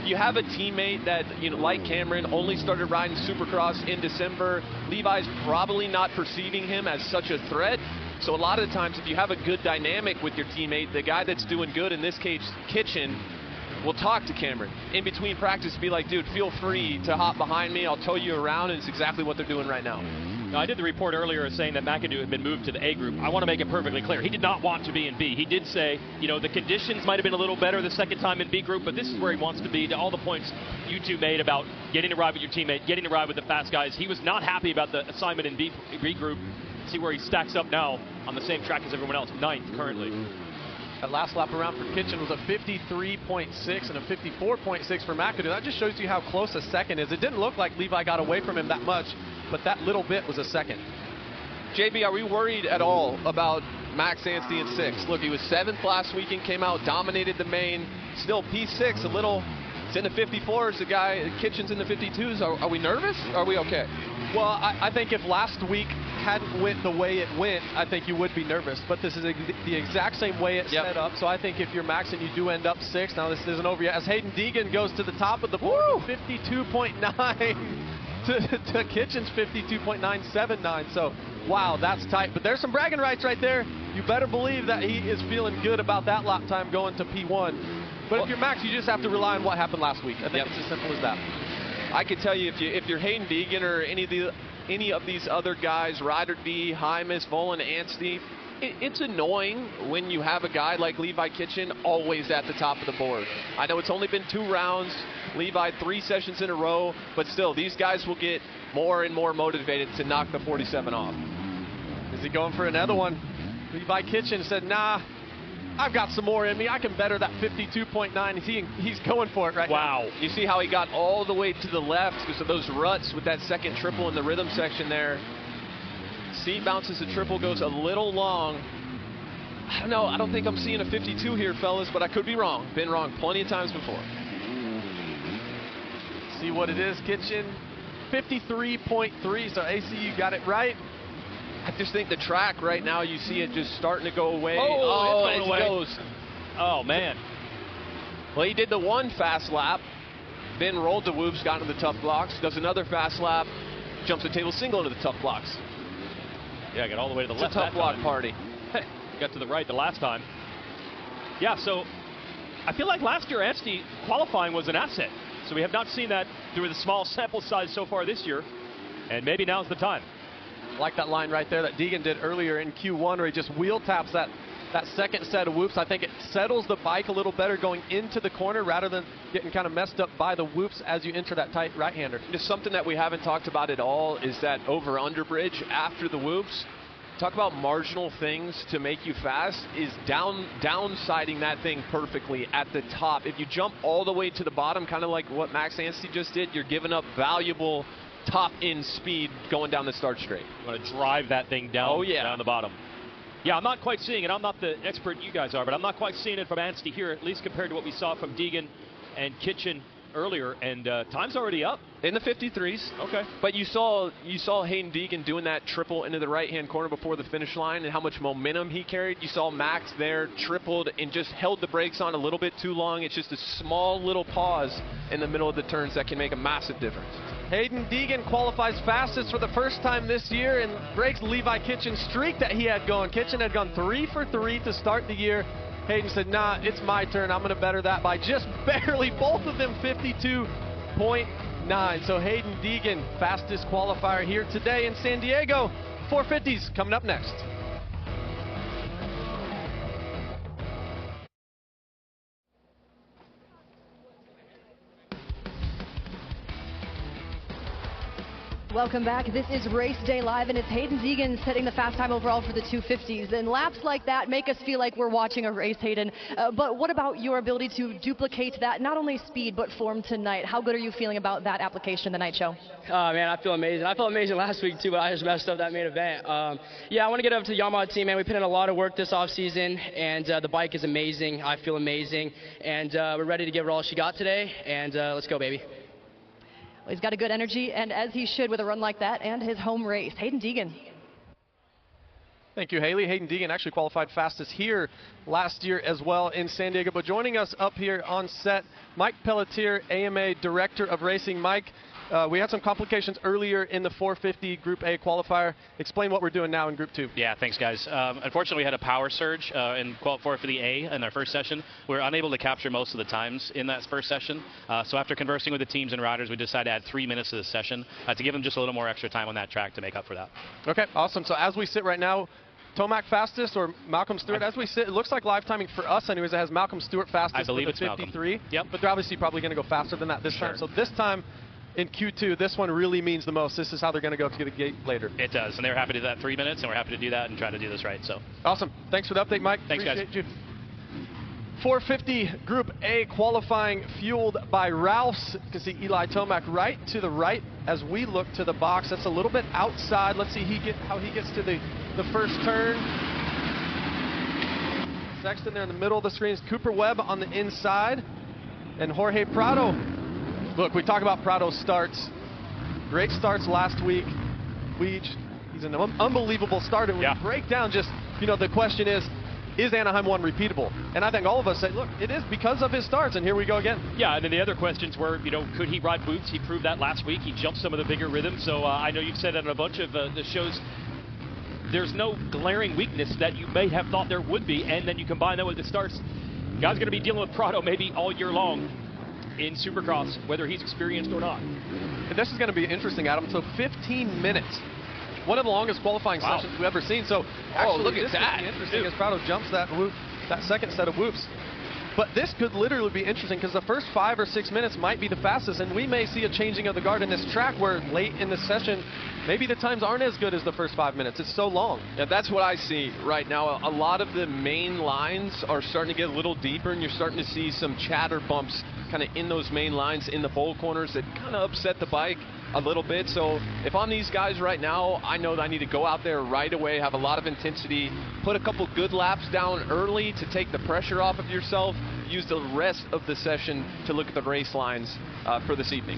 you have a teammate that, like Cameron, only started riding Supercross in December. Levi's probably not perceiving him as such a threat. So a lot of the times, if you have a good dynamic with your teammate, the guy that's doing good, in this case, Kitchen, will talk to Cameron in between practice, be like, dude, feel free to hop behind me. I'll tow you around, and it's exactly what they're doing right now. Now, I did the report earlier saying that McAdoo had been moved to the A group. I want to make it perfectly clear. He did not want to be in B. He did say, the conditions might have been a little better the second time in B group, but this is where he wants to be. To all the points you two made about getting to ride with your teammate, getting to ride with the fast guys, he was not happy about the assignment in B group. See where he stacks up now on the same track as everyone else, 9th currently. That last lap around for Kitchen was a 53.6 and a 54.6 for McAdoo. That just shows you how close a second is. It didn't look like Levi got away from him that much, but that little bit was a second. JB, are we worried at all about Max Anstey in 6th? Look, he was 7th last weekend, came out, dominated the main. Still P6, a little. It's in the 54s. The guy, Kitchen's in the 52s. Are we nervous? Are we okay? Well, I think if last week hadn't went the way it went, I think you would be nervous. But this is the exact same way it's set up. So I think if you're Max and you do end up 6th, now this isn't over yet. As Hayden Deegan goes to the top of the board, 52.9 to Kitchen's 52.979. So, wow, that's tight. But there's some bragging rights right there. You better believe that he is feeling good about that lap time going to P1. But if you're Max, you just have to rely on what happened last week. I think it's as simple as that. I can tell you, if you're Hayden Deegan or any of these other guys, Ryder D, Hymas, Volan, Anstey, it's annoying when you have a guy like Levi Kitchen always at the top of the board. I know it's only been 2 rounds, Levi 3 sessions in a row, but still, these guys will get more and more motivated to knock the 47 off. Is he going for another one? Levi Kitchen said, nah, I've got some more in me. I can better that 52.9. He's going for it right now. Wow. You see how he got all the way to the left because of those ruts with that second triple in the rhythm section there. Seat bounces, the triple goes a little long. I don't know. I don't think I'm seeing a 52 here, fellas, but I could be wrong. Been wrong plenty of times before. See what it is, Kitchen. 53.3. So AC, you got it right. I just think the track right now, you see it just starting to go away. Oh, it's going away. Goes. Oh, man. Well, he did the one fast lap, then rolled the whoops, got into the tough blocks, does another fast lap, jumps the table single into the tough blocks. Yeah, got all the way to the left. It's a tough block party. Got to the right the last time. Yeah, so I feel like last year Anstey qualifying was an asset. So we have not seen that through the small sample size so far this year. And maybe now's the time. Like that line right there that Deegan did earlier in Q1 where he just wheel taps that second set of whoops. I think it settles the bike a little better going into the corner rather than getting kind of messed up by the whoops as you enter that tight right-hander. Just something that we haven't talked about at all is that over-under bridge after the whoops. Talk about marginal things to make you fast is downsiding that thing perfectly at the top. If you jump all the way to the bottom, kind of like what Max Anstey just did, you're giving up valuable top-end speed going down the start straight. You want to drive that thing down, down the bottom. Yeah, I'm not quite seeing it. I'm not the expert you guys are, but I'm not quite seeing it from Anstey here, at least compared to what we saw from Deegan and Kitchen earlier, and time's already up. In the 53s. Okay. But you saw Hayden Deegan doing that triple into the right-hand corner before the finish line and how much momentum he carried. You saw Max there tripled and just held the brakes on a little bit too long. It's just a small little pause in the middle of the turns that can make a massive difference. Hayden Deegan qualifies fastest for the first time this year and breaks Levi Kitchen's streak that he had going. Kitchen had gone 3 for 3 to start the year. Hayden said, nah, it's my turn. I'm going to better that by just barely. Both of them 52.9. So Hayden Deegan, fastest qualifier here today in San Diego. 450s coming up next. Welcome back. This is Race Day Live, and it's Hayden Deegan setting the fast time overall for the 250s. And laps like that make us feel like we're watching a race, Hayden. But what about your ability to duplicate that, not only speed, but form tonight? How good are you feeling about that application in the night show? Man, I feel amazing. I felt amazing last week, too, but I just messed up that main event. Yeah, I want to get up to the Yamaha team, man. We put in a lot of work this offseason, and the bike is amazing. I feel amazing. And we're ready to give her all she got today, and let's go, baby. Well, he's got a good energy, and as he should with a run like that and his home race. Hayden Deegan. Thank you, Haley. Hayden Deegan actually qualified fastest here last year as well in San Diego. But joining us up here on set, Mike Pelletier, AMA Director of Racing. Mike, we had some complications earlier in the 450 Group A qualifier. Explain what we're doing now in Group 2. Yeah, thanks, guys. Unfortunately, we had a power surge in qualifier for the A in our first session. We were unable to capture most of the times in that first session. So after conversing with the teams and riders, we decided to add 3 minutes to the session to give them just a little more extra time on that track to make up for that. Okay, awesome. So as we sit right now, Tomac fastest or Malcolm Stewart? As we sit, it looks like live timing for us anyways, it has Malcolm Stewart fastest. I believe for it's the 53. Malcolm. Yep. But they're obviously probably going to go faster than that this time. So this time in Q2, this one really means the most. This is how they're going to go to the gate later. It does, and they were happy to do that 3 minutes, and we're happy to do that and try to do this right. So awesome. Thanks for the update, Mike. Thanks, Appreciate guys. You. 450 Group A qualifying fueled by Rouse. You can see Eli Tomac right to the right as we look to the box. That's a little bit outside. Let's see how he gets to the first turn. Sexton there in the middle of the screen is Cooper Webb on the inside. And Jorge Prado. Look, we talk about Prado's starts. Great starts last week. He's an unbelievable starter. When you break down just, the question is Anaheim 1 repeatable? And I think all of us say, look, it is because of his starts, and here we go again. Yeah, and then the other questions were, could he ride boots? He proved that last week. He jumped some of the bigger rhythms. So I know you've said that on a bunch of the shows. There's no glaring weakness that you may have thought there would be, and then you combine that with the starts. Guy's going to be dealing with Prado maybe all year long in Supercross, whether he's experienced or not. And this is going to be interesting, Adam. So 15 minutes. One of the longest qualifying sessions we've ever seen. So actually, look at this that. could be interesting as Prado jumps that second set of whoops. But this could literally be interesting because the first 5 or 6 minutes might be the fastest, and we may see a changing of the guard in this track where late in the session, maybe the times aren't as good as the first 5 minutes. It's so long. Yeah, that's what I see right now. A lot of the main lines are starting to get a little deeper, and you're starting to see some chatter bumps kind of in those main lines in the bowl corners that kind of upset the bike a little bit. So if I'm these guys right now, I know that I need to go out there right away, have a lot of intensity, put a couple good laps down early to take the pressure off of yourself, use the rest of the session to look at the race lines for this evening.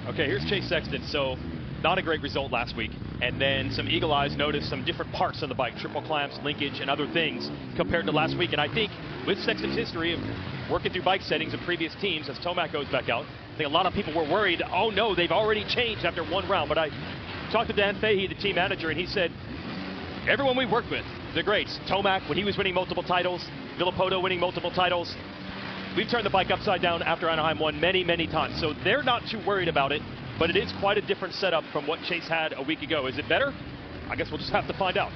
Okay, here's Chase Sexton. So not a great result last week. And then some eagle eyes noticed some different parts of the bike, triple clamps, linkage, and other things compared to last week. And I think with Sexton's history of working through bike settings of previous teams, as Tomac goes back out, I think a lot of people were worried, oh no, they've already changed after one round. But I talked to Dan Fahey, the team manager, and he said, everyone we've worked with, the greats, Tomac, when he was winning multiple titles, Villapoto winning multiple titles, we've turned the bike upside down after Anaheim won many, many times. So they're not too worried about it, but it is quite a different setup from what Chase had a week ago. Is it better? I guess we'll just have to find out.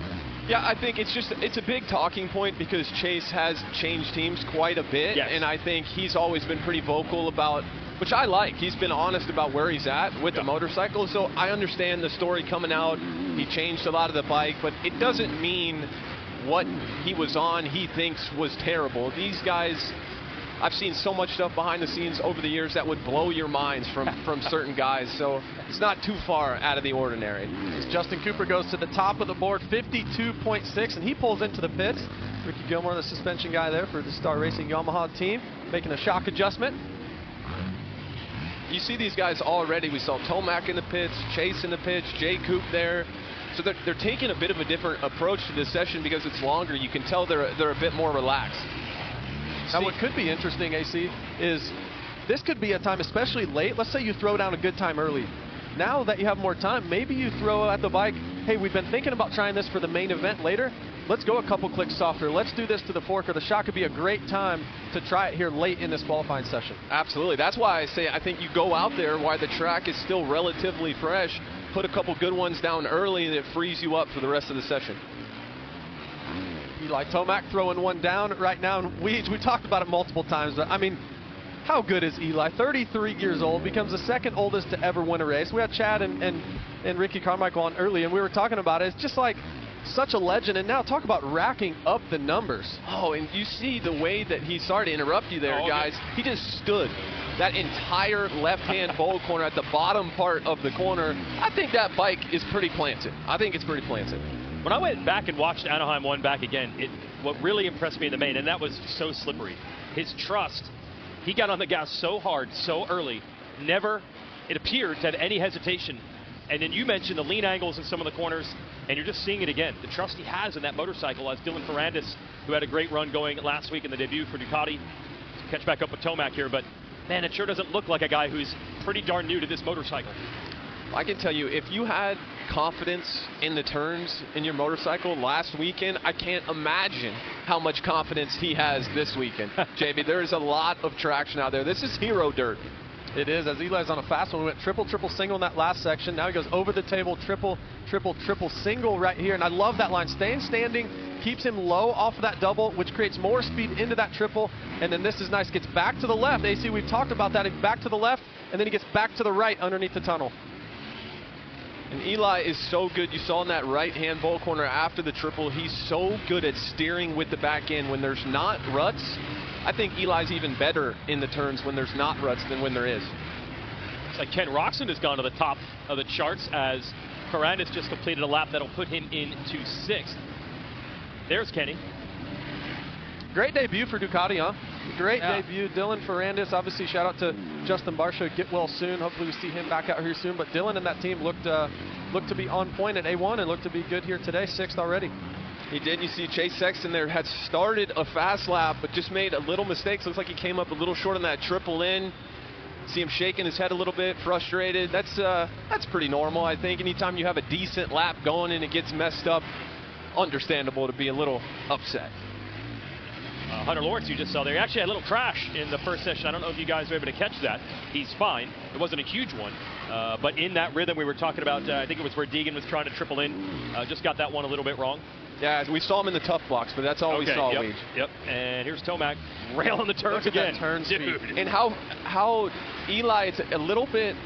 Yeah, I think it's a big talking point because Chase has changed teams quite a bit, and I think he's always been pretty vocal about, which I like. He's been honest about where he's at with the motorcycle, so I understand the story coming out. He changed a lot of the bike, but it doesn't mean what he was on he thinks was terrible. These guys, I've seen so much stuff behind the scenes over the years that would blow your minds from certain guys, so it's not too far out of the ordinary. As Justin Cooper goes to the top of the board, 52.6, and he pulls into the pits. Ricky Gilmore, the suspension guy there for the Star Racing Yamaha team, making a shock adjustment. You see these guys already. We saw Tomac in the pits, Chase in the pits, Jay Coop there. So they're taking a bit of a different approach to this session because it's longer. You can tell they're a bit more relaxed. Now, what could be interesting, AC, is this could be a time, especially late. Let's say you throw down a good time early. Now that you have more time, maybe you throw at the bike, hey, we've been thinking about trying this for the main event later. Let's go a couple clicks softer. Let's do this to the fork or the shot. Could be a great time to try it here late in this qualifying session. Absolutely. That's why I say I think you go out there while the track is still relatively fresh, put a couple good ones down early, and it frees you up for the rest of the session. Eli Tomac throwing one down right now. And we talked about it multiple times, but I mean, how good is Eli? 33 years old, becomes the second oldest to ever win a race. We had Chad and Ricky Carmichael on early, and we were talking about it. It's just like such a legend. And now talk about racking up the numbers. Oh, and you see the way that he started to interrupt you there, guys. He just stood that entire left-hand bowl corner at the bottom part of the corner. I think that bike is pretty planted. I think it's pretty planted. When I went back and watched Anaheim 1 back again, what really impressed me in the main, and that was so slippery, his trust. He got on the gas so hard, so early, never, it appeared, to have any hesitation. And then you mentioned the lean angles in some of the corners, and you're just seeing it again. The trust he has in that motorcycle, as Dylan Ferrandis, who had a great run going last week in the debut for Ducati, to catch back up with Tomac here. But, man, it sure doesn't look like a guy who's pretty darn new to this motorcycle. I can tell you, if you had confidence in the turns in your motorcycle last weekend, I can't imagine how much confidence he has this weekend. JB, there is a lot of traction out there. This is hero dirt. It is, as Eli's on a fast one. We went triple, triple, single in that last section. Now he goes over the table, triple, triple, triple, single right here. And I love that line. Staying standing keeps him low off of that double, which creates more speed into that triple. And then this is nice. Gets back to the left. AC, we've talked about that. Back to the left, and then he gets back to the right underneath the tunnel. And Eli is so good. You saw in that right-hand bowl corner after the triple, he's so good at steering with the back end when there's not ruts. I think Eli's even better in the turns when there's not ruts than when there is. It's like Ken Roxon has gone to the top of the charts as Ferrandis just completed a lap that'll put him into 6th. There's Kenny. Great debut for Ducati, huh? Great debut. Dylan Ferrandis, obviously shout out to Justin Barsha. Get well soon. Hopefully we see him back out here soon. But Dylan and that team looked to be on point at A1 and looked to be good here today. 6th already. He did. You see Chase Sexton there had started a fast lap, but just made a little mistake. Looks like he came up a little short on that triple in. See him shaking his head a little bit, frustrated. That's pretty normal, I think. Anytime you have a decent lap going and it gets messed up, understandable to be a little upset. Hunter Lawrence, you just saw there, he actually had a little crash in the first session. I don't know if you guys were able to catch that. He's fine. It wasn't a huge one. But in that rhythm we were talking about, I think it was where Deegan was trying to triple in. Just got that one a little bit wrong. Yeah, we saw him in the tough box, but that's all we saw. Yep. And here's Tomac railing the turns again. Turn speed. And how Eli, it's a little bit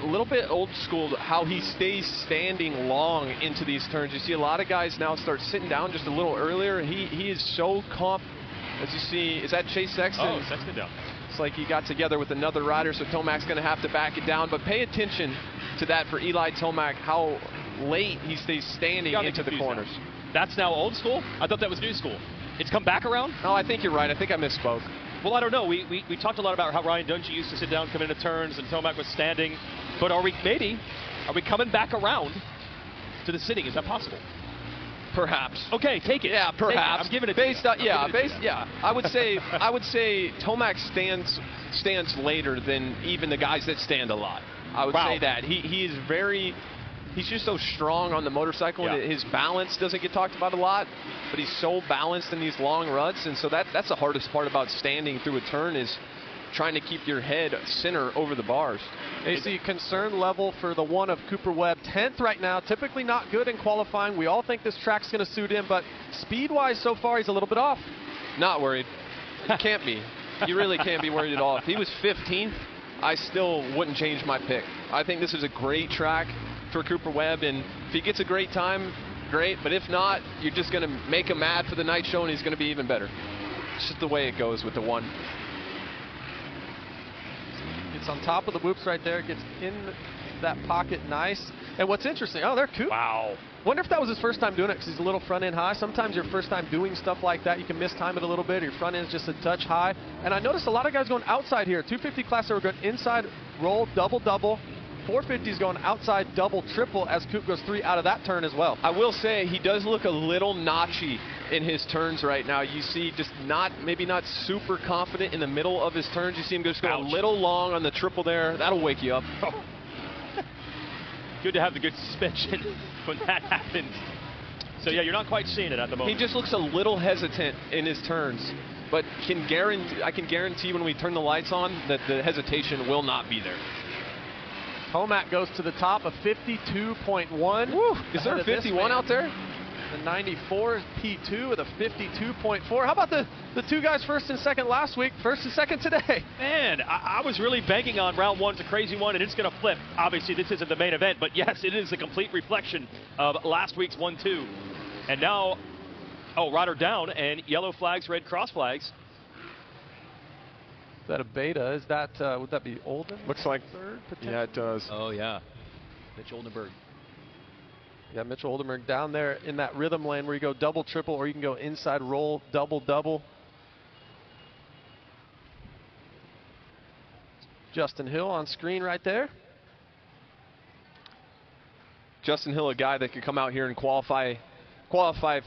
old school how he stays standing long into these turns. You see a lot of guys now start sitting down just a little earlier. He is so as you see, is that Chase Sexton? Oh, Sexton down. It's like he got together with another rider, so Tomac's going to have to back it down. But pay attention to that for Eli Tomac, how late he stays standing into the corners. Now. That's now old school? I thought that was new school. It's come back around? No, I think you're right. I think I misspoke. Well, I don't know. We talked a lot about how Ryan Dungey used to sit down, come into turns, and Tomac was standing. But are we coming back around to the sitting? Is that possible? Perhaps. Okay, take it. Yeah, perhaps. I'm giving it based to on I would say Tomac stands later than even the guys that stand a lot. I would say that he is very. He's just so strong on the motorcycle. Yeah. His balance doesn't get talked about a lot, but he's so balanced in these long ruts, and so that's the hardest part about standing through a turn is trying to keep your head center over the bars. AC, concern level for the one of Cooper Webb, 10th right now. Typically not good in qualifying. We all think this track's going to suit him, but speed-wise so far he's a little bit off. Not worried. You can't be. You really can't be worried at all. If he was 15th, I still wouldn't change my pick. I think this is a great track for Cooper Webb, and if he gets a great time, great, but if not, you're just going to make him mad for the night show and he's going to be even better. It's just the way it goes with the one. Gets on top of the whoops right there, gets in that pocket nice. And what's interesting, oh, there Coop. Wow. Wonder if that was his first time doing it because he's a little front end high. Sometimes your first time doing stuff like that, you can mistime it a little bit. Your front end's just a touch high. And I noticed a lot of guys going outside here. 250 class, they were going inside, roll, double, double. 450 is going outside, double, triple as Coop goes 3 out of that turn as well. I will say he does look a little notchy in his turns right now. You see just maybe not super confident in the middle of his turns. You see him just go a little long on the triple there. That'll wake you up. Oh. Good to have the good suspension when that happens. So yeah, you're not quite seeing it at the moment. He just looks a little hesitant in his turns, but I can guarantee when we turn the lights on that the hesitation will not be there. Tomac goes to the top of 52.1. Woo, is there a 51 out there? The 94 is P2 with a 52.4. How about the two guys first and second last week, first and second today? Man, I was really banking on round 1's a crazy one, and it's going to flip. Obviously, this isn't the main event, but yes, it is a complete reflection of last week's 1-2. And now, rider down, and yellow flags, red cross flags. Is that a beta? Is that, would that be Olden? Looks like third, yeah, it does. Oh, yeah. Mitch Oldenburg. Yeah, Mitchell Oldenburg down there in that rhythm lane where you go double, triple, or you can go inside roll, double, double. Justin Hill on screen right there. Justin Hill, a guy that could come out here and qualify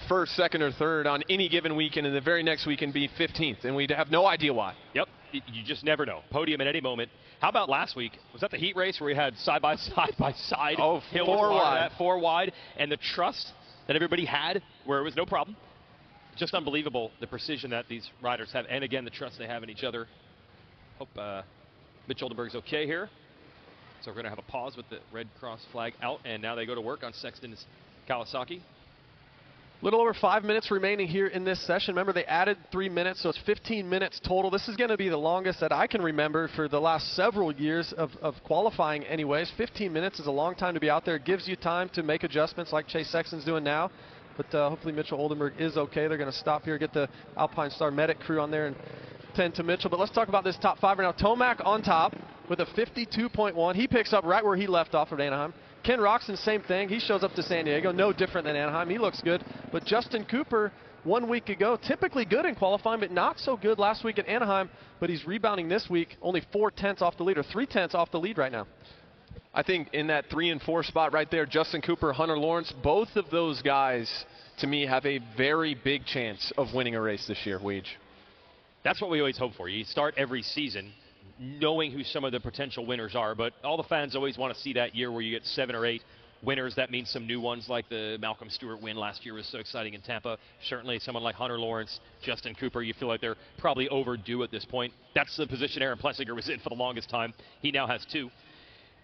first, second, or third on any given weekend, and the very next weekend be 15th, and we'd have no idea why. Yep, you just never know. Podium at any moment. How about last week? Was that the heat race where we had side by side? Oh, Hill 4 wide. 4 wide, and the trust that everybody had where it was no problem. Just unbelievable, the precision that these riders have, and again, the trust they have in each other. Hope Mitch Oldenburg's okay here. So we're going to have a pause with the red cross flag out, and now they go to work on Sexton's Kawasaki. Little over 5 minutes remaining here in this session. Remember, they added 3 minutes, so it's 15 minutes total. This is going to be the longest that I can remember for the last several years of qualifying anyways. 15 minutes is a long time to be out there. It gives you time to make adjustments like Chase Sexton's doing now. But hopefully Mitchell Oldenburg is okay. They're going to stop here, get the Alpine Star Medic crew on there and tend to Mitchell. But let's talk about this top 5 right now. Tomac on top with a 52.1. He picks up right where he left off at Anaheim. Ken Roxon, same thing. He shows up to San Diego. No different than Anaheim. He looks good. But Justin Cooper, 1 week ago, typically good in qualifying, but not so good last week at Anaheim. But he's rebounding this week, only 4/10 off the lead, or 3/10 off the lead right now. I think in that 3 and 4 spot right there, Justin Cooper, Hunter Lawrence, both of those guys, to me, have a very big chance of winning a race this year, Weege. That's what we always hope for. You start every season knowing who some of the potential winners are, but all the fans always want to see that year where you get 7 or 8 winners. That means some new ones, like the Malcolm Stewart win last year was so exciting in Tampa. Certainly someone like Hunter Lawrence, Justin Cooper, you feel like they're probably overdue at this point. That's the position Aaron Plessinger was in for the longest time. He now has 2.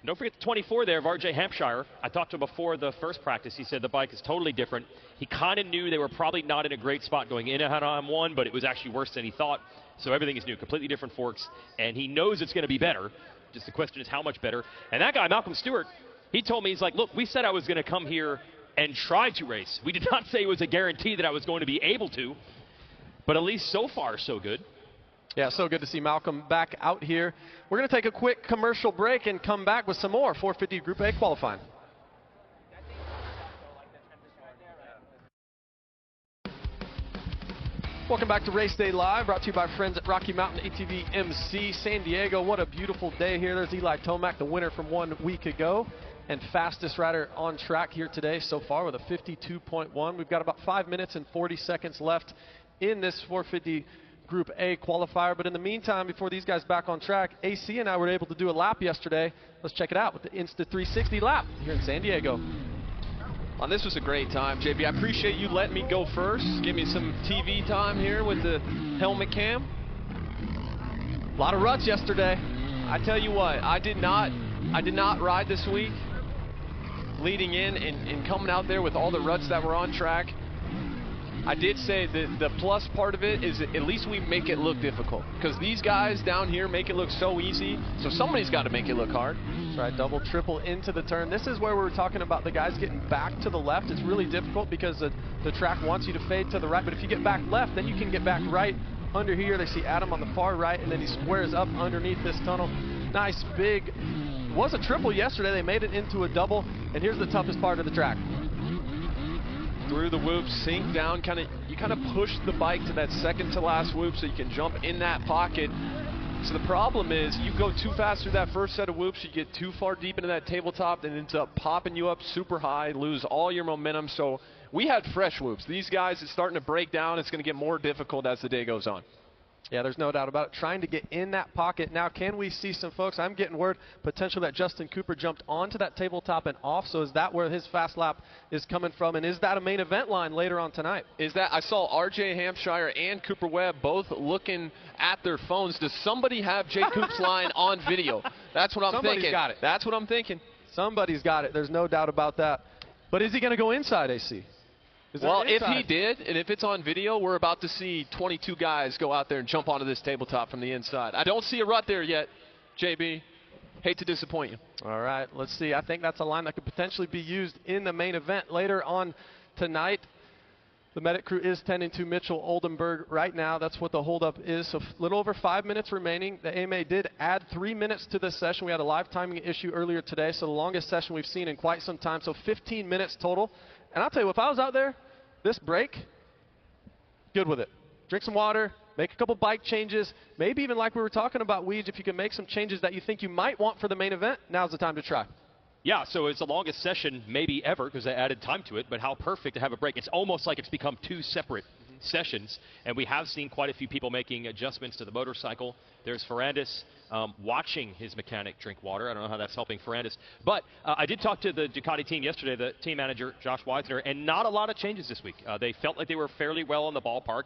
And don't forget the 24 there of R.J. Hampshire. I talked to him before the first practice. He said the bike is totally different. He kind of knew they were probably not in a great spot going into Anaheim 1, but it was actually worse than he thought. So everything is new, completely different forks, and he knows it's going to be better. Just the question is how much better. And that guy, Malcolm Stewart, he told me, he's like, look, we said I was going to come here and try to race. We did not say it was a guarantee that I was going to be able to, but at least so far, so good. Yeah, so good to see Malcolm back out here. We're going to take a quick commercial break and come back with some more 450 Group A qualifying. Welcome back to Race Day Live, brought to you by friends at Rocky Mountain ATV MC San Diego. What a beautiful day here. There's Eli Tomac, the winner from 1 week ago, and fastest rider on track here today so far with a 52.1. We've got about 5 minutes and 40 seconds left in this 450 Group A qualifier. But in the meantime, before these guys back on track, AC and I were able to do a lap yesterday. Let's check it out with the Insta360 lap here in San Diego. Well, this was a great time, JB. I appreciate you letting me go first. Give me some TV time here with the helmet cam. A lot of ruts yesterday. I tell you what, I did not ride this week. Leading in and coming out there with all the ruts that were on track. I did say that the plus part of it is that at least we make it look difficult, because these guys down here make it look so easy, so somebody's got to make it look hard. That's right, double, triple into the turn. This is where we were talking about the guys getting back to the left. It's really difficult because the track wants you to fade to the right, but if you get back left, then you can get back right under here. They see Adam on the far right, and then he squares up underneath this tunnel. Nice big, was a triple yesterday. They made it into a double. And here's the toughest part of the track. Through the whoop, sink down, you kind of push the bike to that second to last whoop so you can jump in that pocket. So the problem is you go too fast through that first set of whoops, you get too far deep into that tabletop, and it ends up popping you up super high, lose all your momentum. So we had fresh whoops. These guys, it's starting to break down. It's going to get more difficult as the day goes on. Yeah, there's no doubt about it. Trying to get in that pocket. Now, can we see some folks? I'm getting word potential that Justin Cooper jumped onto that tabletop and off. So is that where his fast lap is coming from? And is that a main event line later on tonight? Is that, I saw RJ Hampshire and Cooper Webb both looking at their phones. Does somebody have Jay Coop's line on video? That's what I'm Somebody's thinking. got it. That's what I'm thinking. Somebody's got it. There's no doubt about that. But is he going to go inside, AC? Well, if he did, and if it's on video, we're about to see 22 guys go out there and jump onto this tabletop from the inside. I don't see a rut there yet, JB. Hate to disappoint you. All right, let's see. I think that's a line that could potentially be used in the main event later on tonight. The medic crew is tending to Mitchell Oldenburg right now. That's what the holdup is. So a little over 5 minutes remaining. The AMA did add 3 minutes to this session. We had a live timing issue earlier today, so the longest session we've seen in quite some time. So 15 minutes total. And I'll tell you, if I was out there, this break, good with it. Drink some water, make a couple bike changes, maybe even like we were talking about, Weege, if you can make some changes that you think you might want for the main event, now's the time to try. Yeah, so it's the longest session maybe ever because they added time to it, but how perfect to have a break. It's almost like it's become two separate sessions, and we have seen quite a few people making adjustments to the motorcycle. There's Ferrandis watching his mechanic drink water. I don't know how that's helping Ferrandis. But I did talk to the Ducati team yesterday, the team manager, Josh Weisner, and not a lot of changes this week. They felt like they were fairly well in the ballpark.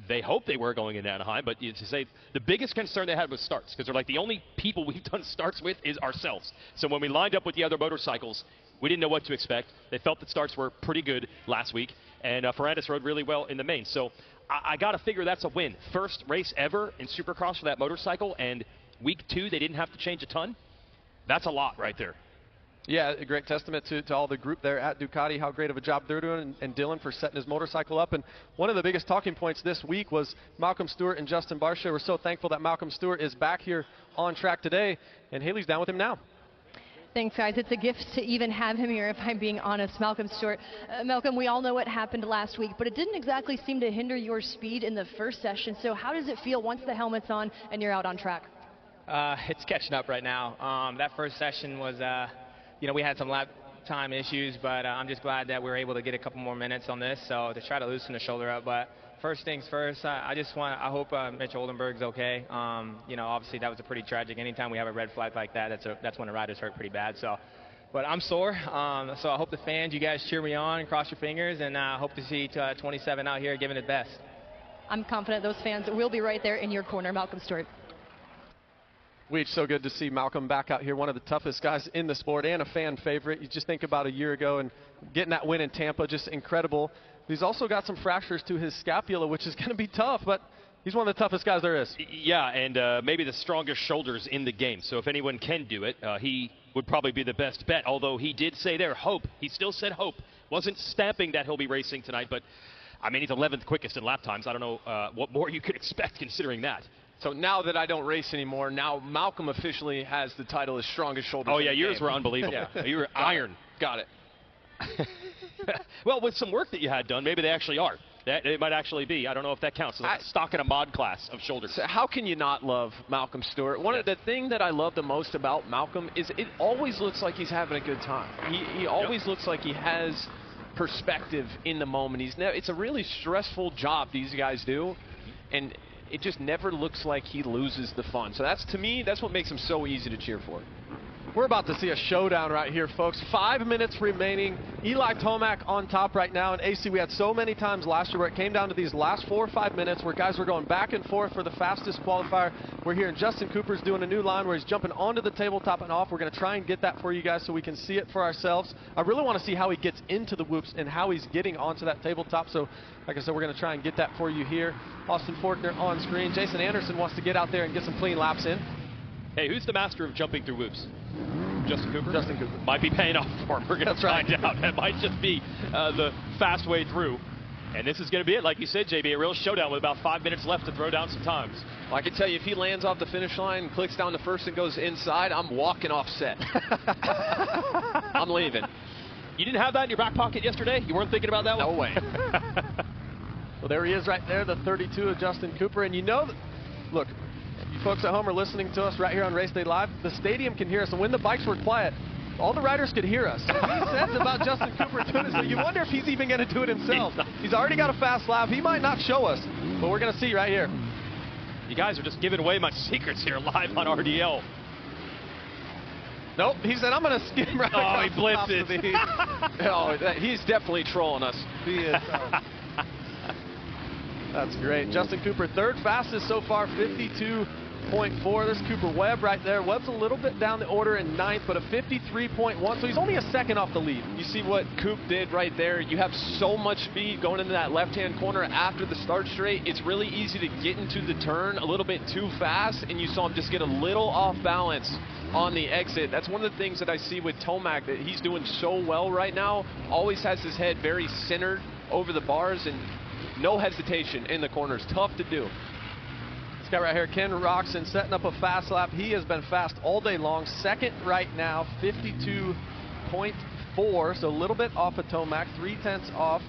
They hoped they were going into Anaheim, but to say the biggest concern they had was starts, because they're like, the only people we've done starts with is ourselves. So when we lined up with the other motorcycles, we didn't know what to expect. They felt that starts were pretty good last week, and Ferrandis rode really well in the main. So I got to figure that's a win. First race ever in Supercross for that motorcycle, and week 2 they didn't have to change a ton. That's a lot right there. Yeah, a great testament to all the group there at Ducati, how great of a job they're doing, and Dylan for setting his motorcycle up. And one of the biggest talking points this week was Malcolm Stewart and Justin Barcia. We're so thankful that Malcolm Stewart is back here on track today, and Haley's down with him now. Thanks, guys. It's a gift to even have him here, if I'm being honest. Malcolm Stewart. Malcolm, we all know what happened last week, but it didn't exactly seem to hinder your speed in the first session. So how does it feel once the helmet's on and you're out on track? It's catching up right now. That first session was, we had some lap time issues, but I'm just glad that we were able to get a couple more minutes on this, so to try to loosen the shoulder up. But first things first, I hope Mitch Oldenburg's okay. Obviously that was a pretty tragic. Anytime we have a red flag like that, that's when the rider's hurt pretty bad. So, but I'm sore. So I hope the fans, you guys cheer me on and cross your fingers, and I hope to see 27 out here giving it best. I'm confident those fans will be right there in your corner, Malcolm Stewart. Weege, so good to see Malcolm back out here, one of the toughest guys in the sport and a fan favorite. You just think about a year ago and getting that win in Tampa, just incredible. He's also got some fractures to his scapula, which is going to be tough, but he's one of the toughest guys there is. Yeah, and maybe the strongest shoulders in the game. So if anyone can do it, he would probably be the best bet, although he did say there, hope. He still said hope. Wasn't stamping that he'll be racing tonight, but, I mean, he's 11th quickest in lap times. I don't know what more you could expect considering that. So now that I don't race anymore, now Malcolm officially has the title as strongest shoulders. Oh, yeah, yours were unbelievable. Yeah. You were iron. Got it. Well, with some work that you had done, maybe they actually are. It might actually be. I don't know if that counts. So stock in a mod class of shoulders. So how can you not love Malcolm Stewart? The thing that I love the most about Malcolm is it always looks like he's having a good time. He always looks like he has perspective in the moment. It's a really stressful job these guys do, and it just never looks like he loses the fun. So to me, that's what makes him so easy to cheer for. We're about to see a showdown right here, folks. 5 minutes remaining. Eli Tomac on top right now. And AC, we had so many times last year where it came down to these last 4 or 5 minutes where guys were going back and forth for the fastest qualifier. We're hearing Justin Cooper's doing a new line where he's jumping onto the tabletop and off. We're going to try and get that for you guys so we can see it for ourselves. I really want to see how he gets into the whoops and how he's getting onto that tabletop. So, like I said, we're going to try and get that for you here. Austin Forkner on screen. Jason Anderson wants to get out there and get some clean laps in. Hey, who's the master of jumping through whoops? Justin Cooper? Justin Cooper. Might be paying off for him. We're going to find out. That might just be the fast way through. And this is going to be it, like you said, JB, a real showdown with about 5 minutes left to throw down some times. Well, I can tell you, if he lands off the finish line and clicks down to first and goes inside, I'm walking off set. I'm leaving. You didn't have that in your back pocket yesterday? You weren't thinking about that one? No way. Well, there he is right there, the 32 of Justin Cooper. And you know, look, you folks at home are listening to us right here on Race Day Live. The stadium can hear us, and when the bikes were quiet, all the riders could hear us. He says about Justin Cooper doing it, so you wonder if he's even going to do it himself. He's already got a fast lap. He might not show us, but we're going to see right here. You guys are just giving away my secrets here live on RDL. Nope, he said, I'm going to skim right Oh, he across the blitzed top of it. Oh, he's definitely trolling us. He is. That's great. Justin Cooper, third fastest so far, 52.4. There's Cooper Webb right there. Webb's a little bit down the order in ninth, but a 53.1, so he's only a second off the lead. You see what Coop did right there? You have so much speed going into that left-hand corner after the start straight. It's really easy to get into the turn a little bit too fast, and you saw him just get a little off balance on the exit. That's one of the things that I see with Tomac, that he's doing so well right now. Always has his head very centered over the bars and no hesitation in the corners. Tough to do. This guy right here, Ken Roxon, setting up a fast lap. He has been fast all day long. Second right now, 52.4, so a little bit off of Tomac, 0.3 off.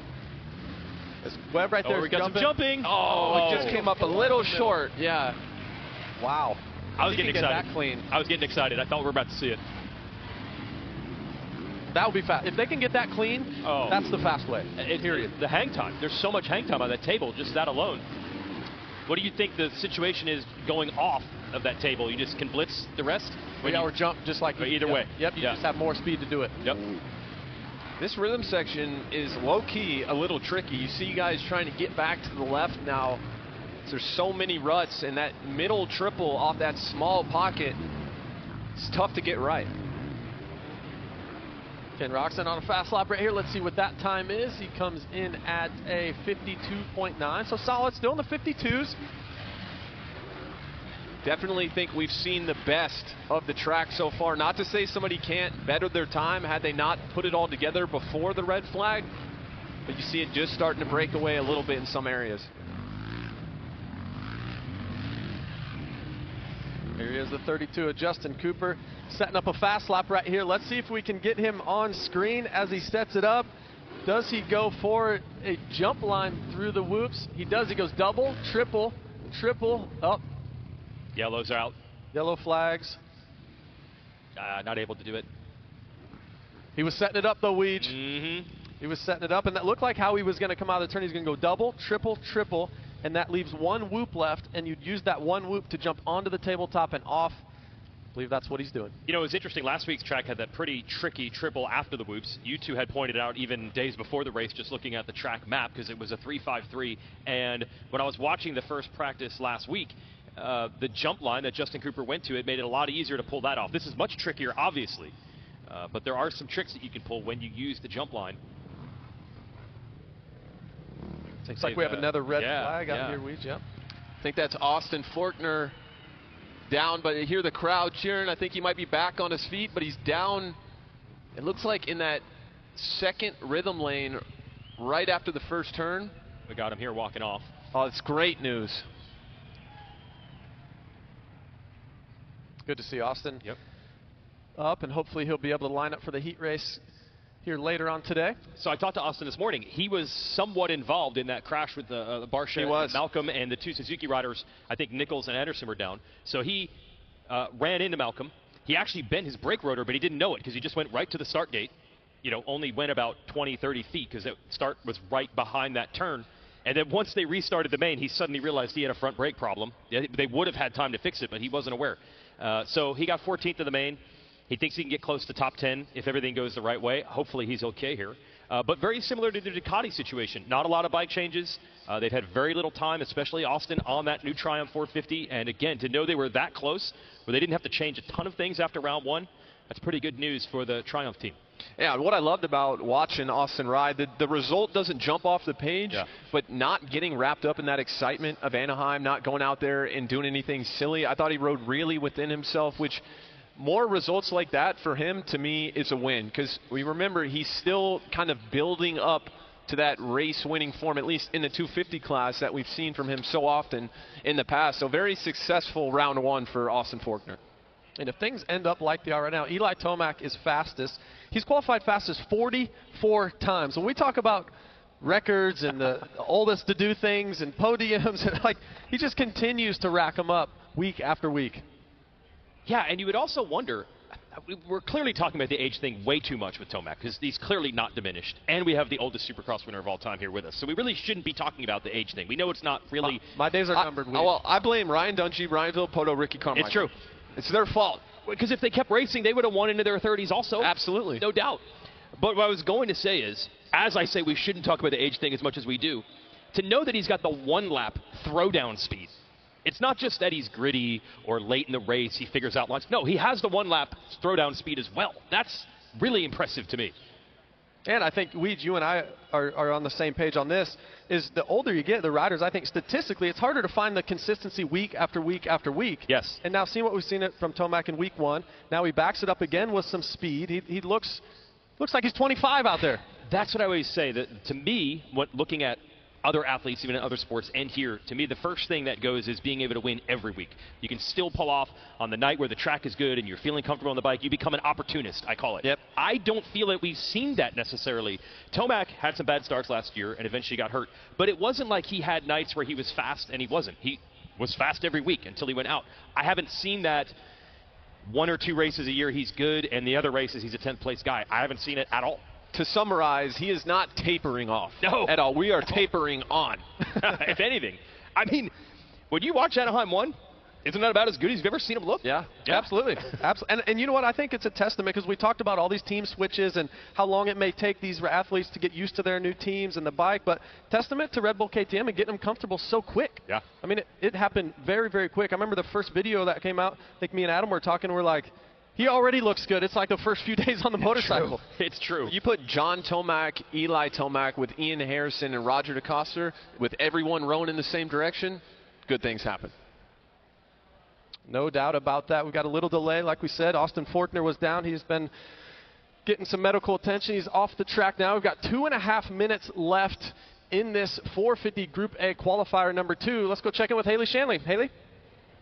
There's Webb right there. We got some jumping. Oh, it just came up a little short. Yeah. Wow. I was getting excited. That clean. I was getting excited. I thought we were about to see it. That would be fast. If they can get that clean, that's the fast way. Period. The hang time. There's so much hang time on that table, just that alone. What do you think the situation is going off of that table? You just can blitz the rest? Or jump just like either way. Yep, you just have more speed to do it. Yep. This rhythm section is low-key a little tricky. You see guys trying to get back to the left now. There's so many ruts, and that middle triple off that small pocket, it's tough to get right. Ken Roxon on a fast lap right here. Let's see what that time is. He comes in at a 52.9, so solid, still in the 52s. Definitely think we've seen the best of the track so far. Not to say somebody can't better their time had they not put it all together before the red flag, but you see it just starting to break away a little bit in some areas. Here he is, the 32 of Justin Cooper, setting up a fast lap right here. Let's see if we can get him on screen as he sets it up. Does he go for a jump line through the whoops? He does. He goes double, triple, up. Yellows are out. Yellow flags. Not able to do it. He was setting it up though, Weege. He was setting it up, and that looked like how he was going to come out of the turn. He's going to go double, triple, and that leaves one whoop left, and you'd use that one whoop to jump onto the tabletop and off. I believe that's what he's doing. You know, it was interesting. Last week's track had that pretty tricky triple after the whoops. You two had pointed out even days before the race, just looking at the track map, because it was a 3-5-3. And when I was watching the first practice last week, the jump line that Justin Cooper went to, it made it a lot easier to pull that off. This is much trickier, obviously, but there are some tricks that you can pull when you use the jump line. Looks like we have another red flag out here, Weege. Yep. I think that's Austin Faulkner down, but I hear the crowd cheering. I think he might be back on his feet, but he's down. It looks like in that second rhythm lane right after the first turn. We got him here walking off. Oh, it's great news. Good to see Austin up, and hopefully he'll be able to line up for the heat race here later on today. So I talked to Austin this morning. He was somewhat involved in that crash with the Barsha, Malcolm, and the two Suzuki riders. I think Nichols and Anderson were down. So he ran into Malcolm. He actually bent his brake rotor, but he didn't know it because he just went right to the start gate. You know, only went about 20, 30 feet because the start was right behind that turn. And then once they restarted the main, he suddenly realized he had a front brake problem. They would have had time to fix it, but he wasn't aware. So he got 14th in the main. He thinks he can get close to top 10 if everything goes the right way. Hopefully he's okay here. But very similar to the Ducati situation. Not a lot of bike changes. They've had very little time, especially Austin, on that new Triumph 450. And again, to know they were that close, where they didn't have to change a ton of things after round one, that's pretty good news for the Triumph team. Yeah, what I loved about watching Austin ride, the result doesn't jump off the page, but not getting wrapped up in that excitement of Anaheim, not going out there and doing anything silly. I thought he rode really within himself, which more results like that for him, to me, is a win. Because we remember he's still kind of building up to that race-winning form, at least in the 250 class that we've seen from him so often in the past. So very successful round one for Austin Forkner. And if things end up like they are right now, Eli Tomac is fastest. He's qualified fastest 44 times. When we talk about records and the oldest to do things and podiums, and like, he just continues to rack them up week after week. Yeah, and you would also wonder, we're clearly talking about the age thing way too much with Tomac because he's clearly not diminished, and we have the oldest Supercross winner of all time here with us. So we really shouldn't be talking about the age thing. We know it's not really. My days are numbered. Well, I blame Ryan Dungey, Ryan Villopoto, Ricky Carmichael. It's true. It's their fault. Because if they kept racing, they would have won into their 30s also. Absolutely. No doubt. But what I was going to say is, as I say we shouldn't talk about the age thing as much as we do, to know that he's got the one-lap throwdown speed. It's not just that he's gritty or late in the race, he figures out lines. No, he has the one-lap throwdown speed as well. That's really impressive to me. And I think, Weege, you and I are on the same page on this, is the older you get, the riders, I think statistically, it's harder to find the consistency week after week after week. Yes. And now seeing what we've seen it from Tomac in week one, now he backs it up again with some speed. He looks like he's 25 out there. That's what I always say. That to me, looking at other athletes, even in other sports, and here, to me, the first thing that goes is being able to win every week. You can still pull off on the night where the track is good and you're feeling comfortable on the bike. You become an opportunist, I call it. Yep. I don't feel that we've seen that necessarily. Tomac had some bad starts last year and eventually got hurt, but it wasn't like he had nights where he was fast and he wasn't. He was fast every week until he went out. I haven't seen that. One or two races a year he's good, and the other races he's a 10th place guy. I haven't seen it at all. To summarize, he is not tapering off at all. We are tapering on. If anything. I mean, when you watch Anaheim 1, isn't that about as good as you've ever seen him look? Yeah. Absolutely. And you know what? I think it's a testament because we talked about all these team switches and how long it may take these athletes to get used to their new teams and the bike, but testament to Red Bull KTM and getting them comfortable so quick. Yeah. I mean, it happened very, very quick. I remember the first video that came out, I think me and Adam were talking, and we're like, he already looks good. It's like the first few days on the motorcycle. It's true. You put John Tomac, Eli Tomac with Ian Harrison and Roger DeCoster, with everyone rowing in the same direction, good things happen. No doubt about that. We've got a little delay. Like we said, Austin Forkner was down. He's been getting some medical attention. He's off the track now. We've got 2.5 minutes left in this 450 Group A qualifier number 2. Let's go check in with Haley Shanley. Haley?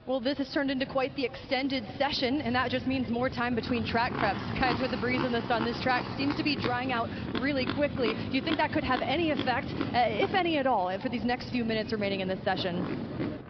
Well, this has turned into quite the extended session, and that just means more time between track preps. Guys, with the breeze and the sun, this track seems to be drying out really quickly. Do you think that could have any effect, if any at all, for these next few minutes remaining in this session?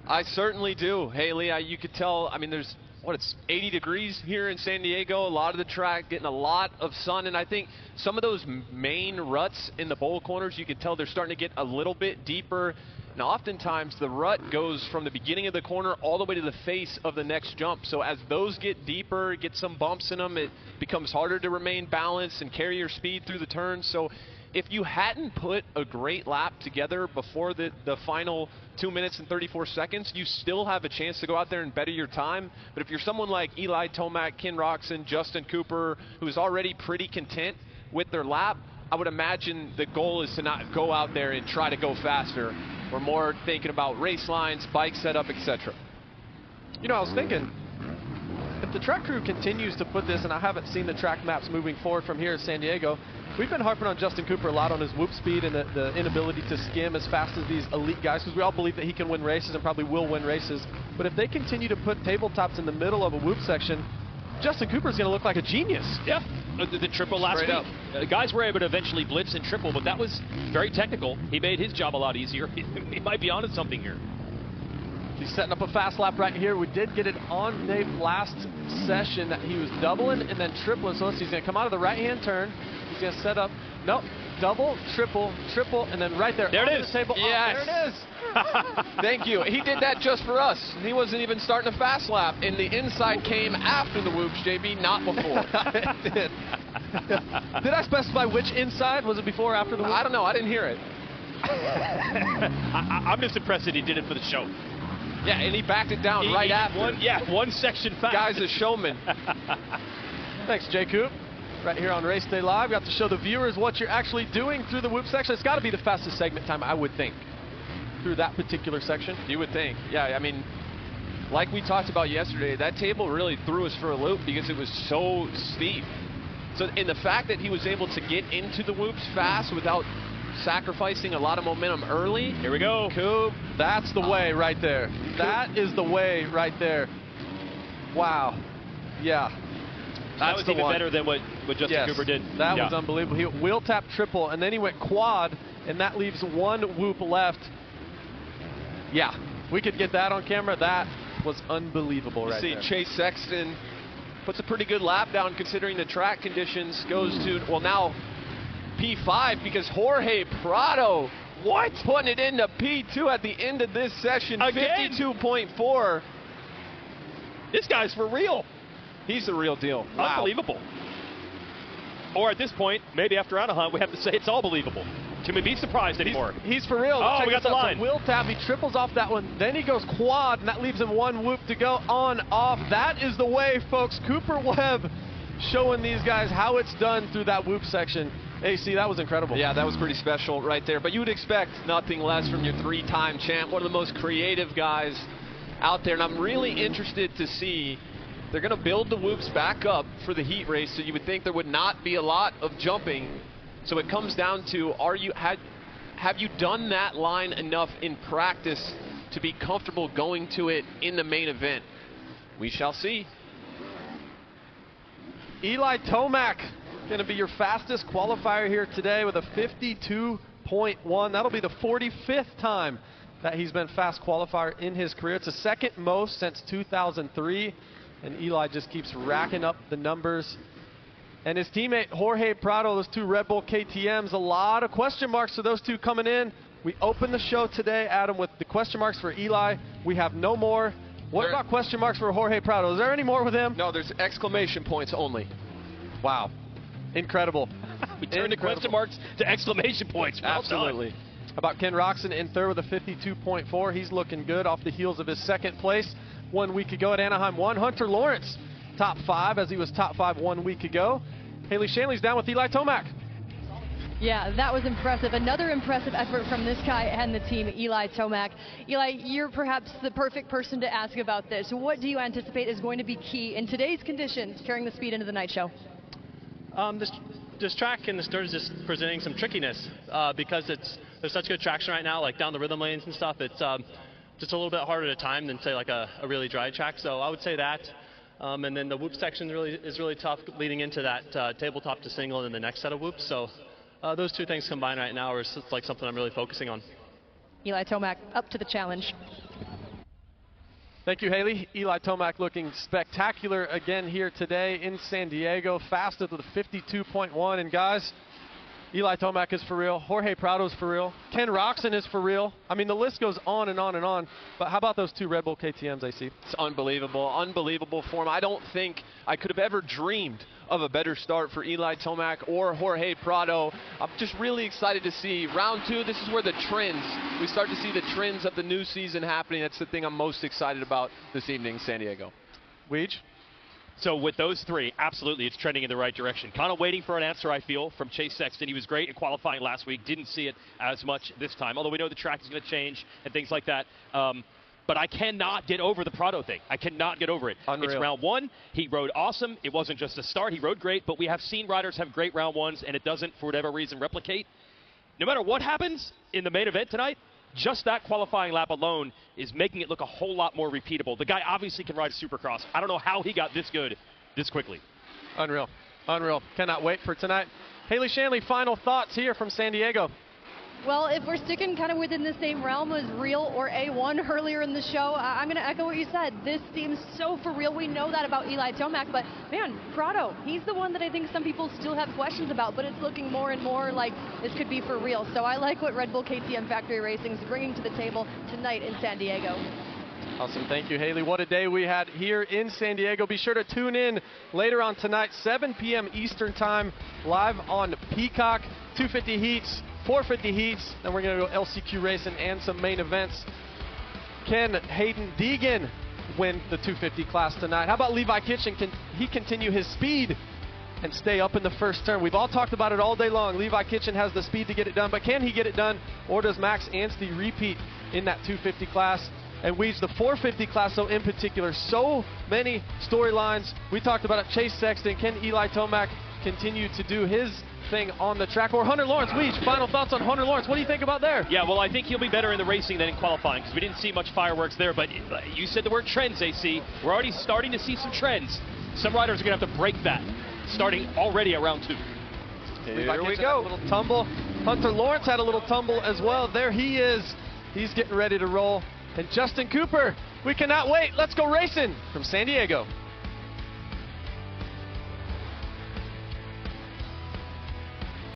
I certainly do, Haley. You could tell, I mean, it's 80 degrees here in San Diego. A lot of the track getting a lot of sun, and I think some of those main ruts in the bowl corners, you can tell they're starting to get a little bit deeper. Now, oftentimes, the rut goes from the beginning of the corner all the way to the face of the next jump. So as those get deeper, get some bumps in them, it becomes harder to remain balanced and carry your speed through the turns. So if you hadn't put a great lap together before the final 2 minutes and 34 seconds, you still have a chance to go out there and better your time. But if you're someone like Eli Tomac, Ken Roczen, Justin Cooper, who's already pretty content with their lap, I would imagine the goal is to not go out there and try to go faster. We're more thinking about race lines, bike setup, etc. You know, I was thinking, if the track crew continues to put this, and I haven't seen the track maps moving forward from here in San Diego, we've been harping on Justin Cooper a lot on his whoop speed and the inability to skim as fast as these elite guys, because we all believe that he can win races and probably will win races. But if they continue to put tabletops in the middle of a whoop section, Justin Cooper's going to look like a genius. Yeah, the triple last week. The guys were able to eventually blitz and triple, but that was very technical. He made his job a lot easier. He might be onto something here. He's setting up a fast lap right here. We did get it on Dave last session that he was doubling and then tripling. So he's going to come out of the right-hand turn. He's going to set up, double, triple, and then right there. There it is. The table. Yes. Oh, there it is. Thank you. He did that just for us. He wasn't even starting a fast lap, and the inside came after the whoops, JB, not before. It did. Did I specify which inside? Was it before or after the whoops? I don't know. I didn't hear it. I'm just impressed that he did it for the show. Yeah, and he backed it down right after. One section fast. Guy's a showman. Thanks, Jay Coop. Right here on Race Day Live. Got to show the viewers what you're actually doing through the whoop section. It's got to be the fastest segment time, I would think, through that particular section. You would think. Yeah, I mean, like we talked about yesterday, that table really threw us for a loop because it was so steep. So, in the fact that he was able to get into the whoops fast without sacrificing a lot of momentum early. Here we go. Coop, that's the way right there. That is the way right there. Wow. Yeah. That was even better than what Justin Cooper did. That was unbelievable. He wheel tap triple, and then he went quad, and that leaves one whoop left. Yeah, we could get that on camera. That was unbelievable right there. Chase Sexton puts a pretty good lap down considering the track conditions. Goes to, well, now P5 because Jorge Prado putting it into P2 at the end of this session. 52.4. This guy's for real. He's the real deal. Wow. Unbelievable. Or at this point, maybe after Anaheim, we have to say it's all believable. Can we be surprised anymore? He's for real. Oh, Check we got the this out. line. So wheel tap, he triples off that one. Then he goes quad, and that leaves him one whoop to go on, off. That is the way, folks. Cooper Webb showing these guys how it's done through that whoop section. AC, that was incredible. Yeah, that was pretty special right there. But you would expect nothing less from your three-time champ, one of the most creative guys out there. And I'm really interested to see, they're going to build the whoops back up for the heat race, so you would think there would not be a lot of jumping. So it comes down to, have you done that line enough in practice to be comfortable going to it in the main event? We shall see. Eli Tomac going to be your fastest qualifier here today with a 52.1. That'll be the 45th time that he's been fast qualifier in his career. It's the second most since 2003, and Eli just keeps racking up the numbers. And his teammate Jorge Prado, those two Red Bull KTMs, a lot of question marks for those two coming in. We opened the show today, Adam, with the question marks for Eli. We have no more. What about question marks for Jorge Prado? Is there any more with him? No, there's exclamation points only. Wow. Incredible. We turned the question marks to exclamation points. Well Absolutely. done. How about Ken Roxon in third with a 52.4? He's looking good off the heels of his second place 1 week ago at Anaheim 1. Hunter Lawrence, top 5, as he was top 5 1 week ago. Haley Shanley's down with Eli Tomac. Yeah, that was impressive. Another impressive effort from this guy and the team, Eli Tomac. Eli, you're perhaps the perfect person to ask about this. What do you anticipate is going to be key in today's conditions carrying the speed into the night show? This track in the dirt is just presenting some trickiness because there's such good traction right now, like down the rhythm lanes and stuff. It's just a little bit harder to time than, say, like a really dry track. So I would say that. And then the whoop section is really tough leading into that tabletop to single and then the next set of whoops. So those two things combined right now are like something I'm really focusing on. Eli Tomac up to the challenge. Thank you, Haley. Eli Tomac looking spectacular again here today in San Diego. Fastest with a 52.1. And guys, Eli Tomac is for real. Jorge Prado's for real. Ken Roxon is for real. I mean, the list goes on and on and on. But how about those two Red Bull KTMs, AC? It's unbelievable. Unbelievable form. I don't think I could have ever dreamed of a better start for Eli Tomac or Jorge Prado. I'm just really excited to see round 2. This is where the trends, we start to see the trends of the new season happening. That's the thing I'm most excited about this evening in San Diego. Weege? So with those three, absolutely, it's trending in the right direction. Kind of waiting for an answer, I feel, from Chase Sexton. He was great in qualifying last week. Didn't see it as much this time, although we know the track is going to change and things like that. But I cannot get over the Prado thing. I cannot get over it. Unreal. It's round 1. He rode awesome. It wasn't just a start. He rode great, but we have seen riders have great round 1s, and it doesn't, for whatever reason, replicate. No matter what happens in the main event tonight, just that qualifying lap alone is making it look a whole lot more repeatable. The guy obviously can ride a Supercross. I don't know how he got this good this quickly. Unreal. Unreal. Cannot wait for tonight. Haley Shanley, final thoughts here from San Diego. Well, if we're sticking kind of within the same realm as Real or A1 earlier in the show, I'm going to echo what you said. This seems so for real. We know that about Eli Tomac, but man, Prado, he's the one that I think some people still have questions about, but it's looking more and more like this could be for real. So I like what Red Bull KTM Factory Racing is bringing to the table tonight in San Diego. Awesome. Thank you, Haley. What a day we had here in San Diego. Be sure to tune in later on tonight, 7 p.m. Eastern Time, live on Peacock. 250 heats, 450 heats. Then we're going to go LCQ racing and some main events. Can Hayden Deegan win the 250 class tonight? How about Levi Kitchen? Can he continue his speed and stay up in the first turn? We've all talked about it all day long. Levi Kitchen has the speed to get it done, but can he get it done? Or does Max Anstey repeat in that 250 class? And Weege, the 450 class, so in particular, so many storylines. We talked about it. Chase Sexton, can Eli Tomac continue to do his thing on the track. Or Hunter Lawrence, Weege, final thoughts on Hunter Lawrence. What do you think about there? Yeah, well, I think he'll be better in the racing than in qualifying because we didn't see much fireworks there. But you said the word trends, AC. We're already starting to see some trends. Some riders are going to have to break that starting already at round 2. Here we go. Little tumble. Hunter Lawrence had a little tumble as well. There he is. He's getting ready to roll. And Justin Cooper, we cannot wait. Let's go racing from San Diego.